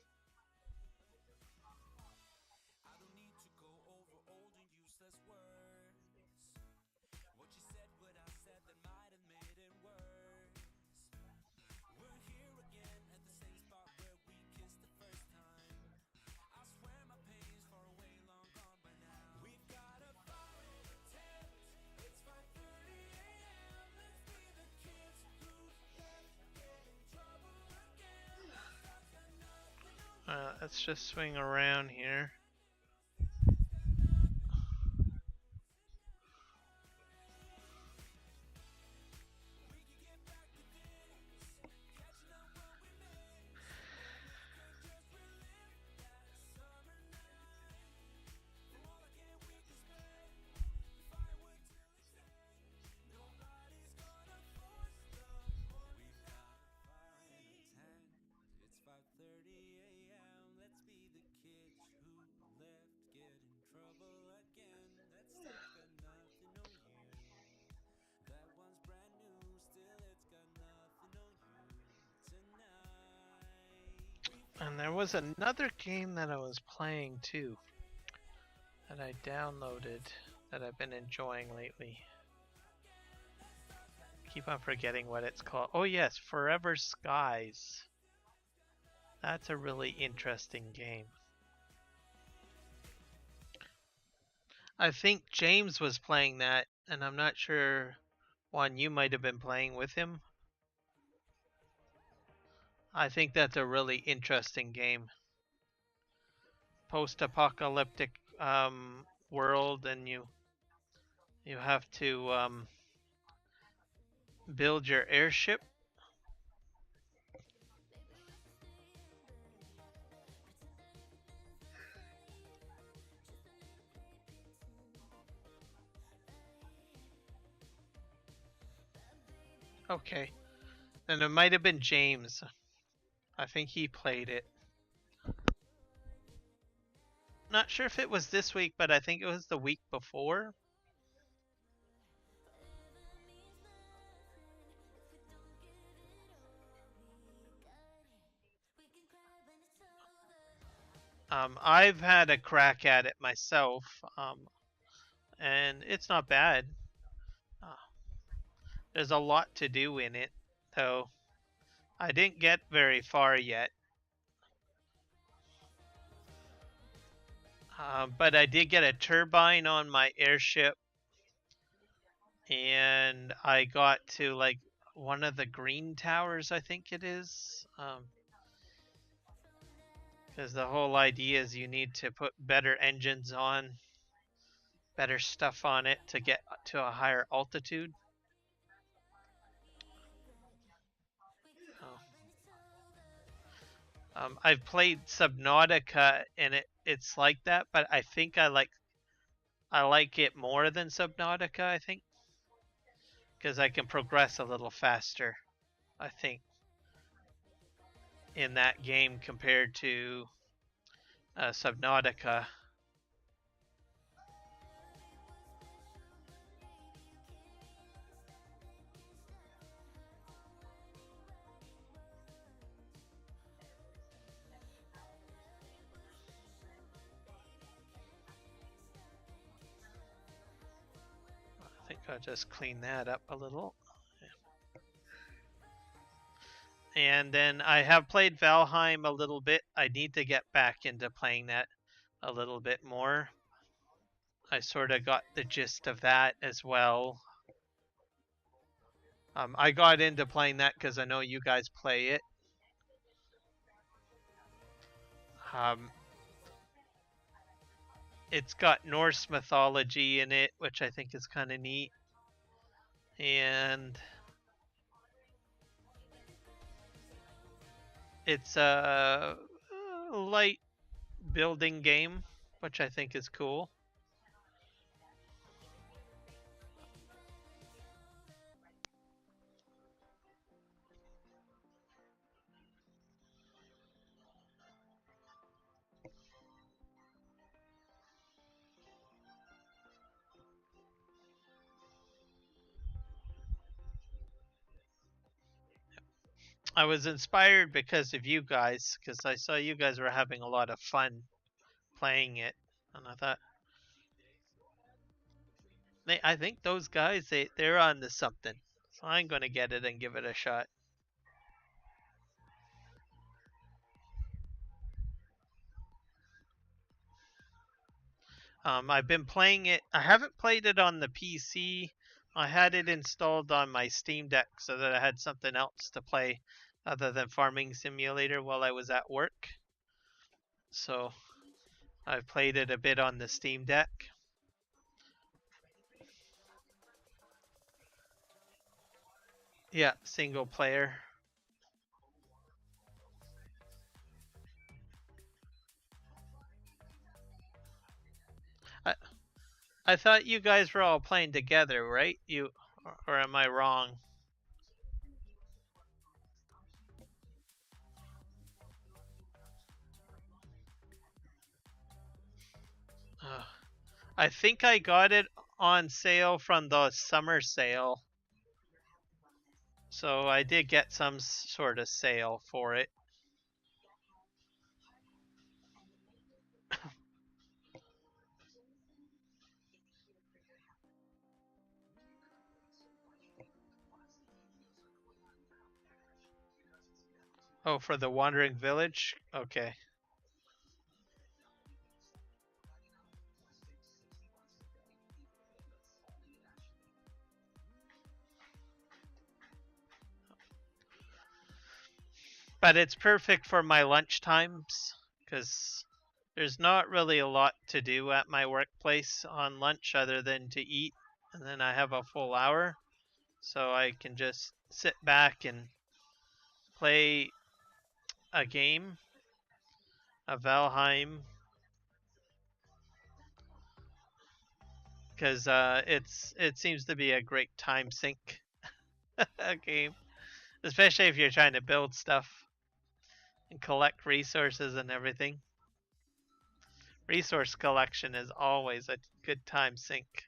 Let's just swing around here. And there was another game that I was playing too that I downloaded that I've been enjoying lately. Keep on forgetting what it's called. Oh yes, Forever Skies. That's a really interesting game. I think James was playing that, and I'm not sure, Juan, you might have been playing with him. I think that's a really interesting game. Post-apocalyptic world, and you have to build your airship. Okay, and it might have been James. I think he played it. Not sure if it was this week, but I think it was the week before. I've had a crack at it myself, and it's not bad. Uh, there's a lot to do in it, though. I didn't get very far yet. But I did get a turbine on my airship, and I got to like one of the green towers, I think it is. Because the whole idea is you need to put better engines on, better stuff on it to get to a higher altitude. Oh. I've played Subnautica, and it's like that, but I think I like it more than Subnautica. I think because I can progress a little faster. I think in that game compared to Subnautica. I think I'll just clean that up a little. And then I have played Valheim a little bit. I need to get back into playing that a little bit more. I sort of got the gist of that as well. I got into playing that because I know you guys play it. It's got Norse mythology in it, which I think is kind of neat. And it's a light building game, which I think is cool. I was inspired because of you guys, because I saw you guys were having a lot of fun playing it, and I thought, I think those guys, they're on to something. So I'm gonna get it and give it a shot. I've been playing it. I haven't played it on the PC. I had it installed on my Steam Deck so that I had something else to play other than Farming Simulator while I was at work. So I've played it a bit on the Steam Deck. Yeah, single player. I I thought you guys were all playing together, right? Or am I wrong? Uh, I think I got it on sale from the summer sale. So I did get some sort of sale for it. Oh, for the Wandering Village? Okay. But it's perfect for my lunch times because there's not really a lot to do at my workplace on lunch other than to eat, and then I have a full hour. So I can just sit back and play a game, a Valheim, because it seems to be a great time sink game, especially if you're trying to build stuff and collect resources and everything. Resource collection is always a good time sink.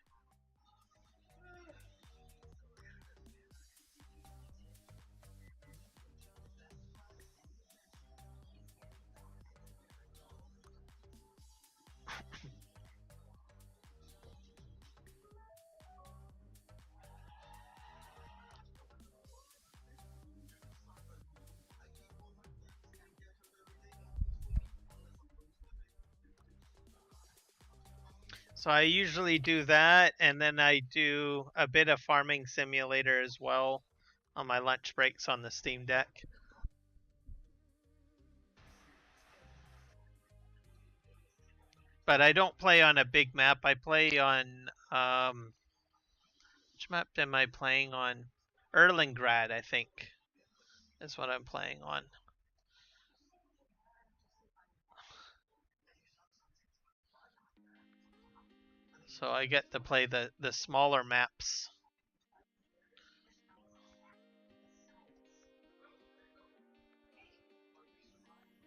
So I usually do that, and then I do a bit of Farming Simulator as well on my lunch breaks on the Steam Deck. But I don't play on a big map. I play on which map am I playing on? Erlingrad, I think, is what I'm playing on. So I get to play the smaller maps.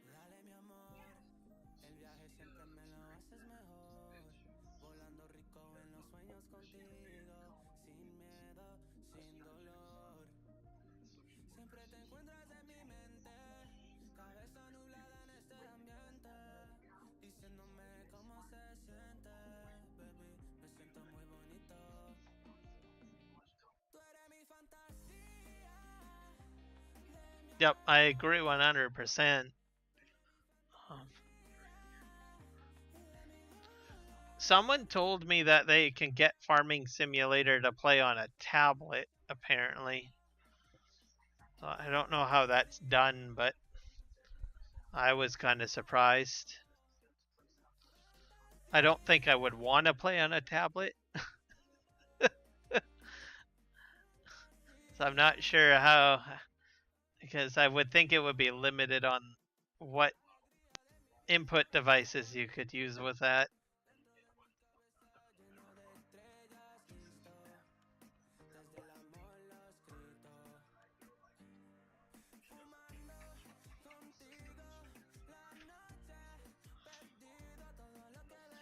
Dale mi amor, el viaje siempre me lo haces mejor. Volando rico en los sueños contigo, sin miedo, sin dolor. Siempre te encuentras en mi mente, cabeza nublada en este ambiente, diciéndome cómo se siente, baby, me siento muy bonito. Tú eres mi fantasía. Yep, I agree 100%. Someone told me that they can get Farming Simulator to play on a tablet, apparently. So I don't know how that's done, but I was kind of surprised. I don't think I would want to play on a tablet. So I'm not sure how, because I would think it would be limited on what input devices you could use with that.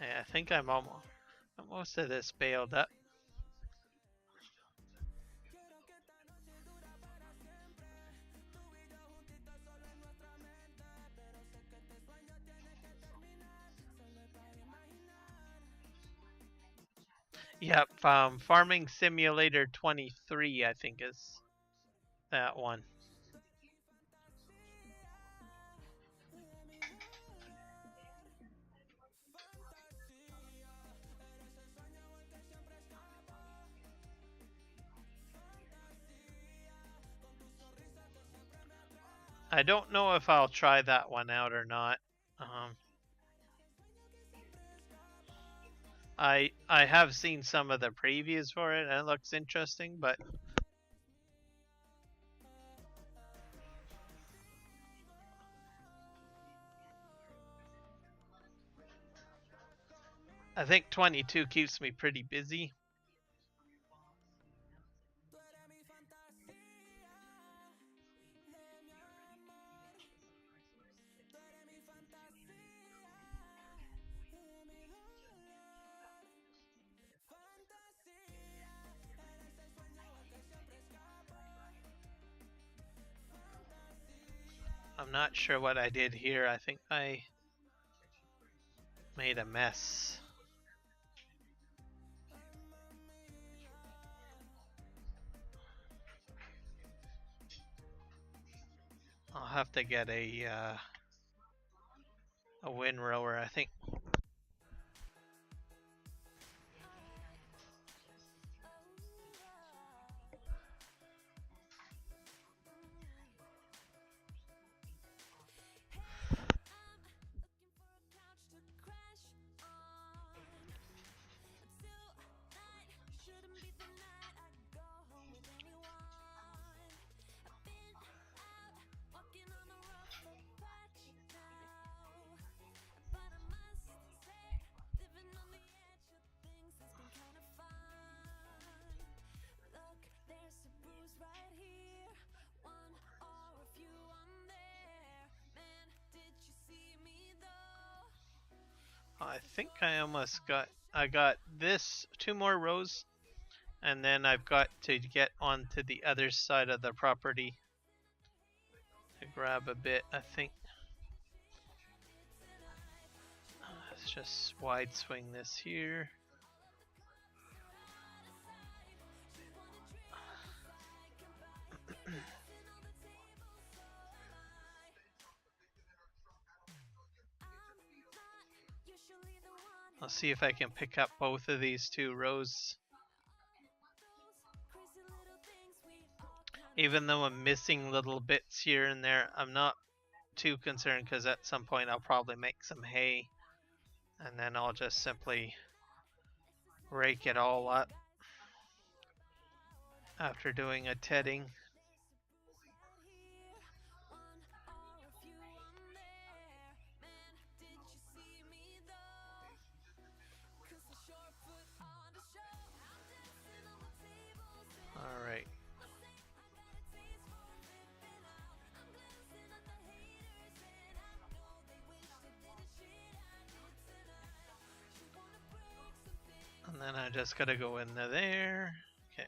Yeah, I think I'm almost most of this bailed up. Yep, Farming Simulator 23, I think is that one. I don't know if I'll try that one out or not. Um, I have seen some of the previews for it and it looks interesting, but I think 22 keeps me pretty busy. I'm not sure what I did here. I think I made a mess. I'll have to get a windrower, I think. I think I got this 2 more rows, and then I've got to get onto the other side of the property to grab a bit, I think. Let's just wide swing this here. I'll see if I can pick up both of these 2 rows. Even though I'm missing little bits here and there, I'm not too concerned because at some point I'll probably make some hay and then I'll just simply rake it all up after doing a tedding. Alright. And then I just gotta go into there. Okay.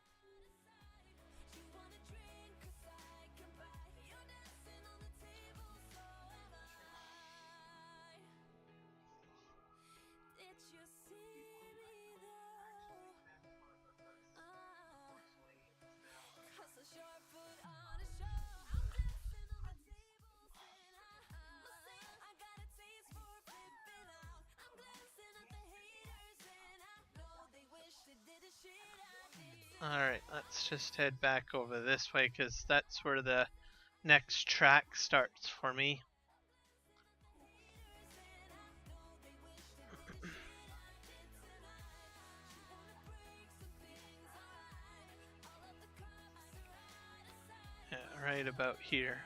Alright, let's just head back over this way because that's where the next track starts for me. Yeah, right about here.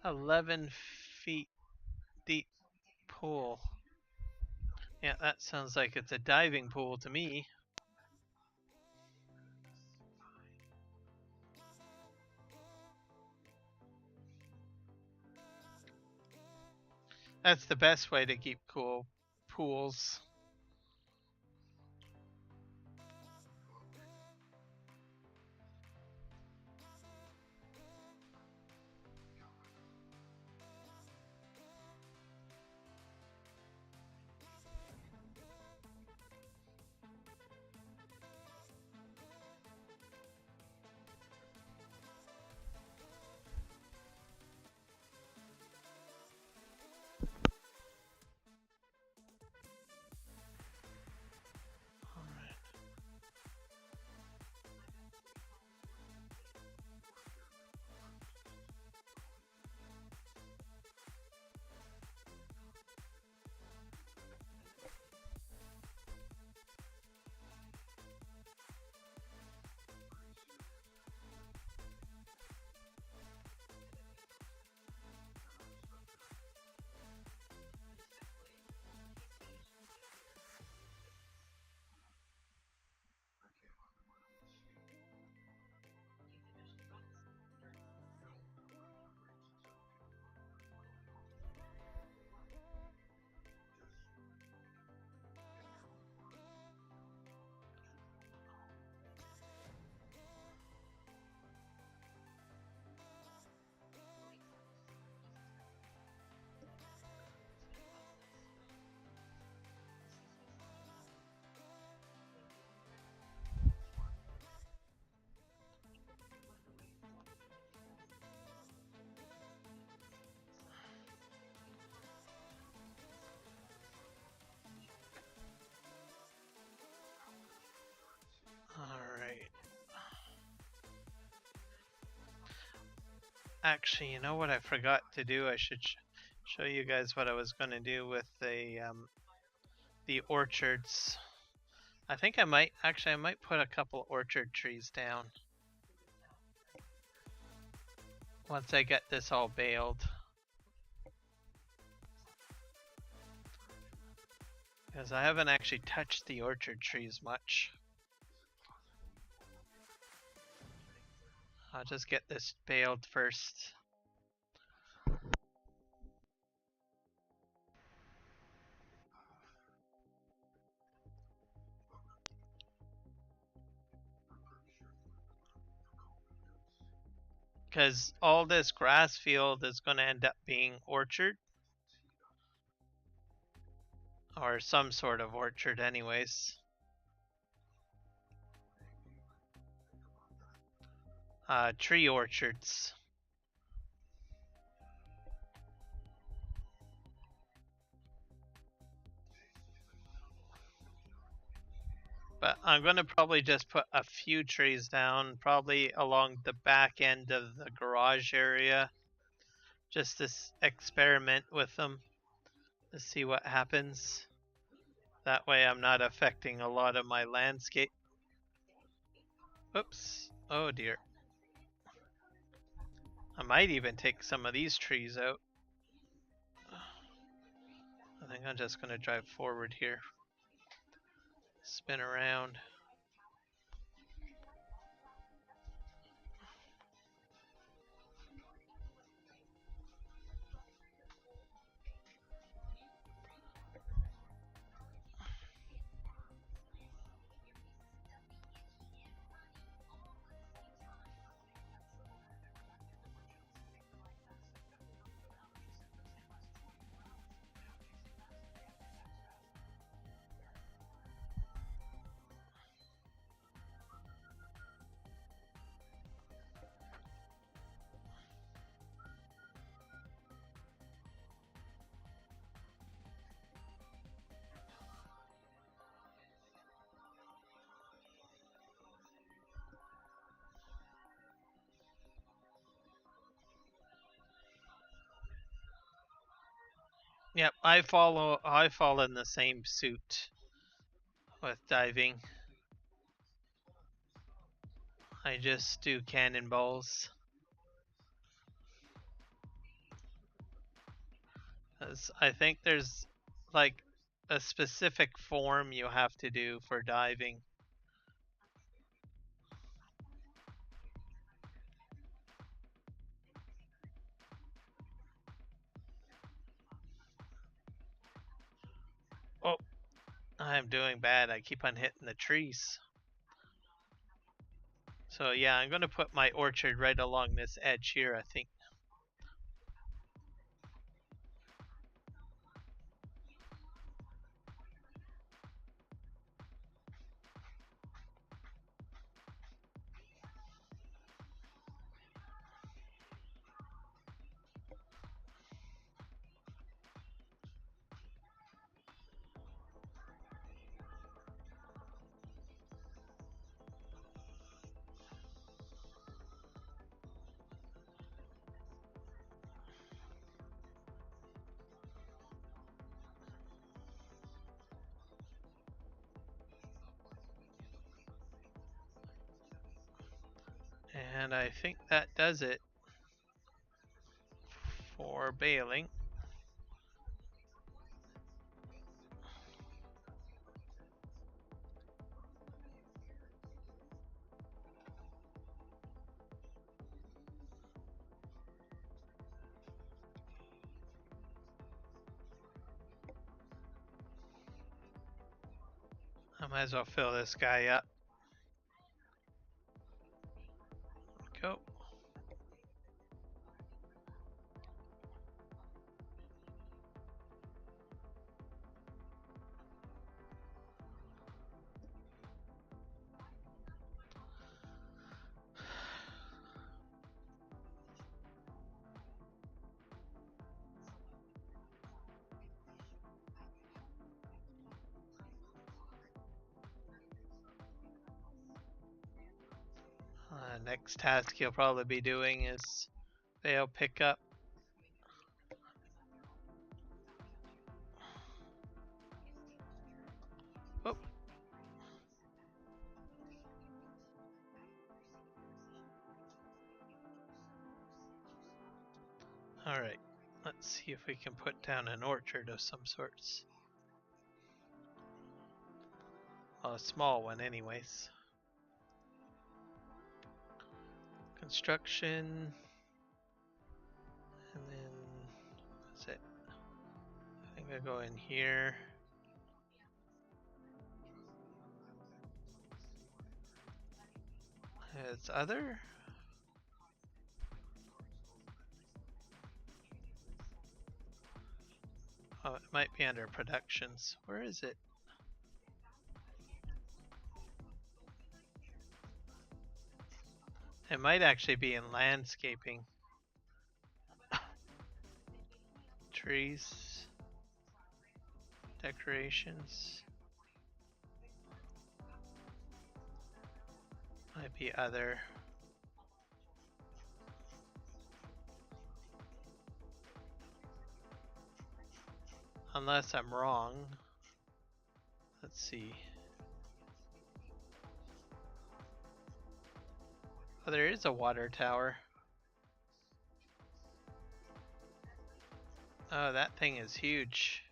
"11 feet deep pool." Yeah, that sounds like it's a diving pool to me. That's the best way to keep cool pools. Actually, you know what I forgot to do? I should show you guys what I was going to do with the orchards. I think I might put a couple orchard trees down once I get this all baled. Because I haven't actually touched the orchard trees much. I'll just get this baled first. Because all this grass field is going to end up being orchard. Or some sort of orchard anyways. Tree orchards. But I'm going to probably just put a few trees down, probably along the back end of the garage area. Just to experiment with them to see what happens. That way I'm not affecting a lot of my landscape. Oops. Oh dear. I might even take some of these trees out. I think I'm just going to drive forward here. Spin around. Yep, I fall in the same suit with diving. I just do cannonballs. I think there's like a specific form you have to do for diving. Oh, I'm doing bad. I keep on hitting the trees. So yeah, I'm going to put my orchard right along this edge here, I think. And I think that does it for baling. I might as well fill this guy up. Go. Next task you'll probably be doing is They'll pick up. Oh. Alright, let's see if we can put down an orchard of some sorts. Well, a small one anyways. Construction. And then, that's it. I think I'll go in here. It's other. Oh, it might be under productions. Where is it? It might actually be in landscaping. Trees. Decorations. Might be other. Unless I'm wrong. Let's see. Oh, there is a water tower. Oh, that thing is huge.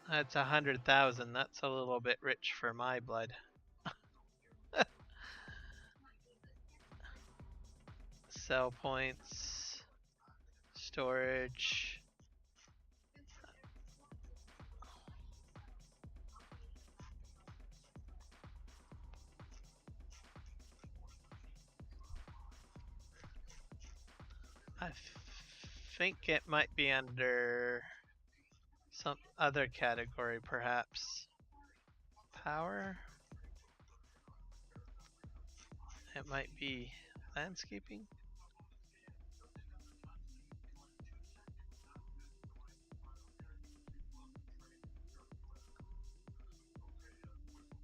That's 100,000. That's a little bit rich for my blood. Sell points. Storage. I think it might be under some other category, perhaps. Power? It might be landscaping?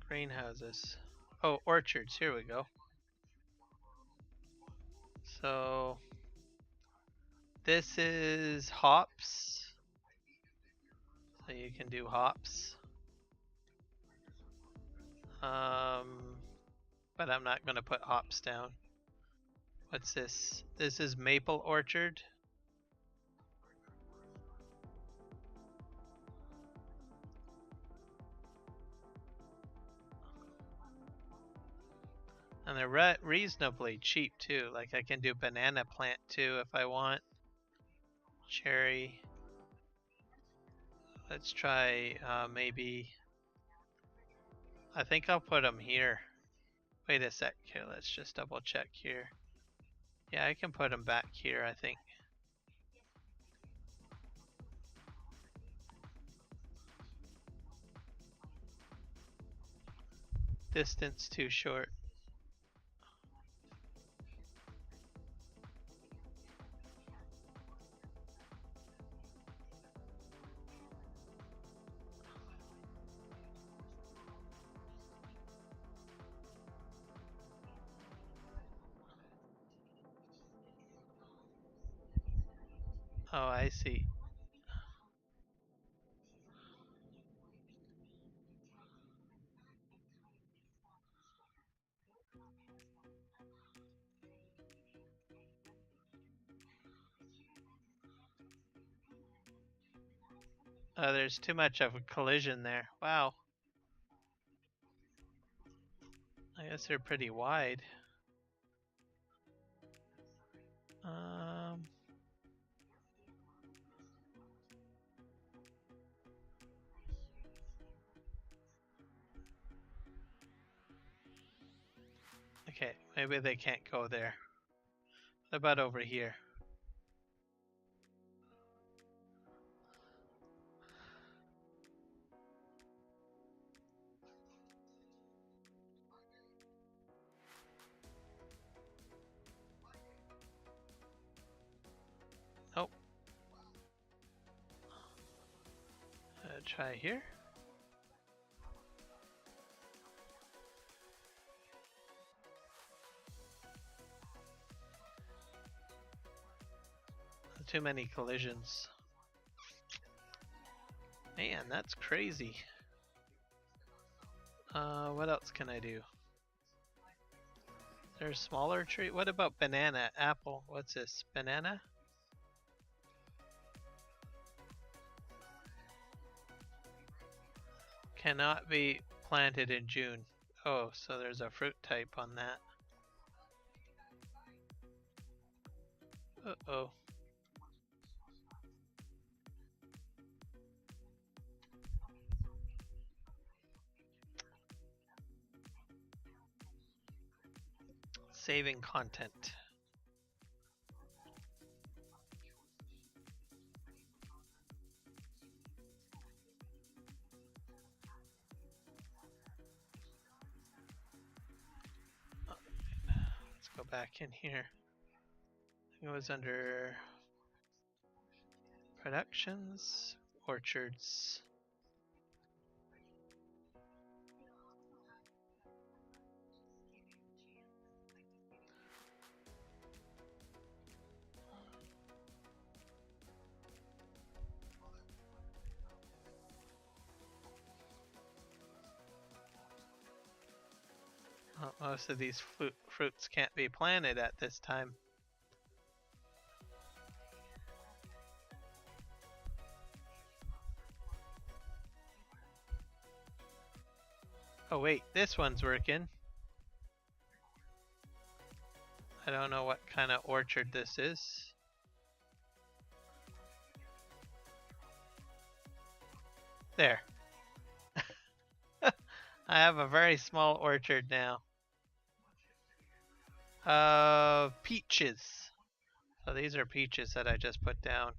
Greenhouses. Oh, orchards. Here we go. So this is hops. So you can do hops. But I'm not going to put hops down. What's this? This is maple orchard. And they're reasonably cheap too. Like I can do banana plant too if I want. Cherry. Let's try maybe. I think I'll put them here. Wait a sec. Here, let's just double check here. Yeah, I can put them back here, I think. Distance too short. Oh, I see. Oh, there's too much of a collision there. Wow. I guess they're pretty wide. Okay, maybe they can't go there. What about over here? Oh. Try here. Too many collisions. Man, that's crazy. What else can I do? There's smaller tree. What about banana, apple? What's this? Banana? Cannot be planted in June. Oh, so there's a fruit type on that. Uh-oh. Saving content. Let's go back in here. I think it was under productions, orchards. Well, most of these fruits can't be planted at this time. Oh wait, this one's working. I don't know what kind of orchard this is. There. I have a very small orchard now. Peaches. So these are peaches that I just put down.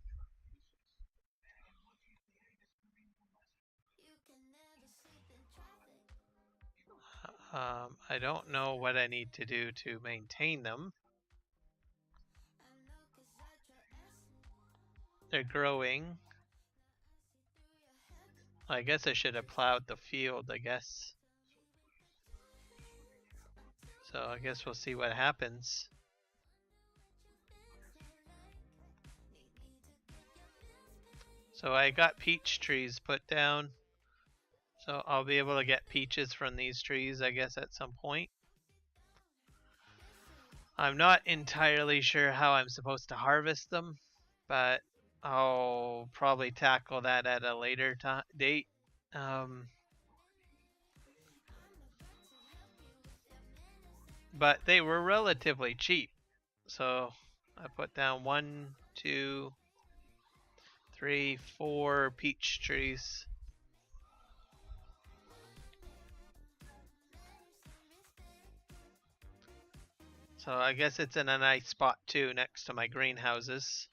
I don't know what I need to do to maintain them. They're growing. I guess I should have plowed the field, I guess. So I guess we'll see what happens. So I got peach trees put down. So I'll be able to get peaches from these trees, I guess, at some point. I'm not entirely sure how I'm supposed to harvest them, but I'll probably tackle that at a later date. But they were relatively cheap. So I put down 1, 2, 3, 4 peach trees. So I guess it's in a nice spot too, next to my greenhouses.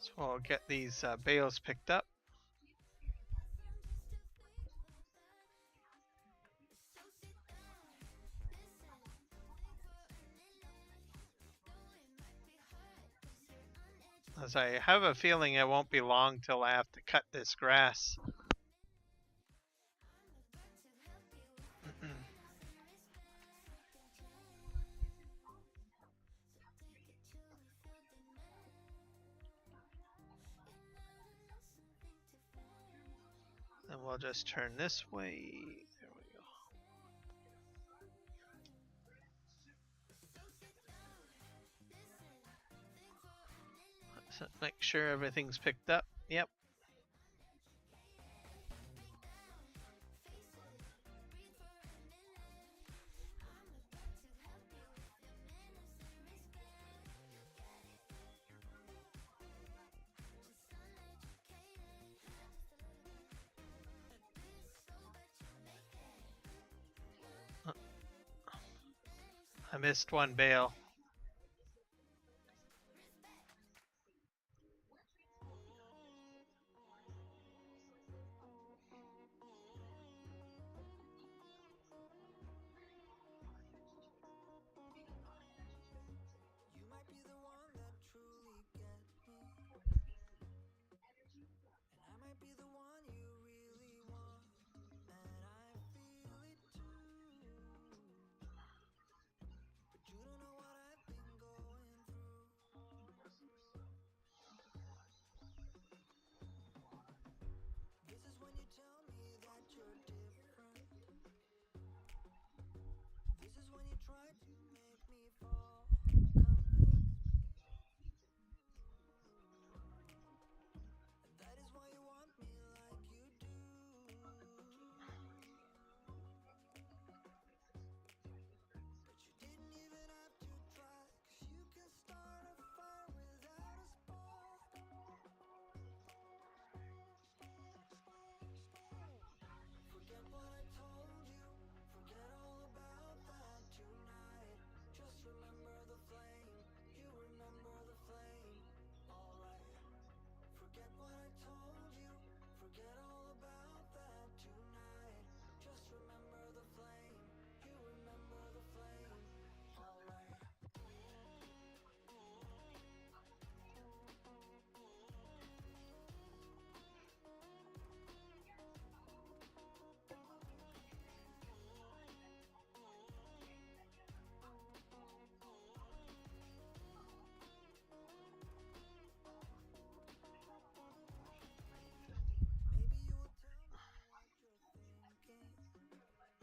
So we'll get these bales picked up. As I have a feeling it won't be long till I have to cut this grass. And we'll just turn this way. There we go. Let's make sure everything's picked up. Yep. I missed one bale.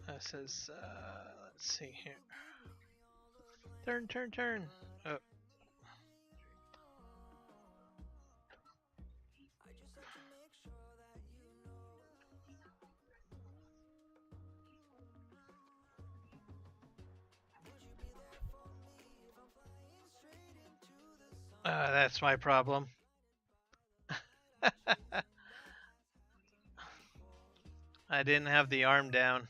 This is, let's see here. Turn. Oh. That's my problem. I didn't have the arm down.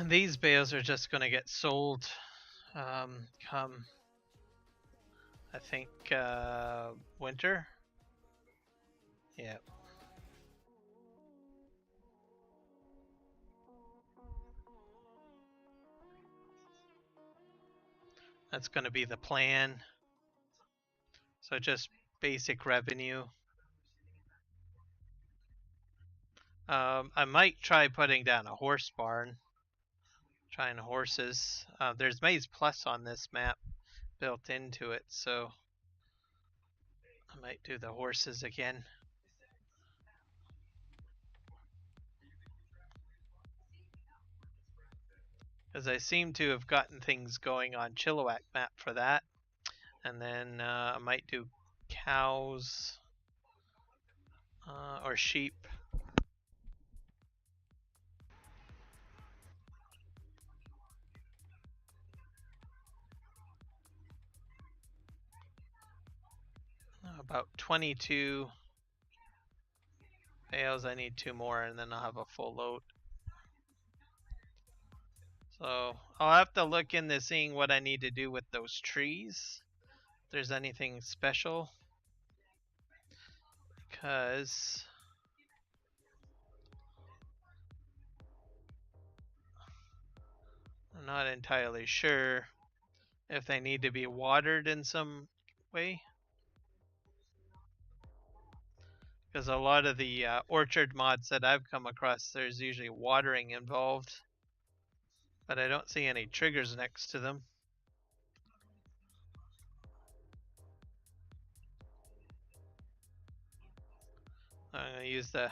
These bales are just going to get sold come, I think, winter. Yeah. That's going to be the plan. So just basic revenue. I might try putting down a horse barn. Trying horses. There's Maize Plus on this map built into it, so I might do the horses again. Because I seem to have gotten things going on Chilliwack map for that. And then I might do cows or sheep. About 22 bales. I need 2 more and then I'll have a full load. So I'll have to look into seeing what I need to do with those trees. If there's anything special. Because I'm not entirely sure if they need to be watered in some way. Because a lot of the orchard mods that I've come across, there's usually watering involved. But I don't see any triggers next to them. I'm going to use the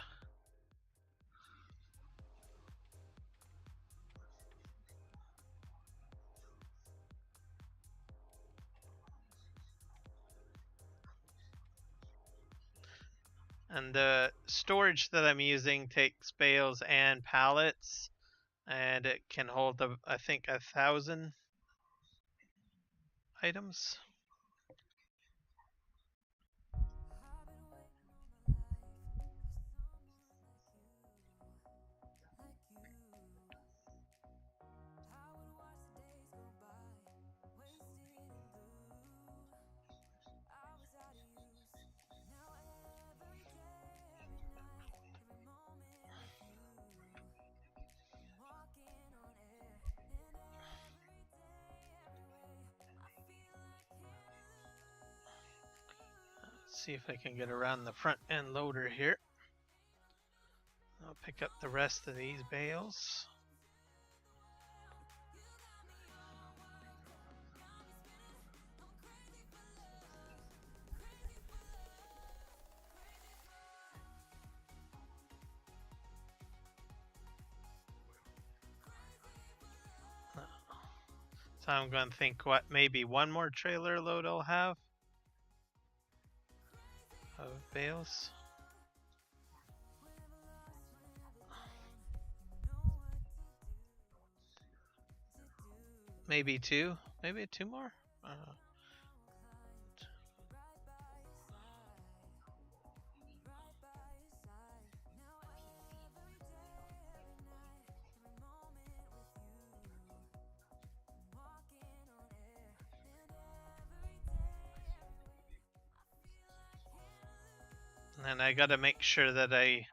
and the storage that I'm using takes bales and pallets, and it can hold, I think, 1,000 items. Let's see if I can get around the front end loader here. I'll pick up the rest of these bales. So I'm going to think what maybe one more trailer load I'll have of bales. Maybe two more. And then I gotta make sure that I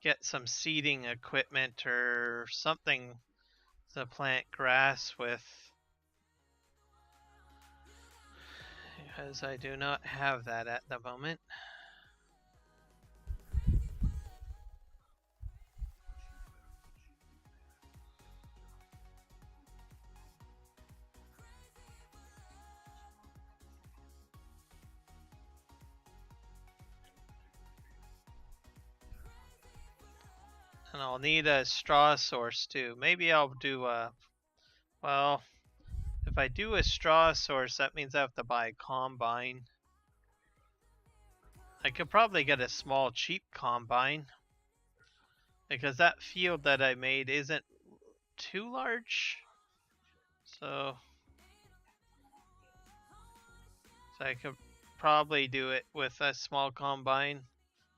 get some seeding equipment or something to plant grass with, because I do not have that at the moment. And I'll need a straw source too. Maybe I'll do a, well, if I do a straw source, that means I have to buy a combine. I could probably get a small cheap combine, because that field that I made isn't too large. So I could probably do it with a small combine.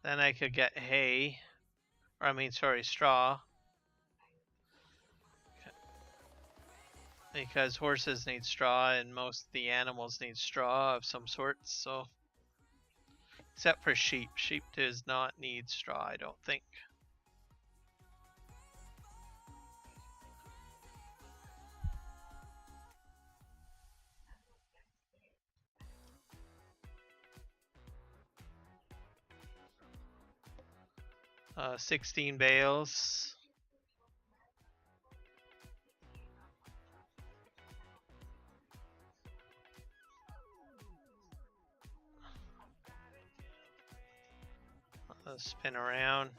Then I could get hay, or I mean, sorry, straw. Because horses need straw and most of the animals need straw of some sorts, so. Except for sheep. Sheep does not need straw, I don't think. Uh, 16 bales. Let's spin around.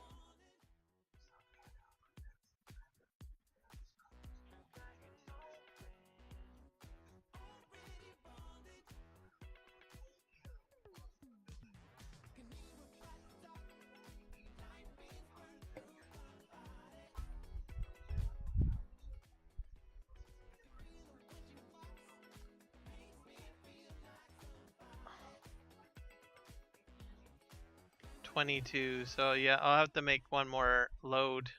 $22, so yeah, I'll have to make one more load.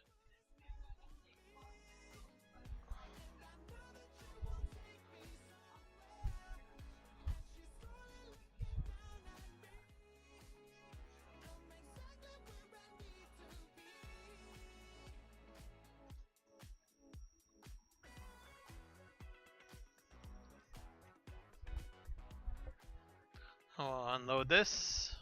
I'll unload this.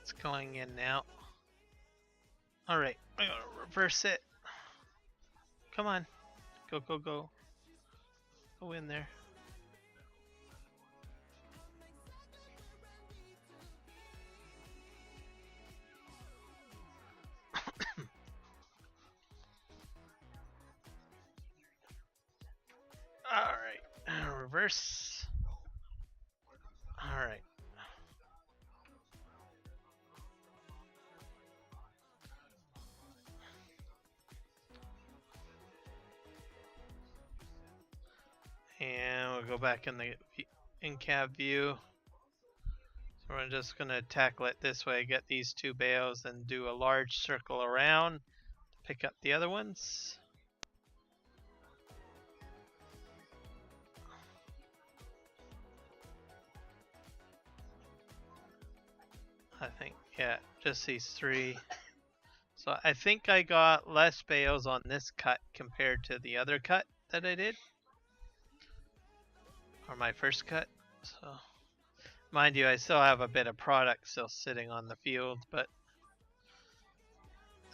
It's going in now. Alright, I'm gonna reverse it. Come on. Go, go, go. Go in there. Alright, reverse. Alright. And we'll go back in the in-cab view. So we're just going to tackle it this way, get these two bales and do a large circle around to pick up the other ones. I think, yeah, just these three. So I think I got less bales on this cut compared to the other cut that I did. or my first cut. So, mind you, I still have a bit of product still sitting on the field, but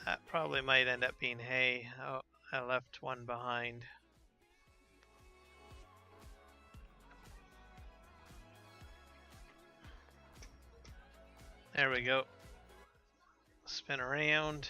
that probably might end up being hay. Oh, I left one behind. There we go. Spin around.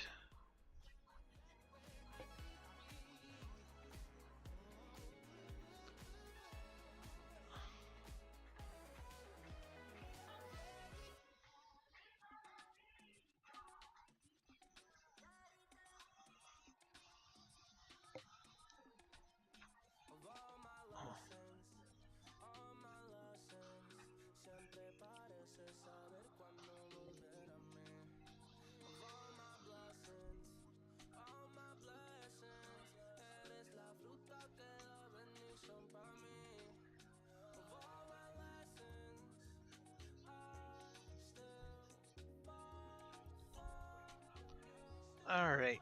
All right.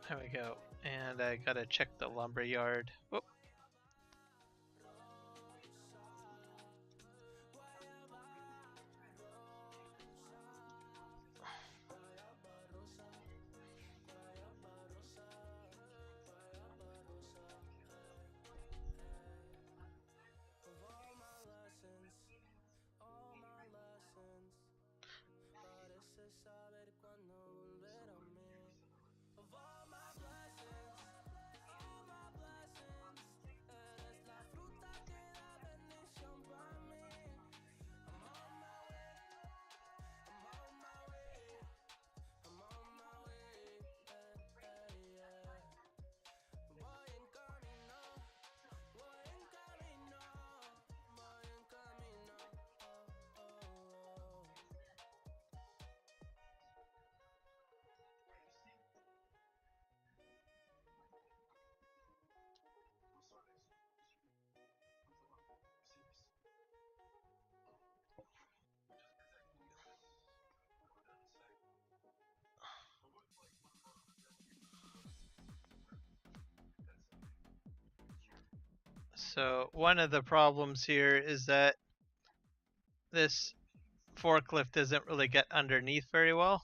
There we go. And I gotta check the lumber yard. Whoop. So one of the problems here is that this forklift doesn't really get underneath very well.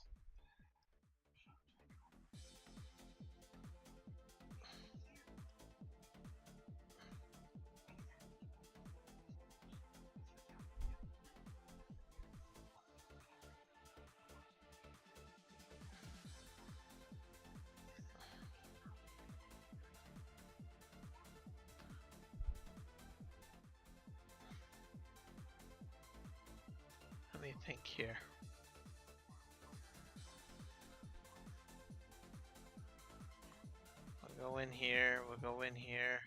Let me think here. We'll go in here, we'll go in here.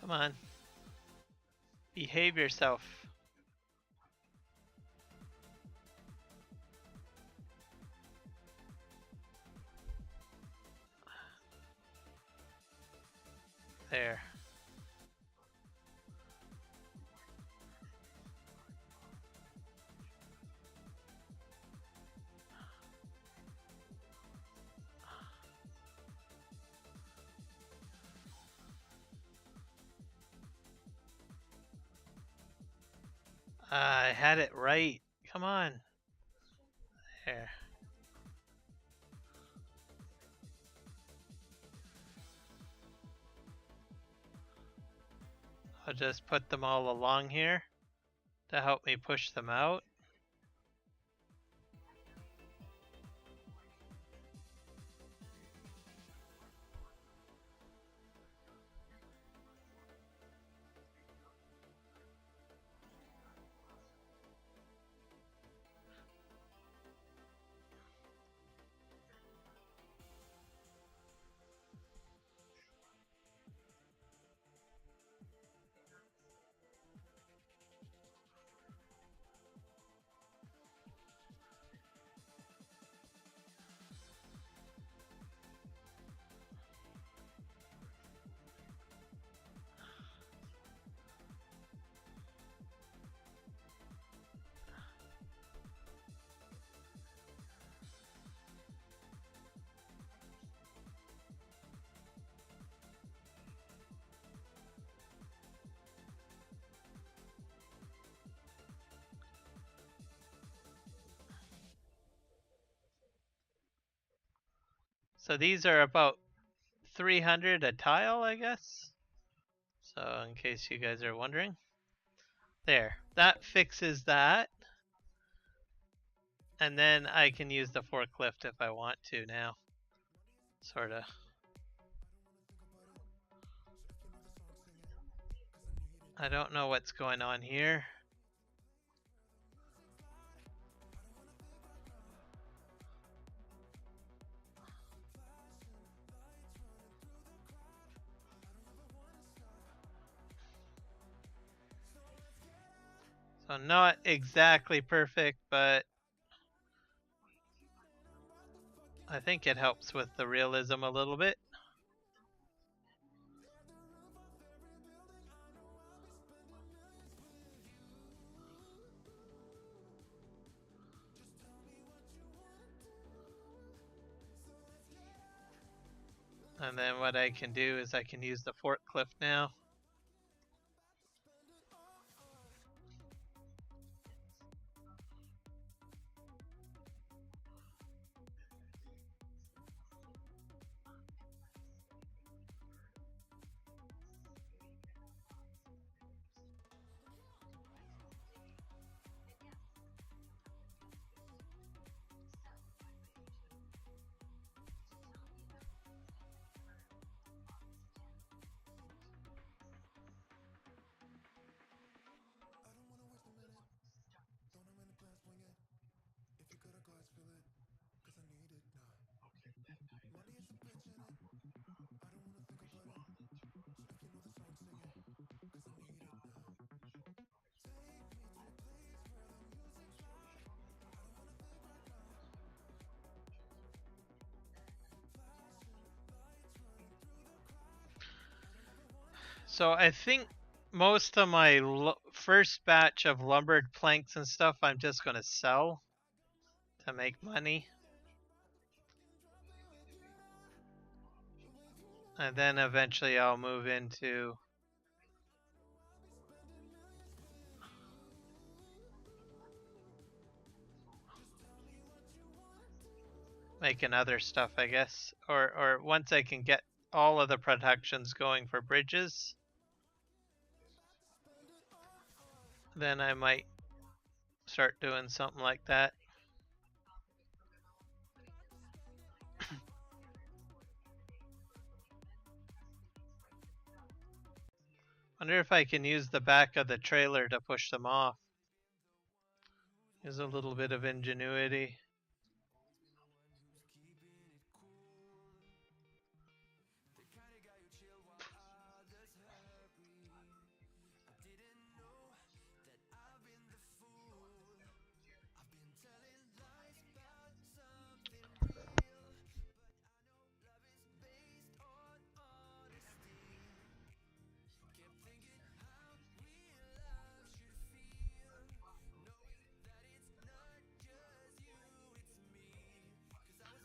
Come on. Behave yourself. There. I had it right. Come on. There. I'll just put them all along here to help me push them out. So these are about 300 a tile, I guess. So in case you guys are wondering. There. That fixes that. And then I can use the forklift if I want to now. Sorta. I don't know what's going on here. So not exactly perfect, but I think it helps with the realism a little bit. And then what I can do is I can use the forklift now. So I think most of my first batch of lumbered planks and stuff I'm just going to sell to make money. And then eventually I'll move into making other stuff, I guess. Or once I can get all of the productions going for bridges, then I might start doing something like that. Wonder if I can use the back of the trailer to push them off. Use a little bit of ingenuity.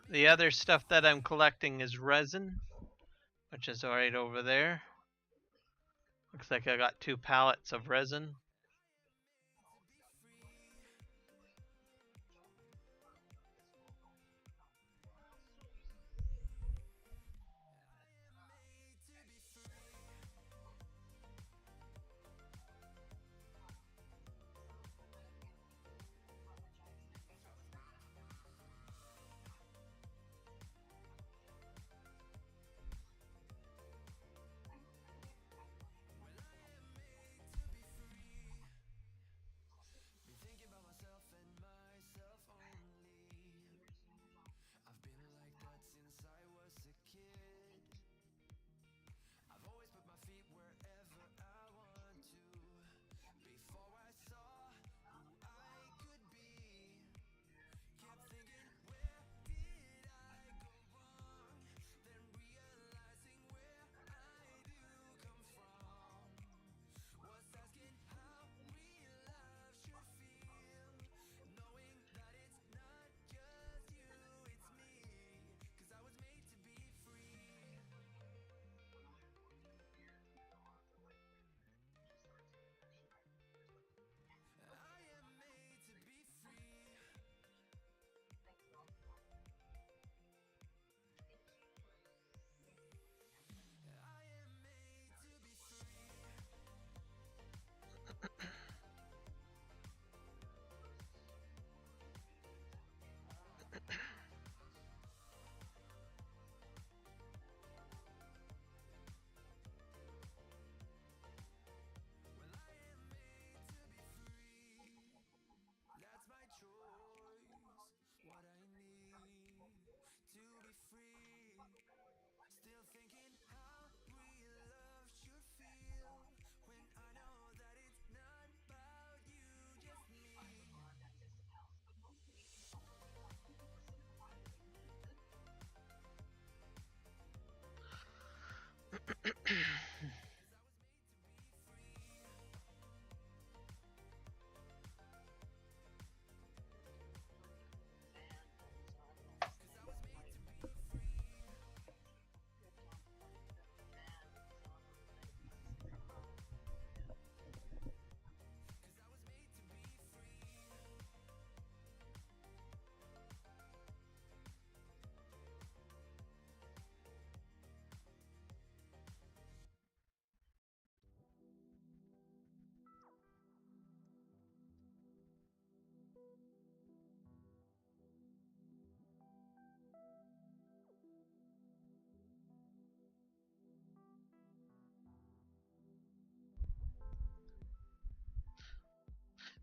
The other stuff that I'm collecting is resin, which is right over there. Looks like I got 2 pallets of resin.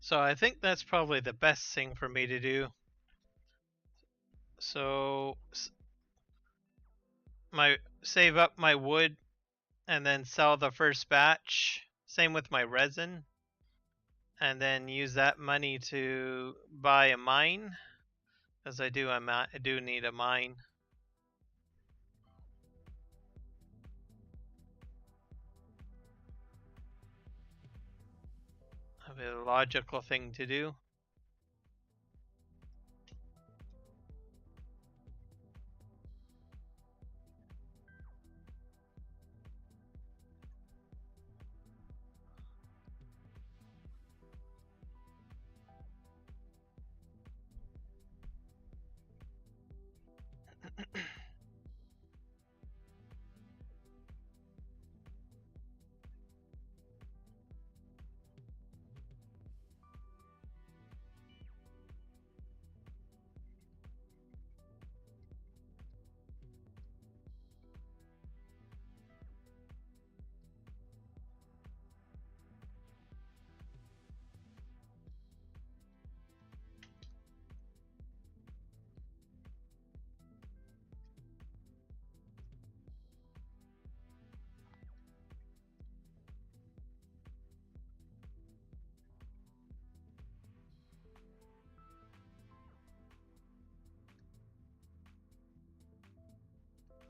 So I think that's probably the best thing for me to do. So save up my wood and then sell the first batch. Same with my resin. And then use that money to buy a mine, as I do need a mine. That'd be a logical thing to do.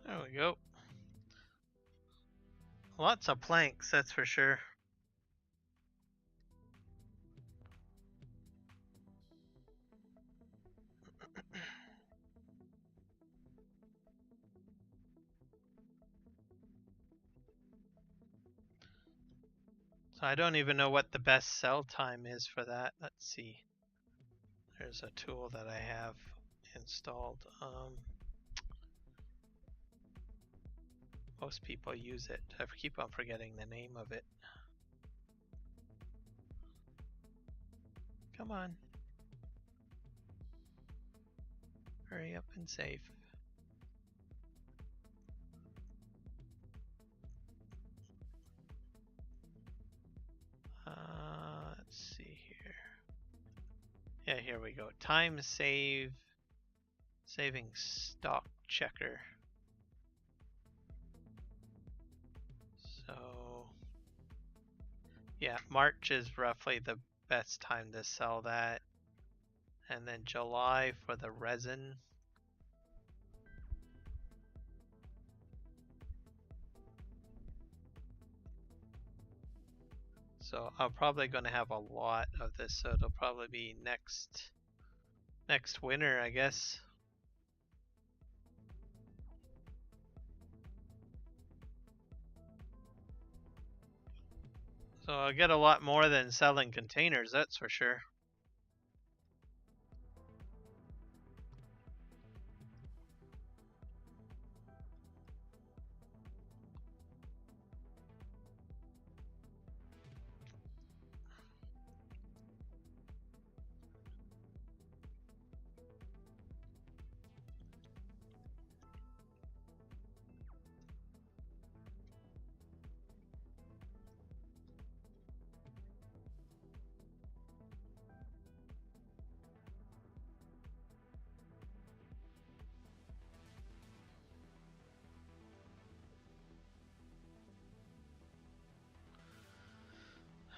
There we go. Lots of planks, that's for sure. I don't even know what the best sell time is for that. Let's see. There's a tool that I have installed. Most people use it. I keep on forgetting the name of it. Come on. Hurry up and save. Let's see here. Yeah, here we go. Time saving stock checker. So, yeah, March is roughly the best time to sell that. And then July for the resin. So I'm probably going to have a lot of this, so it'll probably be next winter, I guess. So I'll get a lot more than selling containers, that's for sure.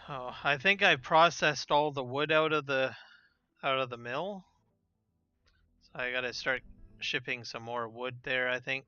Oh, I think I processed all the wood out of the mill. So I gotta start shipping some more wood there, I think.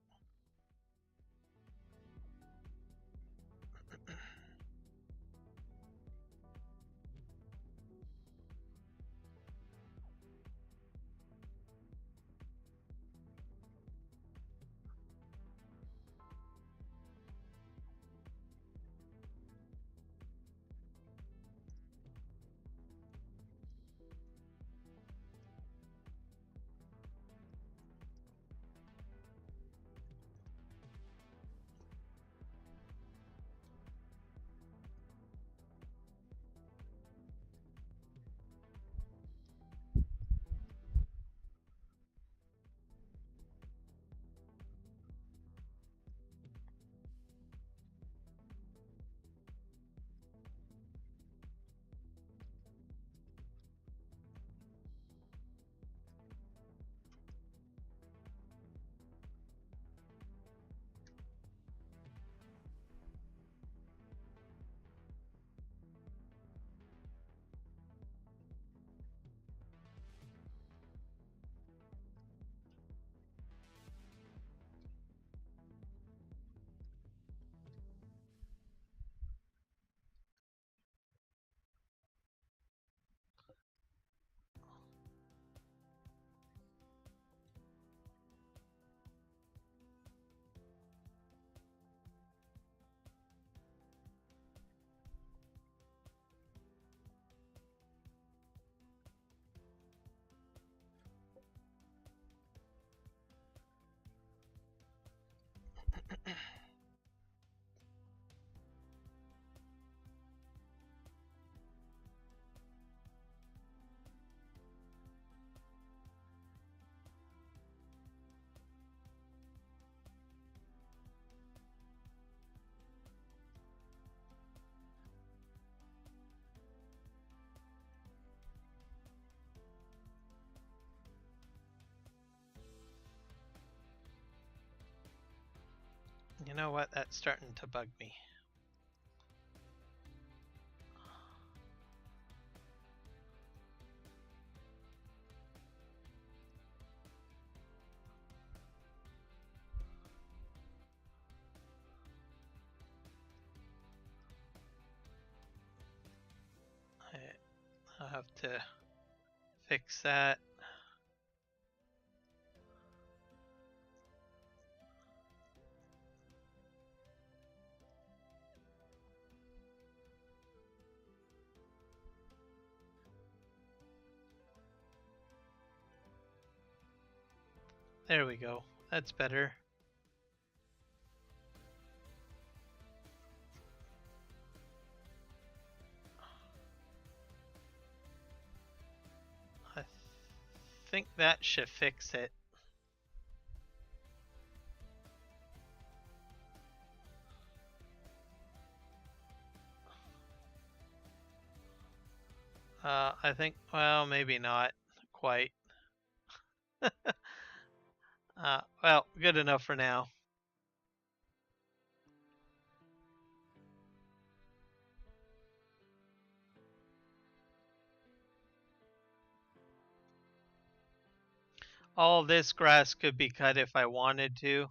You know what? That's starting to bug me. I'll have to fix that. There we go. That's better. I think that should fix it. I think, well, maybe not quite. Well, good enough for now. All this grass could be cut if I wanted to.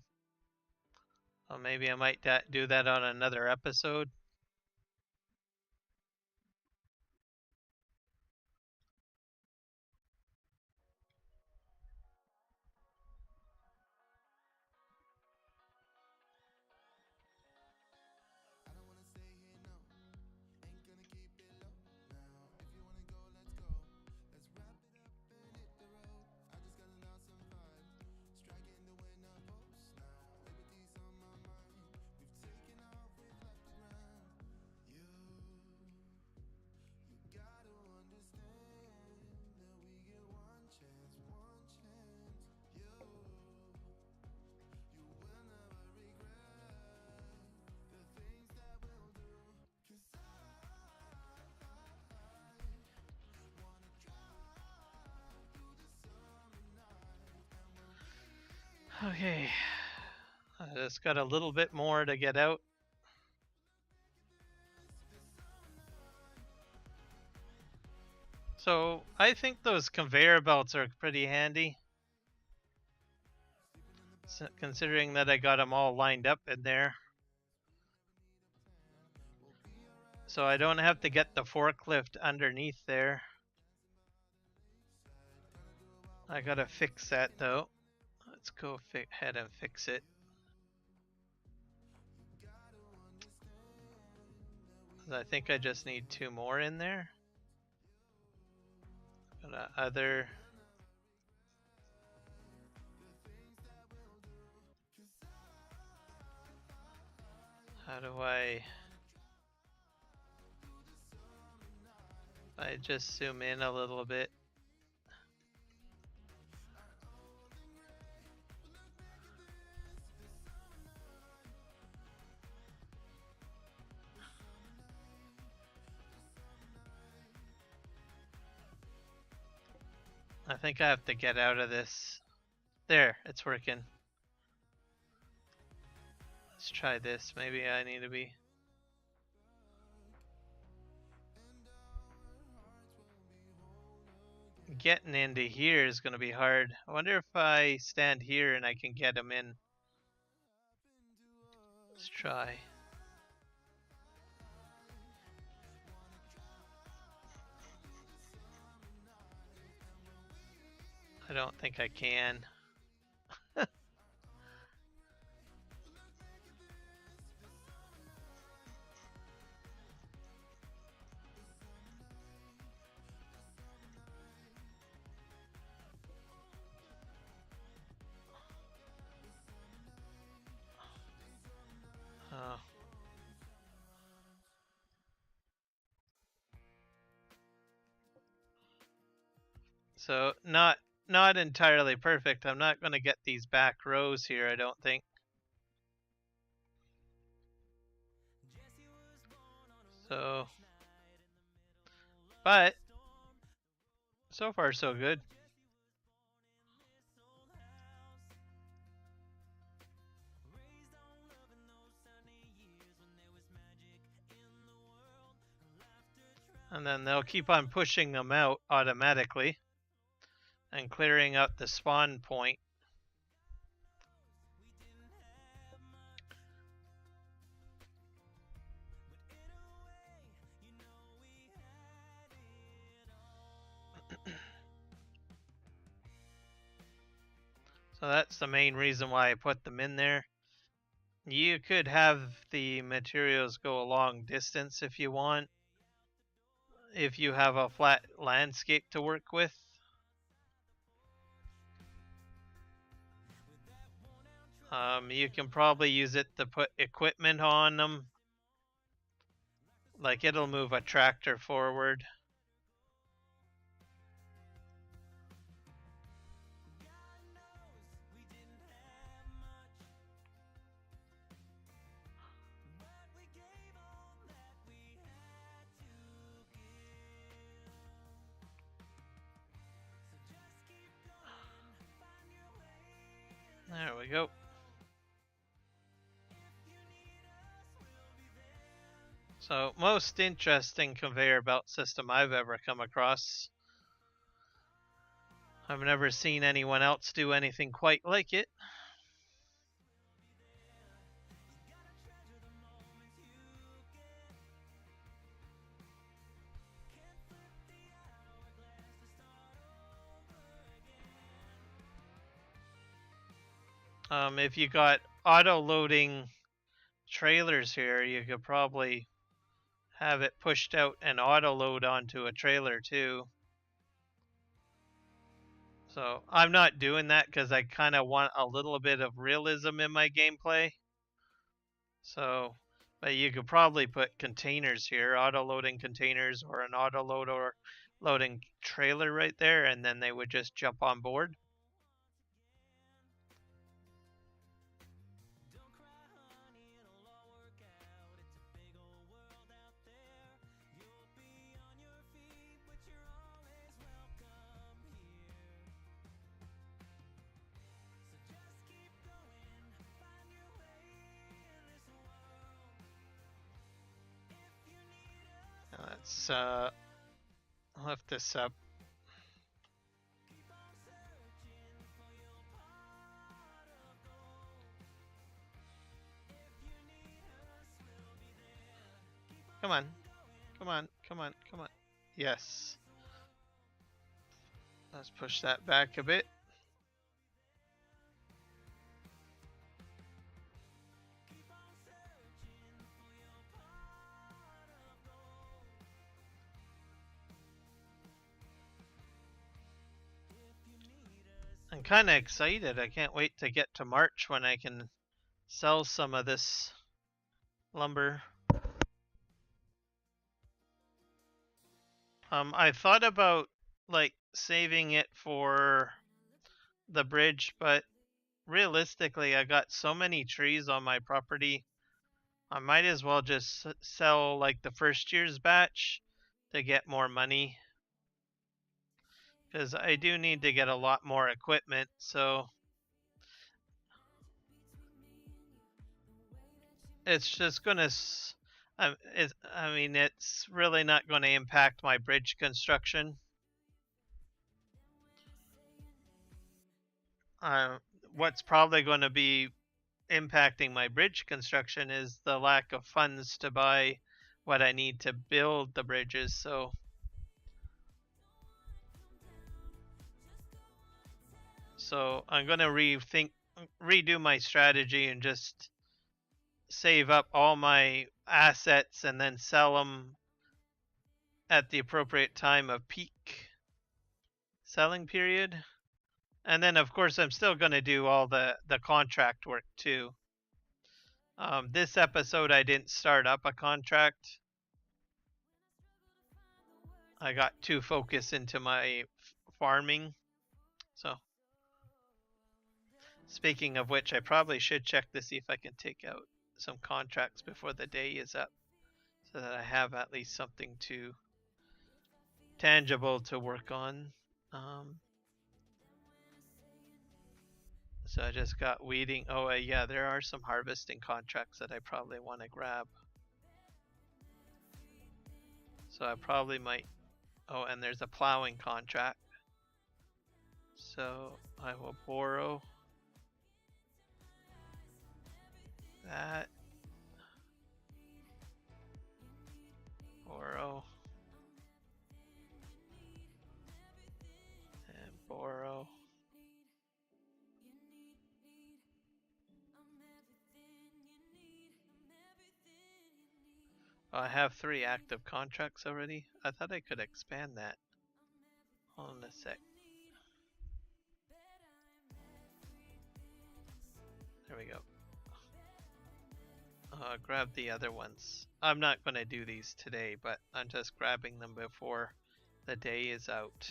Well, maybe I might do that on another episode. I don't wanna stay here, no. Ain't gonna keep it low now. If you wanna go, let's go. Let's wrap it up and hit the road. I just got an awesome vibe. Striking the winner post now. Liberty's on my mind. We've taken off, we've left the ground. You gotta understand that we get one chance, one chance. You will never regret the things that we'll do. 'Cause I wanna drive through the summer night, and we'll Okay. I just got a little bit more to get out. So I think those conveyor belts are pretty handy. Considering that I got them all lined up in there. So I don't have to get the forklift underneath there. I gotta fix that though. Let's go ahead and fix it. I think I just need 2 more in there. Got other. How do I just zoom in a little bit? I think I have to get out of this. There, it's working. Let's try this. Maybe I need to be. Getting into here is going to be hard. I wonder if I stand here and I can get them in. Let's try. I don't think I can. Oh. So not entirely perfect. I'm not going to get these back rows here, I don't think. So, but so far so good. And then they'll keep on pushing them out automatically and clearing out the spawn point. So that's the main reason why I put them in there. You could have the materials go a long distance if you want, if you have a flat landscape to work with. You can probably use it to put equipment on them. Like it'll move a tractor forward. There we go. So, most interesting conveyor belt system I've ever come across. I've never seen anyone else do anything quite like it. If you got auto loading trailers here, you could probably have it pushed out and auto load onto a trailer too. So I'm not doing that because I kind of want a little bit of realism in my gameplay. So, but you could probably put containers here, auto loading containers, or an auto load or loading trailer right there, and then they would just jump on board. Let's lift this up. Come on. Come on, come on, come on. Yes. Let's push that back a bit. I'm kind of excited. I can't wait to get to March when I can sell some of this lumber. I thought about like saving it for the bridge, but realistically, I got so many trees on my property. I might as well just sell like the first year's batch to get more money. Because I do need to get a lot more equipment, so it's just gonna. I mean, it's really not going to impact my bridge construction. What's probably going to be impacting my bridge construction is the lack of funds to buy what I need to build the bridges. So I'm going to redo my strategy and just save up all my assets and then sell them at the appropriate time of peak selling period. And then of course I'm still going to do all the contract work too. This episode I didn't start up a contract. I got too focused into my farming. So speaking of which, I probably should check to see if I can take out some contracts before the day is up, so that I have at least something tangible to work on. So I just got weeding. Oh yeah, there are some harvesting contracts that I probably want to grab. So I probably might. Oh, and there's a plowing contract. So I will borrow that. Borrow. And borrow. Oh, I have 3 active contracts already. I thought I could expand that. Hold on a sec. There we go. Grab the other ones. I'm not going to do these today, but I'm just grabbing them before the day is out.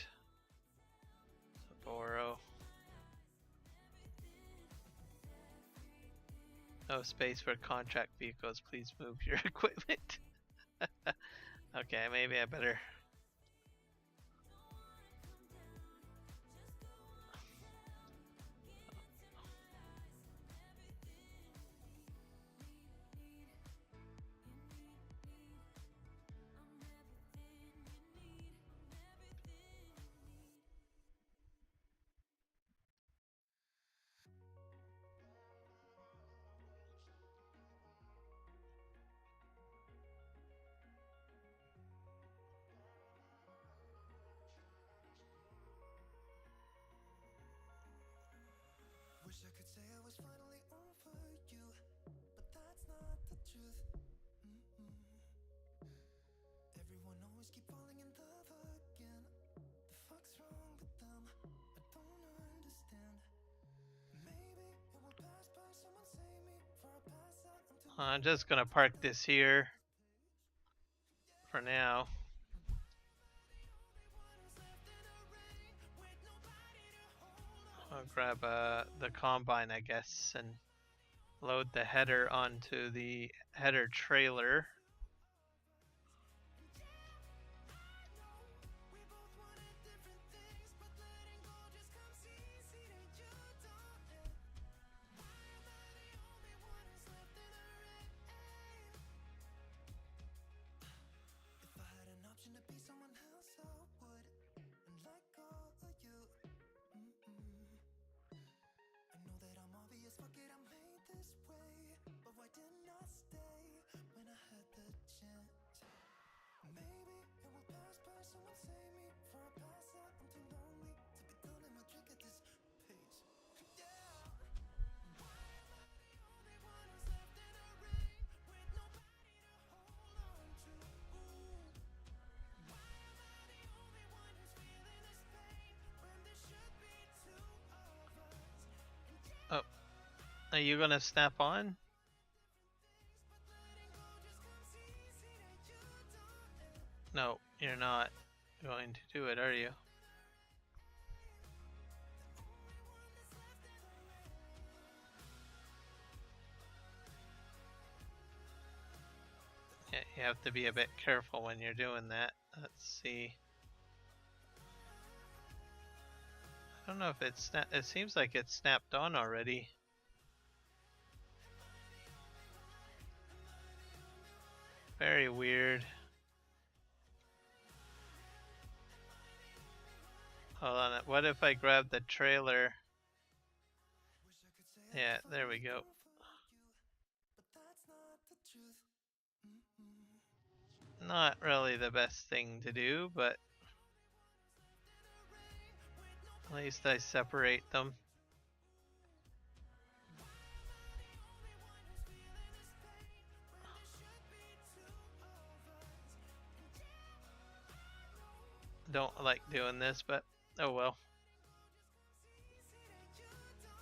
So borrow. No space for contract vehicles. Please move your equipment. Okay, maybe I better. Wish I could say I was finally over you, but that's not the truth. Everyone always keep falling in love again. The fuck's wrong with them? I don't understand. Maybe it will pass by. Someone save me for a pass out. I'm just gonna park this here for now. I'll grab the combine, I guess, and load the header onto the header trailer. Fuck it, I'm made this way. But why didn't I stay when I had the chance? Maybe it will pass by. Someone save me for a pass out. I'm too lonely to be done in my drink at this pace. Yeah. Why am I the only one who's left in the rain with nobody to hold on to? Why am I the only one who's feeling this pain when there should be two of us? Oh. Are you gonna snap on? No, you're not going to do it, are you? Yeah, you have to be a bit careful when you're doing that. Let's see. I don't know if it's it seems like it's snapped on already. Very weird. Hold on, what if I grab the trailer? Yeah, there we go. Not really the best thing to do, but at least I separate them. Don't like doing this, but oh well.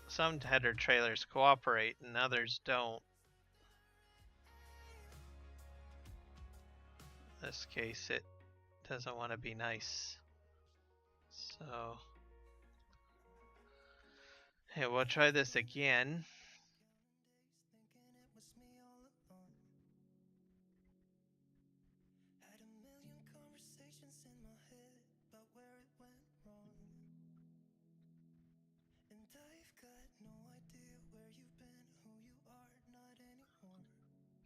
Some header trailers cooperate and others don't. In this case, it doesn't want to be nice. So, hey, we'll try this again.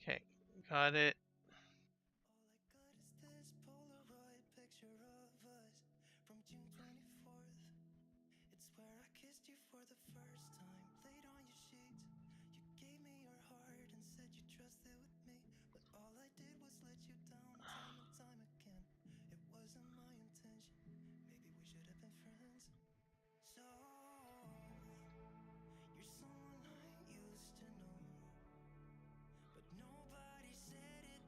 Okay, got it. It's where I kissed you for the first time. Laid on your sheets. You gave me your heart and said you trusted with me. But all I did was let you down time and time again. It wasn't my intention. Maybe we should have been friends. So, you're someone I used to know. But nobody said it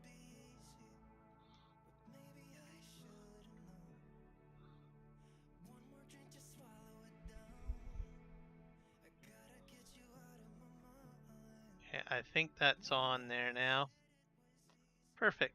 I think that's on there now. Perfect.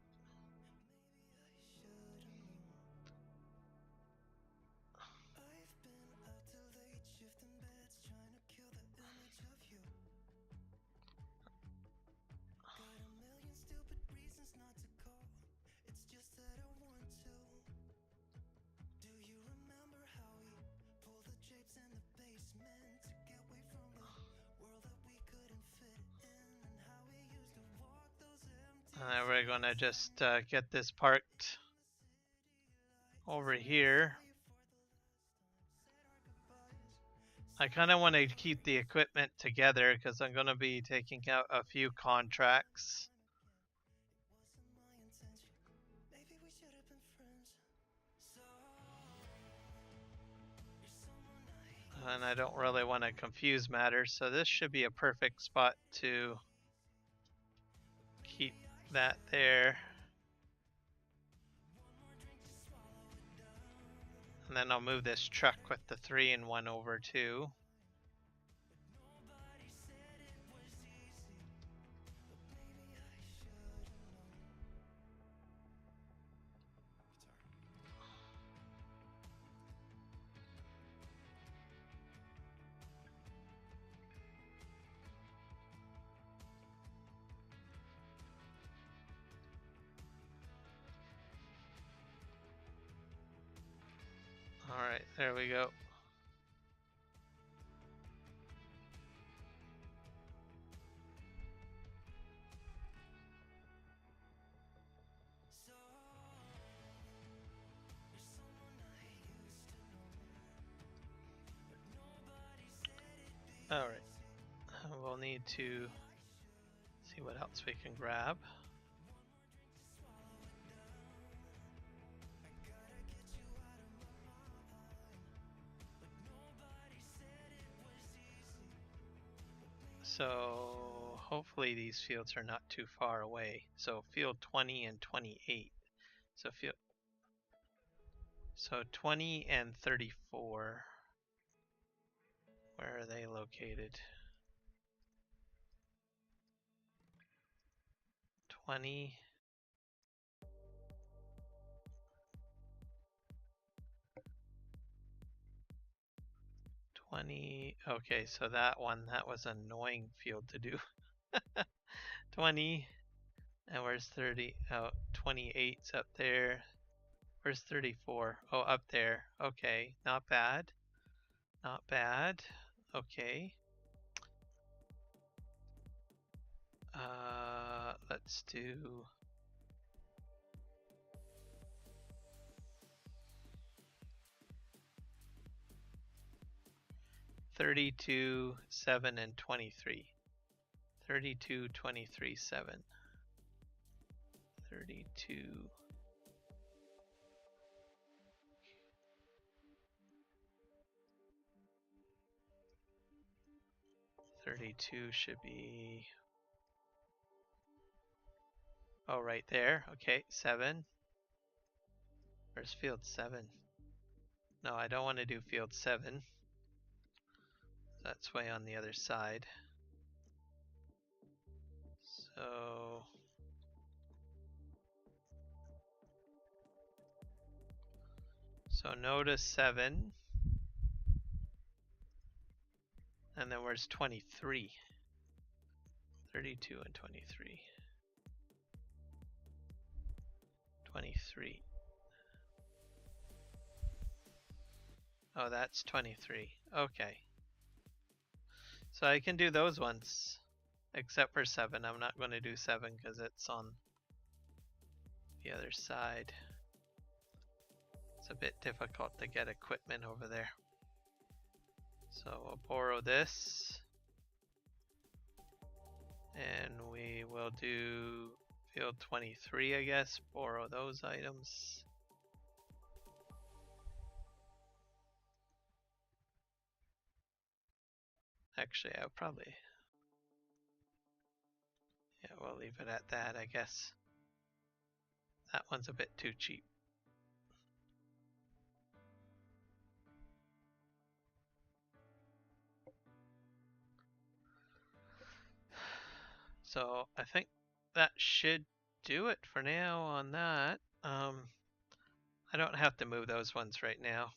And then we're gonna just get this parked over here. I kind of want to keep the equipment together because I'm going to be taking out a few contracts. And I don't really want to confuse matters, so this should be a perfect spot to keep that there. And then I'll move this truck with the 3-in-1 over too. Alright, there we go. Alright, we'll need to see what else we can grab. So hopefully these fields are not too far away. So field 20 and 28. So 20 and 34. Where are they located? 20. 20. Okay, so that was an annoying field to do. 20. And where's 30? Oh, 28's up there. Where's 34? Oh, up there. Okay, not bad. Not bad. Okay. Let's do... $32, 7, and 23. 32, 23, 7. 32. 32 should be... Oh, right there. Okay, 7. Where's field 7? No, I don't want to do field 7. That's way on the other side. So notice 7. And then where's 23? 32 and 23. 23. Oh, that's 23. Okay. So I can do those ones. Except for 7. I'm not going to do 7 because it's on the other side. It's a bit difficult to get equipment over there. So we'll borrow this. And we will do field 23, I guess. Borrow those items. Actually, I'll probably... Yeah, we'll leave it at that, I guess. That one's a bit too cheap. So I think that should do it for now on that. I don't have to move those ones right now.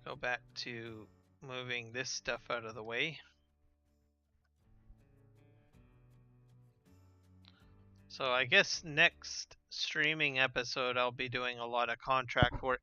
Go back to moving this stuff out of the way. So I guess next streaming episode I'll be doing a lot of contract work.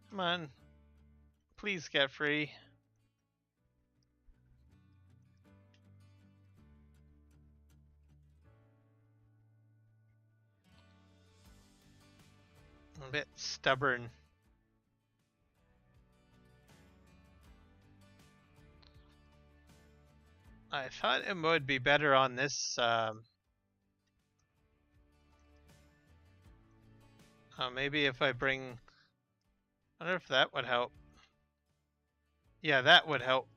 Come on. Please get free. I'm a bit stubborn. I thought it would be better on this. Maybe if I bring. I wonder if that would help. Yeah, that would help.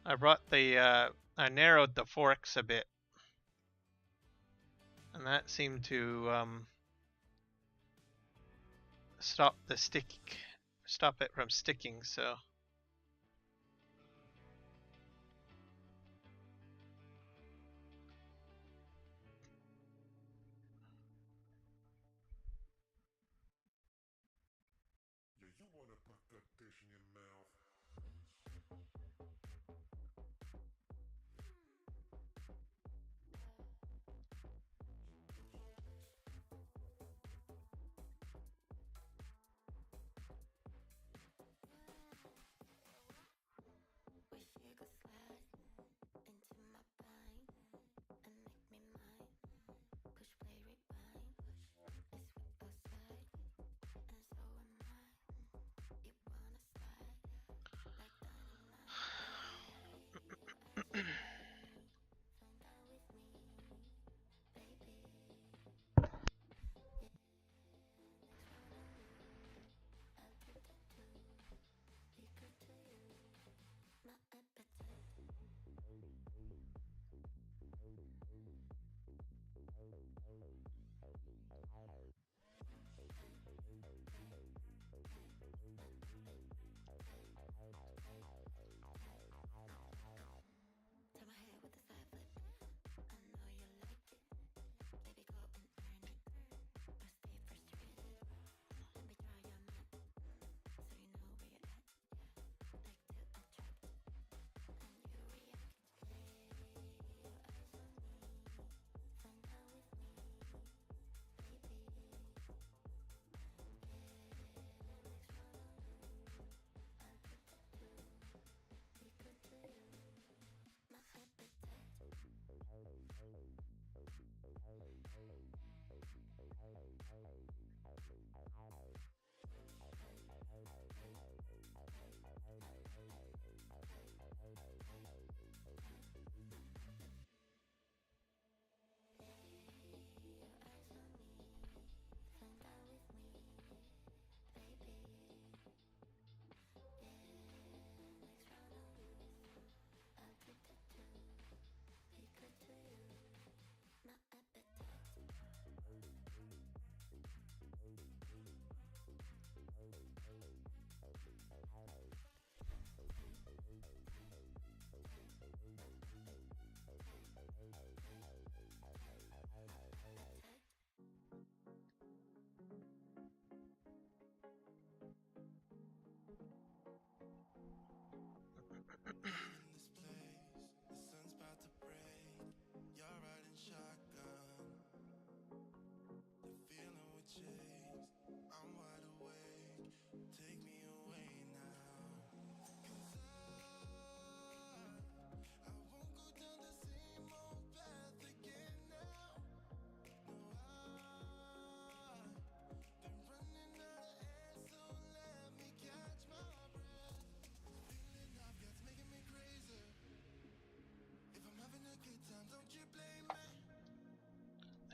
I brought the. I narrowed the forks a bit, and that seemed to stop it from sticking. So. Yeah, you wanna put that dish in your mouth.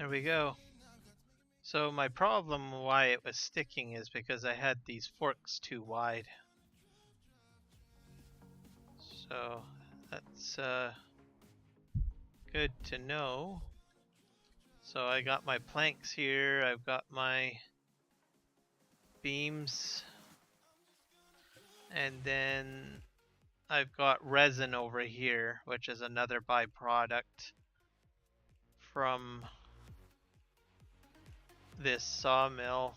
There we go. So my problem why it was sticking is because I had these forks too wide. So that's good to know. So I got my planks here, I've got my beams, and then I've got resin over here, which is another byproduct from this sawmill.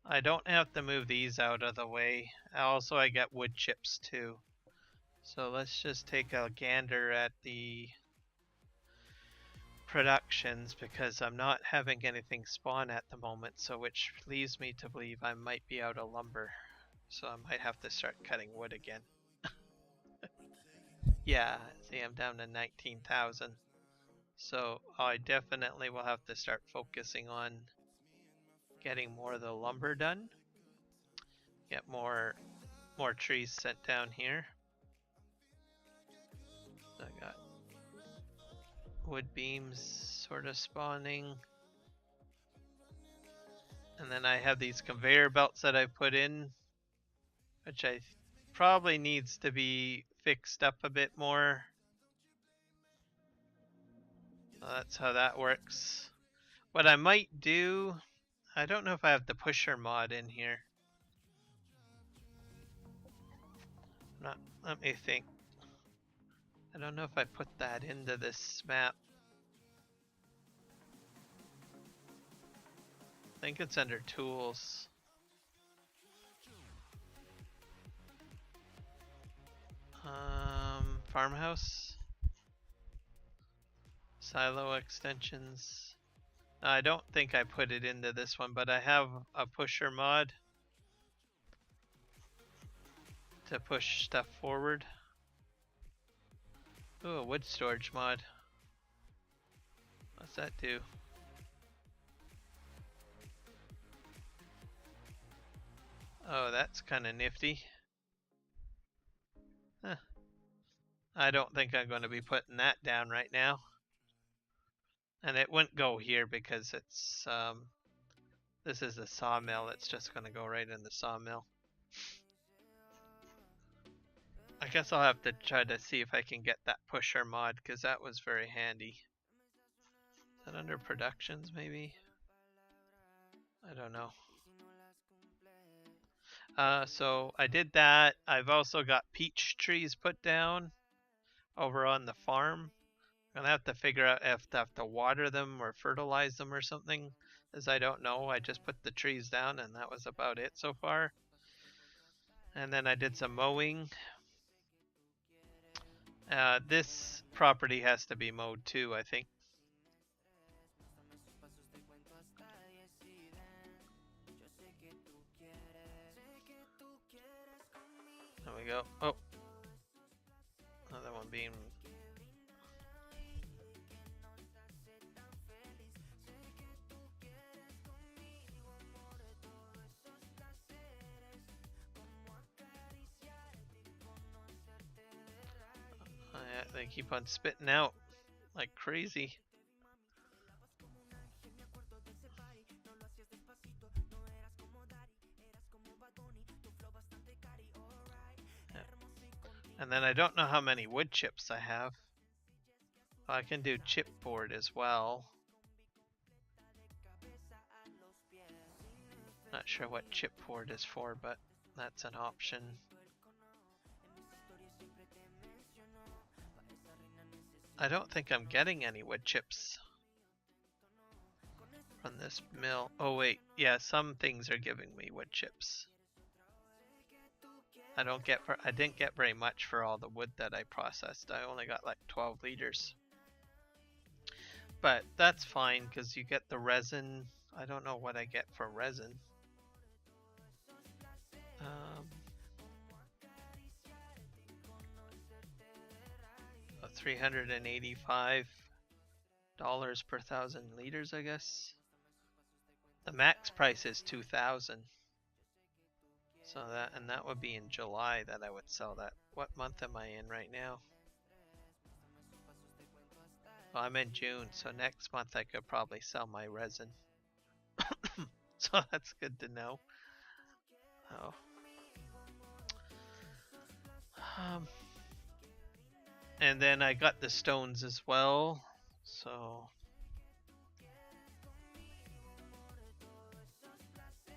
I don't have to move these out of the way. Also, I get wood chips too. So let's just take a gander at the productions because I'm not having anything spawn at the moment, so which leads me to believe I might be out of lumber. So I might have to start cutting wood again. Yeah, see I'm down to 19,000. So I definitely will have to start focusing on getting more of the lumber done. Get more trees sent down here. So I got wood beams sort of spawning. And then I have these conveyor belts that I put in, which I probably needs to be fixed up a bit more. So that's how that works. What I might do, I don't know if I have the pusher mod in here. Let me think. I don't know if I put that into this map. I think it's under tools. Farmhouse. Silo extensions. I don't think I put it into this one, but I have a pusher mod to push stuff forward. Ooh, a wood storage mod. What's that do? Oh, that's kind of nifty. Huh. I don't think I'm going to be putting that down right now. And it wouldn't go here because it's this is a sawmill. It's just going to go right in the sawmill. I guess I'll have to try to see if I can get that pusher mod because that was very handy. Is that under productions maybe? I don't know. So I did that. I've also got peach trees put down over on the farm. I'm gonna have to figure out if I have to water them or fertilize them or something, as I don't know. I just put the trees down and that was about it so far. And then I did some mowing. This property has to be mowed too, I think. There we go. Oh, another one being. Yeah, they keep on spitting out like crazy. Yeah. And then I don't know how many wood chips I have. I can do chipboard as well. Not sure what chipboard is for, but that's an option. I don't think I'm getting any wood chips from this mill. Oh wait, yeah, some things are giving me wood chips. I didn't get very much for all the wood that I processed. I only got like 12 liters. But that's fine because you get the resin. I don't know what I get for resin. $385 per 1,000 liters, I guess. The max price is 2,000. So that would be in July that I would sell that. What month am I in right now? Well, I'm in June, so next month I could probably sell my resin. So that's good to know. Oh. And then I got the stones as well. So I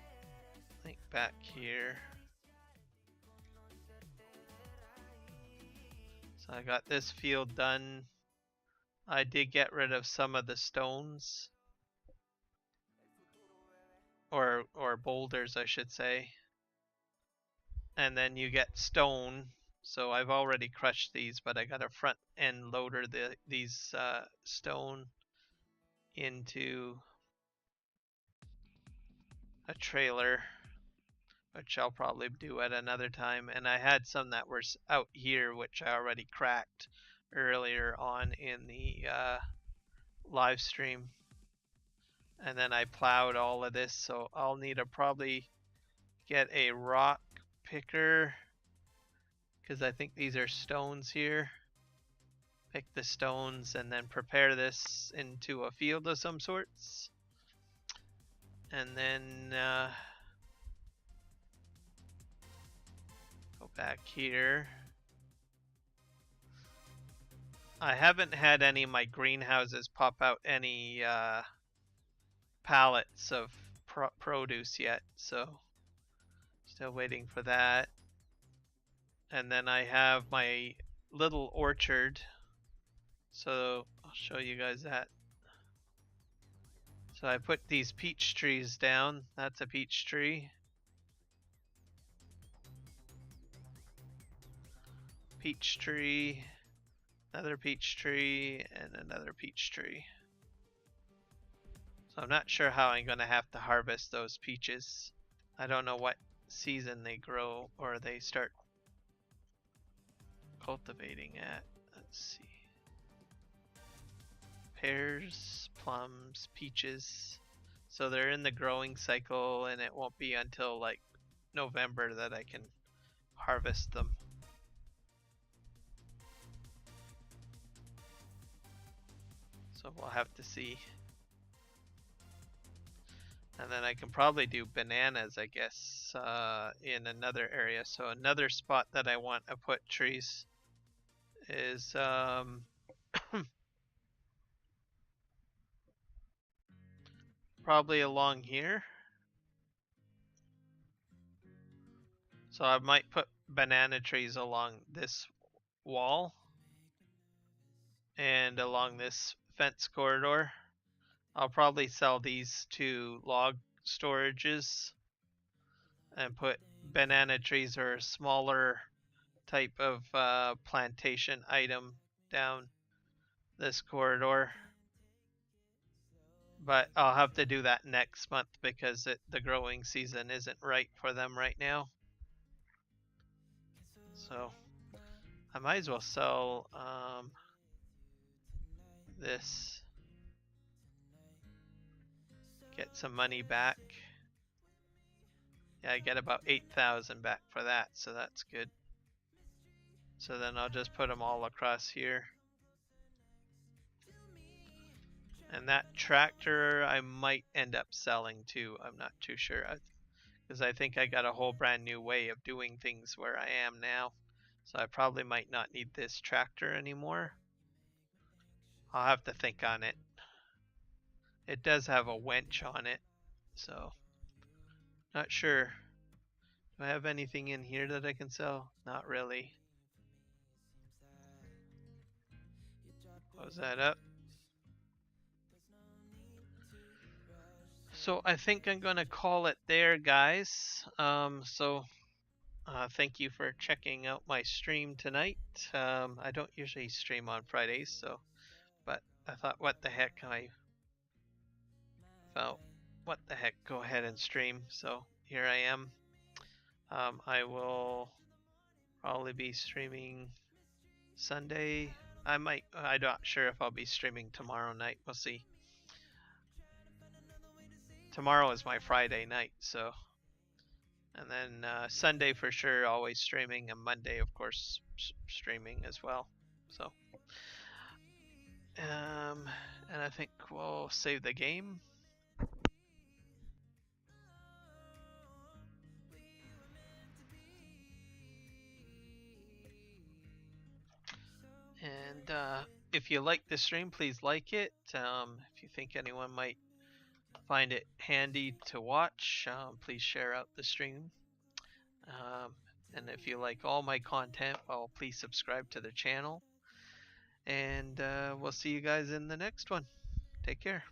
think back here. So I got this field done. I did get rid of some of the stones. Or boulders, I should say. And then you get stone. So I've already crushed these, but I got a front end loader these stone into a trailer, which I'll probably do at another time. And I had some that were out here, which I already cracked earlier on in the live stream. And then I plowed all of this, so I'll need to probably get a rock picker, because I think these are stones here. Pick the stones and then prepare this into a field of some sorts. And then go back here. I haven't had any of my greenhouses pop out any pallets of produce yet, so still waiting for that. And then I have my little orchard, so I'll show you guys that. So I put these peach trees down. That's a peach tree. Peach tree, another peach tree, and another peach tree. So I'm not sure how I'm going to have to harvest those peaches. I don't know what season they grow or they start cultivating at. Let's see. Pears, plums, peaches. So they're in the growing cycle, and it won't be until like November that I can harvest them. So we'll have to see. And then I can probably do bananas, I guess, in another area. So another spot that I want to put trees is probably along here. So I might put banana trees along this wall and along this fence corridor. I'll probably sell these to log storages and put banana trees or a smaller type of plantation item down this corridor. But I'll have to do that next month because the growing season isn't right for them right now. So I might as well sell this. Get some money back. Yeah, I get about 8,000 back for that, so that's good. So then I'll just put them all across here. And that tractor I might end up selling too. I'm not too sure. Because I think I got a whole brand new way of doing things where I am now. So I probably might not need this tractor anymore. I'll have to think on it. It does have a winch on it, so not sure. Do I have anything in here that I can sell? Not really. Close that up. So I think I'm gonna call it there, guys. Thank you for checking out my stream tonight. I don't usually stream on Fridays, so, but I thought, what the heck, what the heck, go ahead and stream. So here I am. I will probably be streaming Sunday. I'm not sure if I'll be streaming tomorrow night. We'll see. Tomorrow is my Friday night, so. And then Sunday for sure, always streaming, and Monday, of course, streaming as well. So. And I think we'll save the game. And if you like the stream, please like it. If you think anyone might find it handy to watch, please share out the stream. And if you like all my content, well, please subscribe to the channel. And we'll see you guys in the next one. Take care.